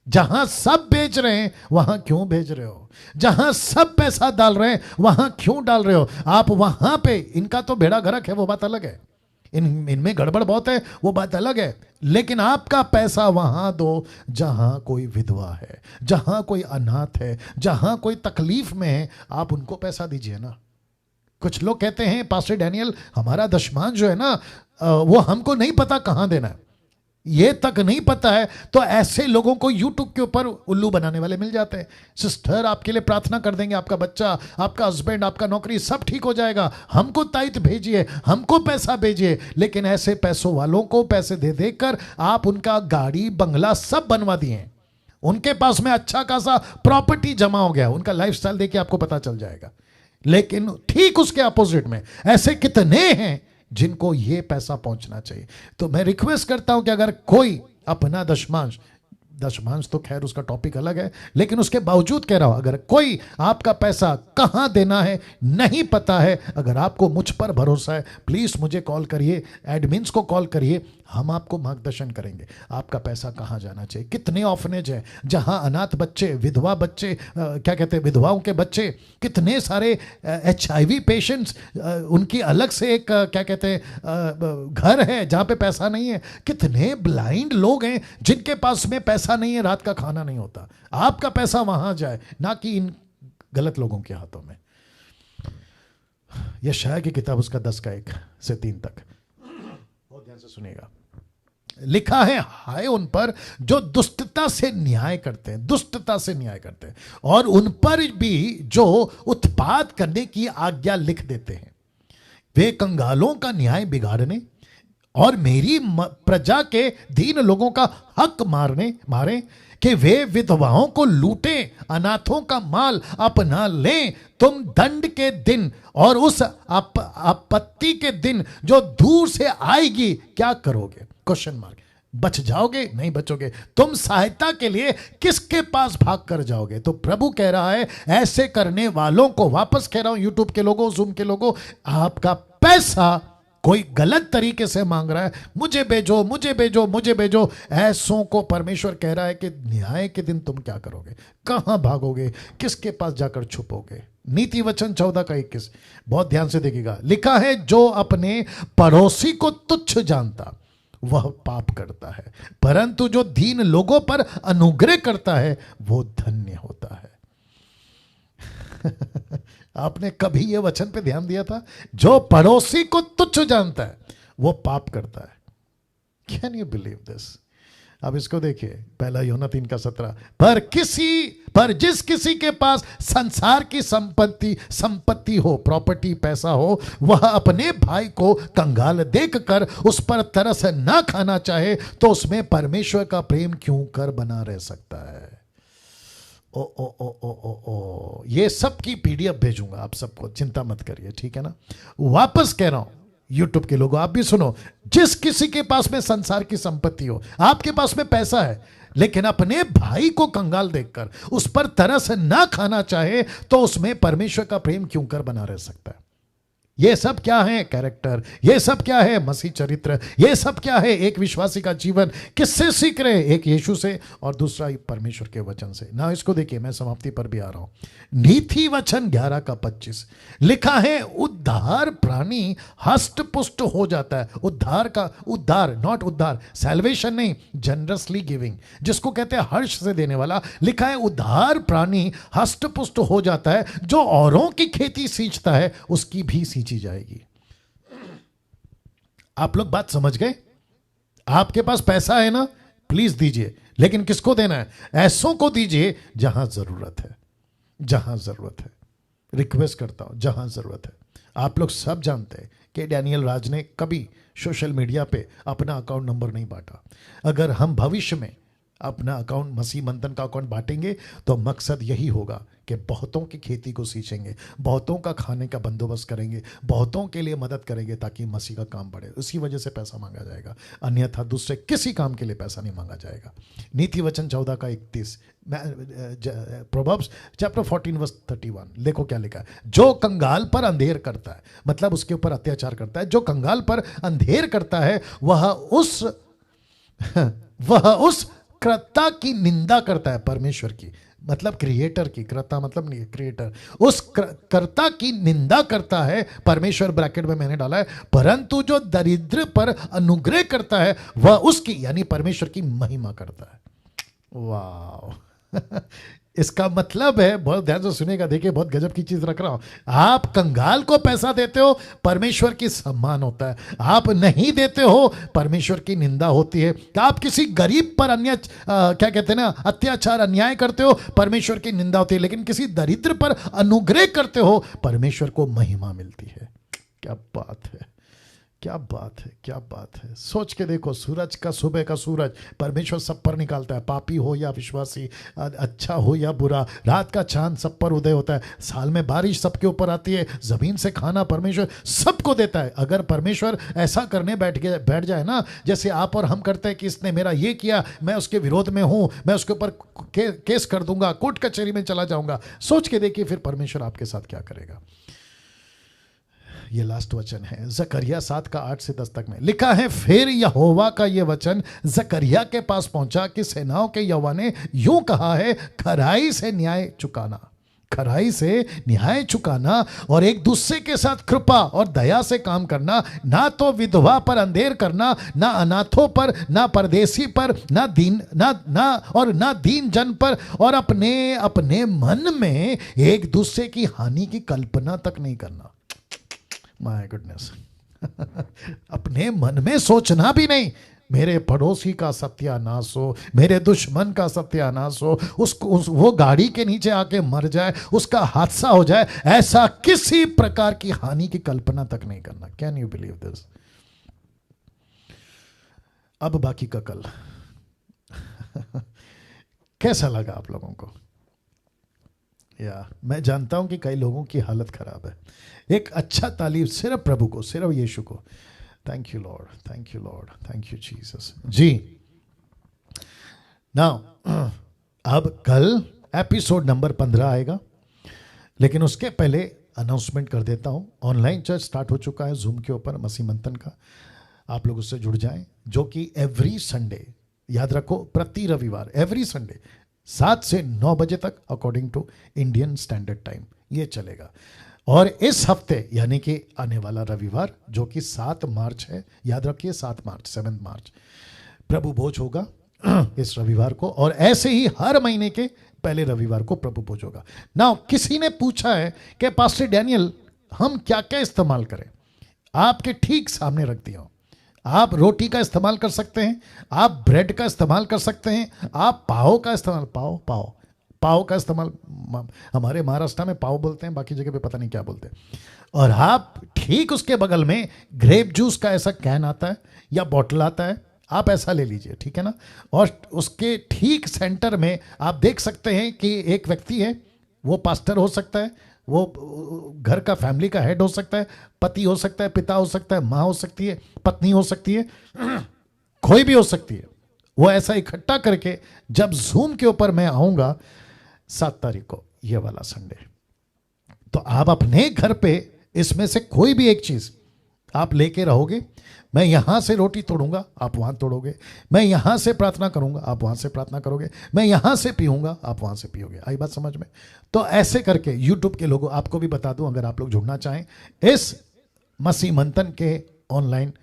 जहां सब बेच रहे हैं वहां क्यों भेज रहे हो? जहां सब पैसा डाल रहे हैं वहां क्यों डाल रहे हो? आप वहां पे, इनका तो बेड़ा गरक है, वो बात अलग है, इनमें गड़बड़ बहुत है, वो बात अलग है, लेकिन आपका पैसा वहां दो जहां कोई विधवा है, जहां कोई अनाथ है, जहां कोई तकलीफ में है, आप उनको पैसा दीजिए ना। कुछ लोग कहते हैं, पास्टर डैनियल, हमारा दशमान जो है ना, वो हमको नहीं पता कहां देना है, ये तक नहीं पता है। तो ऐसे लोगों को यूट्यूब के ऊपर उल्लू बनाने वाले मिल जाते हैं। सिस्टर, आपके लिए प्रार्थना कर देंगे, आपका बच्चा, आपका हस्बैंड, आपका नौकरी, सब ठीक हो जाएगा, हमको ताइत भेजिए, हमको पैसा भेजिए। लेकिन ऐसे पैसों वालों को पैसे दे देकर आप उनका गाड़ी बंगला सब बनवा दिए, उनके पास में अच्छा खासा प्रॉपर्टी जमा हो गया, उनका लाइफस्टाइल देखिए आपको पता चल जाएगा। लेकिन ठीक उसके अपोजिट में ऐसे कितने हैं जिनको ये पैसा पहुंचना चाहिए। तो मैं रिक्वेस्ट करता हूं कि अगर कोई अपना दशमांश तो खैर उसका टॉपिक अलग है, लेकिन उसके बावजूद कह रहा हूं, अगर कोई आपका पैसा कहां देना है नहीं पता है, अगर आपको मुझ पर भरोसा है, प्लीज मुझे कॉल करिए, एडमिन्स को कॉल करिए, हम आपको मार्गदर्शन करेंगे आपका पैसा कहां जाना चाहिए। कितने ऑर्फनेज है जहां अनाथ बच्चे, विधवा बच्चे, क्या कहते हैं, विधवाओं के बच्चे, कितने सारे HIV पेशेंट्स, उनकी अलग से एक क्या कहते हैं घर है जहां पे पैसा नहीं है। कितने ब्लाइंड लोग हैं जिनके पास में पैसा नहीं है, रात का खाना नहीं होता। आपका पैसा वहां जाए, ना कि इन गलत लोगों के हाथों में। यशायाह की किताब उसका 10 से 3 तक, बहुत ध्यान से सुनिएगा। लिखा है, हाय उन पर जो दुष्टता से न्याय करते हैं, दुष्टता से न्याय करते हैं, और उन पर भी जो उत्पात करने की आज्ञा लिख देते हैं। वे कंगालों का न्याय बिगाड़ने और मेरी प्रजा के दीन लोगों का हक मारे कि वे विधवाओं को लूटें, अनाथों का माल अपना लें। तुम दंड के दिन और उस आपत्ति के दिन जो दूर से आएगी क्या करोगे? Question mark. बच जाओगे? नहीं बचोगे। तुम सहायता के लिए किसके पास भाग कर जाओगे? तो प्रभु कह रहा है, ऐसे करने वालों को, वापस कह रहा हूं, यूट्यूब के लोगों, जूम के लोगों, आपका पैसा कोई गलत तरीके से मांग रहा है, मुझे भेजो, मुझे भेजो, मुझे भेजो, ऐसों को परमेश्वर कह रहा है कि न्याय के दिन तुम क्या करोगे? कहां भागोगे? किसके पास जाकर छुपोगे? नीति वचन 14:21, बहुत ध्यान से देखिएगा। लिखा है, जो अपने पड़ोसी को तुच्छ जानता वह पाप करता है, परंतु जो दीन लोगों पर अनुग्रह करता है वो धन्य होता है। आपने कभी ये वचन पे ध्यान दिया था? जो पड़ोसी को तुच्छ जानता है वो पाप करता है। Can you believe this? अब इसको देखिए, पहला यूहन्ना 3:17, पर जिस किसी के पास संसार की संपत्ति हो, प्रॉपर्टी, पैसा हो, वह अपने भाई को कंगाल देखकर उस पर तरस ना खाना चाहे तो उसमें परमेश्वर का प्रेम क्यों कर बना रह सकता है? ओ ओ ओ ओ ओ ओ, ये सब की PDF भेजूंगा आप सबको, चिंता मत करिए, ठीक है ना? वापस कह रहा हूं, यूट्यूब के लोगों आप भी सुनो, जिस किसी के पास में संसार की संपत्ति हो, आपके पास में पैसा है, लेकिन अपने भाई को कंगाल देखकर उस पर तरस ना खाना चाहे तो उसमें परमेश्वर का प्रेम क्यों कर बना रह सकता है? ये सब क्या है? कैरेक्टर। ये सब क्या है? मसीह चरित्र। ये सब क्या है? एक विश्वासी का जीवन। किससे सीख रहे हैं? एक यीशु से और दूसरा परमेश्वर के वचन से ना। इसको देखिए, मैं समाप्ति पर भी आ रहा हूं। नीति वचन 11:25 लिखा है, उद्धार प्राणी हष्ट पुष्ट हो जाता है। उद्धार का उद्धार, नॉट उद्धार, सैल्वेशन नहीं, जनरसली गिविंग, जिसको कहते हैं हर्ष से देने वाला। लिखा है, उद्धार प्राणी हष्ट पुष्ट हो जाता है, जो औरों की खेती सींचता है उसकी भी सींची जाएगी। आप लोग बात समझ गए? आपके पास पैसा है ना, प्लीज दीजिए। लेकिन किसको देना है? ऐसों को दीजिए जहां जरूरत है, जहां जरूरत है। रिक्वेस्ट करता हूं, जहां जरूरत है। आप लोग सब जानते हैं कि डैनियल राज ने कभी सोशल मीडिया पे अपना अकाउंट नंबर नहीं बांटा। अगर हम भविष्य में अपना अकाउंट, मसीह मंथन का अकाउंट बांटेंगे तो मकसद यही होगा कि बहुतों की खेती को सींचेंगे, बहुतों का खाने का बंदोबस्त करेंगे, बहुतों के लिए मदद करेंगे ताकि मसीह का काम बढ़े। उसी वजह से पैसा मांगा जाएगा, अन्यथा दूसरे किसी काम के लिए पैसा नहीं मांगा जाएगा। नीति वचन 14 का 31, प्रोवर्ब्स चैप्टर 14 वर्स 31, देखो क्या लिखा है। जो कंगाल पर अंधेर करता है, मतलब उसके ऊपर अत्याचार करता है, जो कंगाल पर अंधेर करता है वह उस कर्ता की निंदा करता है, परमेश्वर की मतलब क्रिएटर की, कर्ता मतलब नहीं क्रिएटर, उस कर्ता की निंदा करता है, परमेश्वर ब्रैकेट में मैंने डाला है, परंतु जो दरिद्र पर अनुग्रह करता है वह उसकी यानी परमेश्वर की महिमा करता है। वाह इसका मतलब है, बहुत ध्यान से सुनेगा, देखिए बहुत गजब की चीज रख रहा हूं। आप कंगाल को पैसा देते हो, परमेश्वर की सम्मान होता है। आप नहीं देते हो, परमेश्वर की निंदा होती है। आप किसी गरीब पर क्या कहते हैं ना, अत्याचार अन्याय करते हो, परमेश्वर की निंदा होती है। लेकिन किसी दरिद्र पर अनुग्रह करते हो, परमेश्वर को महिमा मिलती है। क्या बात है, क्या बात है, क्या बात है। सोच के देखो, सूरज का, सुबह का सूरज परमेश्वर सब पर निकालता है, पापी हो या विश्वासी, अच्छा हो या बुरा। रात का चांद सब पर उदय होता है, साल में बारिश सबके ऊपर आती है, जमीन से खाना परमेश्वर सबको देता है। अगर परमेश्वर ऐसा करने बैठ जाए ना, जैसे आप और हम करते हैं कि इसने मेरा ये किया, मैं उसके विरोध में हूं, मैं उसके ऊपर केस कर दूंगा, कोर्ट कचहरी में चला जाऊंगा, सोच के देखिए फिर परमेश्वर आपके साथ क्या करेगा। ये लास्ट वचन है जकरिया 7 का 8 से 10 तक में लिखा है। फिर यहोवा का ये वचन जकरिया के पास पहुंचा कि सेनाओं के यहोवा ने यूं कहा है, खराई से न्याय चुकाना, खराई से न्याय चुकाना और एक दूसरे के साथ कृपा और दया से काम करना, ना तो विधवा पर अंधेर करना, ना अनाथों पर, ना परदेसी पर, ना दीन जन पर, और अपने अपने मन में एक दूसरे की हानि की कल्पना तक नहीं करना। माय गुडनेस अपने मन में सोचना भी नहीं, मेरे पड़ोसी का सत्यानाश हो, मेरे दुश्मन का सत्यानाश हो, वो गाड़ी के नीचे आके मर जाए, उसका हादसा हो जाए, ऐसा किसी प्रकार की हानि की कल्पना तक नहीं करना। Can you believe this? अब बाकी का कल कैसा लगा आप लोगों को? या मैं जानता हूं कि कई लोगों की हालत खराब है। एक अच्छा तालीम सिर्फ प्रभु को, सिर्फ यीशु को। Thank you Lord, thank you Lord, thank you Jesus. जी नाउ अब कल एपिसोड नंबर 15 आएगा, लेकिन उसके पहले अनाउंसमेंट कर देता हूं। ऑनलाइन चर्च स्टार्ट हो चुका है जूम के ऊपर, मसीह मंथन का। आप लोग उससे जुड़ जाएं, जो कि एवरी संडे, याद रखो प्रति रविवार, एवरी संडे 7 से 9 बजे तक according to Indian Standard Time ये चलेगा। और इस हफ्ते यानी कि आने वाला रविवार जो कि 7 मार्च है, याद रखिए 7 मार्च, 7 मार्च प्रभु भोज होगा इस रविवार को। और ऐसे ही हर महीने के पहले रविवार को प्रभु भोज होगा। नाउ किसी ने पूछा है कि पास्टर डैनियल हम क्या क्या इस्तेमाल करें? आपके ठीक सामने रख दिया हूं। आप रोटी का इस्तेमाल कर सकते हैं, आप ब्रेड का इस्तेमाल कर सकते हैं, आप पाव का इस्तेमाल, पाव का इस्तेमाल, हमारे महाराष्ट्र में पाव बोलते हैं, बाकी जगह पे पता नहीं क्या बोलते हैं। और आप ठीक उसके बगल में ग्रेप जूस का ऐसा कैन आता है या बॉटल आता है, आप ऐसा ले लीजिए, ठीक है ना। और उसके ठीक सेंटर में आप देख सकते हैं कि एक व्यक्ति है, वो पास्टर हो सकता है, वो घर का फैमिली का हेड हो सकता है, पति हो सकता है, पिता हो सकता है, माँ हो सकती है, पत्नी हो सकती है, कोई भी हो सकती है। वो ऐसा इकट्ठा करके जब जूम के ऊपर मैं आऊंगा 7 तारीख को, ये वाला संडे, तो आप अपने घर पे इसमें से कोई भी एक चीज आप लेके रहोगे। मैं यहां से रोटी तोड़ूंगा, आप वहां तोड़ोगे। मैं यहां से प्रार्थना करूंगा, आप वहां से प्रार्थना करोगे। मैं यहां से पीऊंगा, आप वहां से पियोगे। आई बात समझ में? तो ऐसे करके यूट्यूब के लोगों, आपको भी बता दूं, अगर आप लोग जुड़ना चाहें इस मसीह मंथन के ऑनलाइन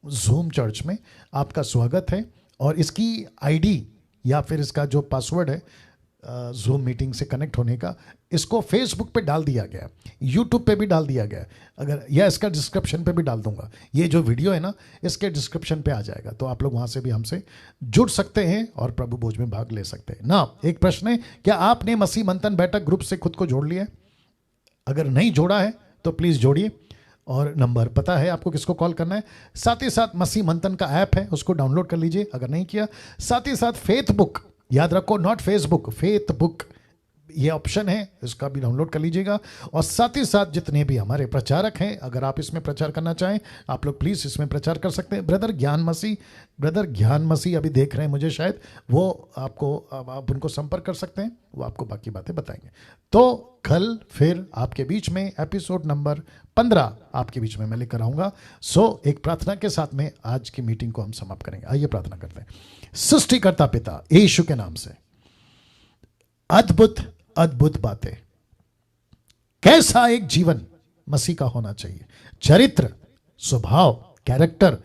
जूम चर्च में, आपका स्वागत है। और इसकी आईडी या फिर इसका जो पासवर्ड है जूम मीटिंग से कनेक्ट होने का, इसको फेसबुक पे डाल दिया गया, यूट्यूब पे भी डाल दिया गया, अगर या इसका डिस्क्रिप्शन पे भी डाल दूंगा, ये जो वीडियो है ना इसके डिस्क्रिप्शन पे आ जाएगा, तो आप लोग वहाँ से भी हमसे जुड़ सकते हैं और प्रभु भोज में भाग ले सकते हैं ना। एक प्रश्न है, क्या आपने मसीह मंथन बैठक ग्रुप से खुद को जोड़ लिया है? अगर नहीं जोड़ा है तो प्लीज़ जोड़िए, और नंबर पता है आपको किसको कॉल करना है। साथ ही साथ मसीह मंथन का ऐप है, उसको डाउनलोड कर लीजिए अगर नहीं किया। साथ ही साथ फेथ बुक, याद रखो नॉट फेसबुक, फेथ बुक ये ऑप्शन है, इसका भी डाउनलोड कर लीजिएगा। और साथ ही साथ जितने भी हमारे प्रचारक हैं, अगर आप इसमें प्रचार करना चाहें आप लोग प्लीज़ इसमें प्रचार कर सकते हैं। ब्रदर ज्ञान मसीह अभी देख रहे हैं मुझे शायद, वो आपको आप उनको संपर्क कर सकते हैं, वो आपको बाकी बातें बताएंगे। तो कल फिर आपके बीच में एपिसोड नंबर 15 आपके बीच में मैं लेकर आऊँगा। सो एक प्रार्थना के साथ में आज की मीटिंग को हम समाप्त करेंगे। आइए प्रार्थना करते हैं। सृष्टिकर्ता पिता यीशु के नाम से, अद्भुत अद्भुत बातें, कैसा एक जीवन मसीह का होना चाहिए, चरित्र, स्वभाव, कैरेक्टर,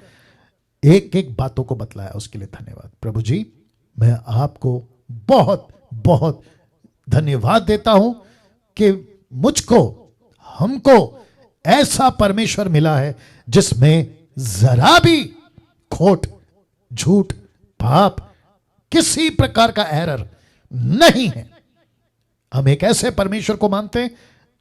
एक एक बातों को बतलाया, उसके लिए धन्यवाद प्रभु जी। मैं आपको बहुत बहुत धन्यवाद देता हूं कि मुझको, हमको ऐसा परमेश्वर मिला है जिसमें जरा भी खोट, झूठ, पाप, किसी प्रकार का एरर नहीं है। हम एक ऐसे परमेश्वर को मानते हैं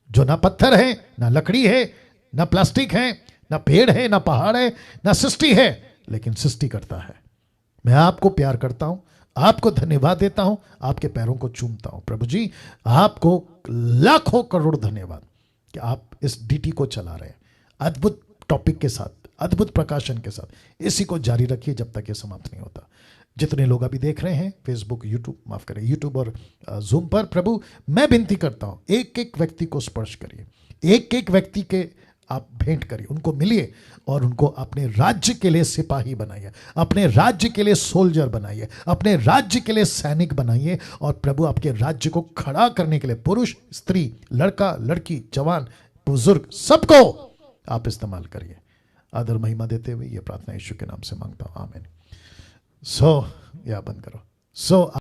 जो ना पत्थर है, ना लकड़ी है, ना प्लास्टिक है, ना पेड़ है, ना पहाड़ है, ना सृष्टि है, लेकिन सृष्टि करता है। मैं आपको प्यार करता हूं, आपको धन्यवाद देता हूं, आपके पैरों को चूमता हूं प्रभु जी। आपको लाखों करोड़ धन्यवाद कि आप इस डीटी को चला रहे हैं अद्भुत टॉपिक के साथ, अद्भुत प्रकाशन के साथ। इसी को जारी रखिए जब तक ये समाप्त नहीं होता। जितने लोग अभी देख रहे हैं फेसबुक, यूट्यूब, माफ करें, यूट्यूब और जूम पर, प्रभु मैं विनती करता हूं एक एक व्यक्ति को स्पर्श करिए, एक एक व्यक्ति के आप भेंट करिए, उनको मिलिए और उनको अपने राज्य के लिए सिपाही बनाइए, अपने राज्य के लिए सोल्जर बनाइए, अपने राज्य के लिए सैनिक बनाइए। और प्रभु आपके राज्य को खड़ा करने के लिए पुरुष, स्त्री, लड़का, लड़की, जवान, बुजुर्ग, सबको आप इस्तेमाल करिए। आदर महिमा देते हुए ये प्रार्थना यीशु के नाम से मांगता हूं, आमीन। सो या बंद करो। सो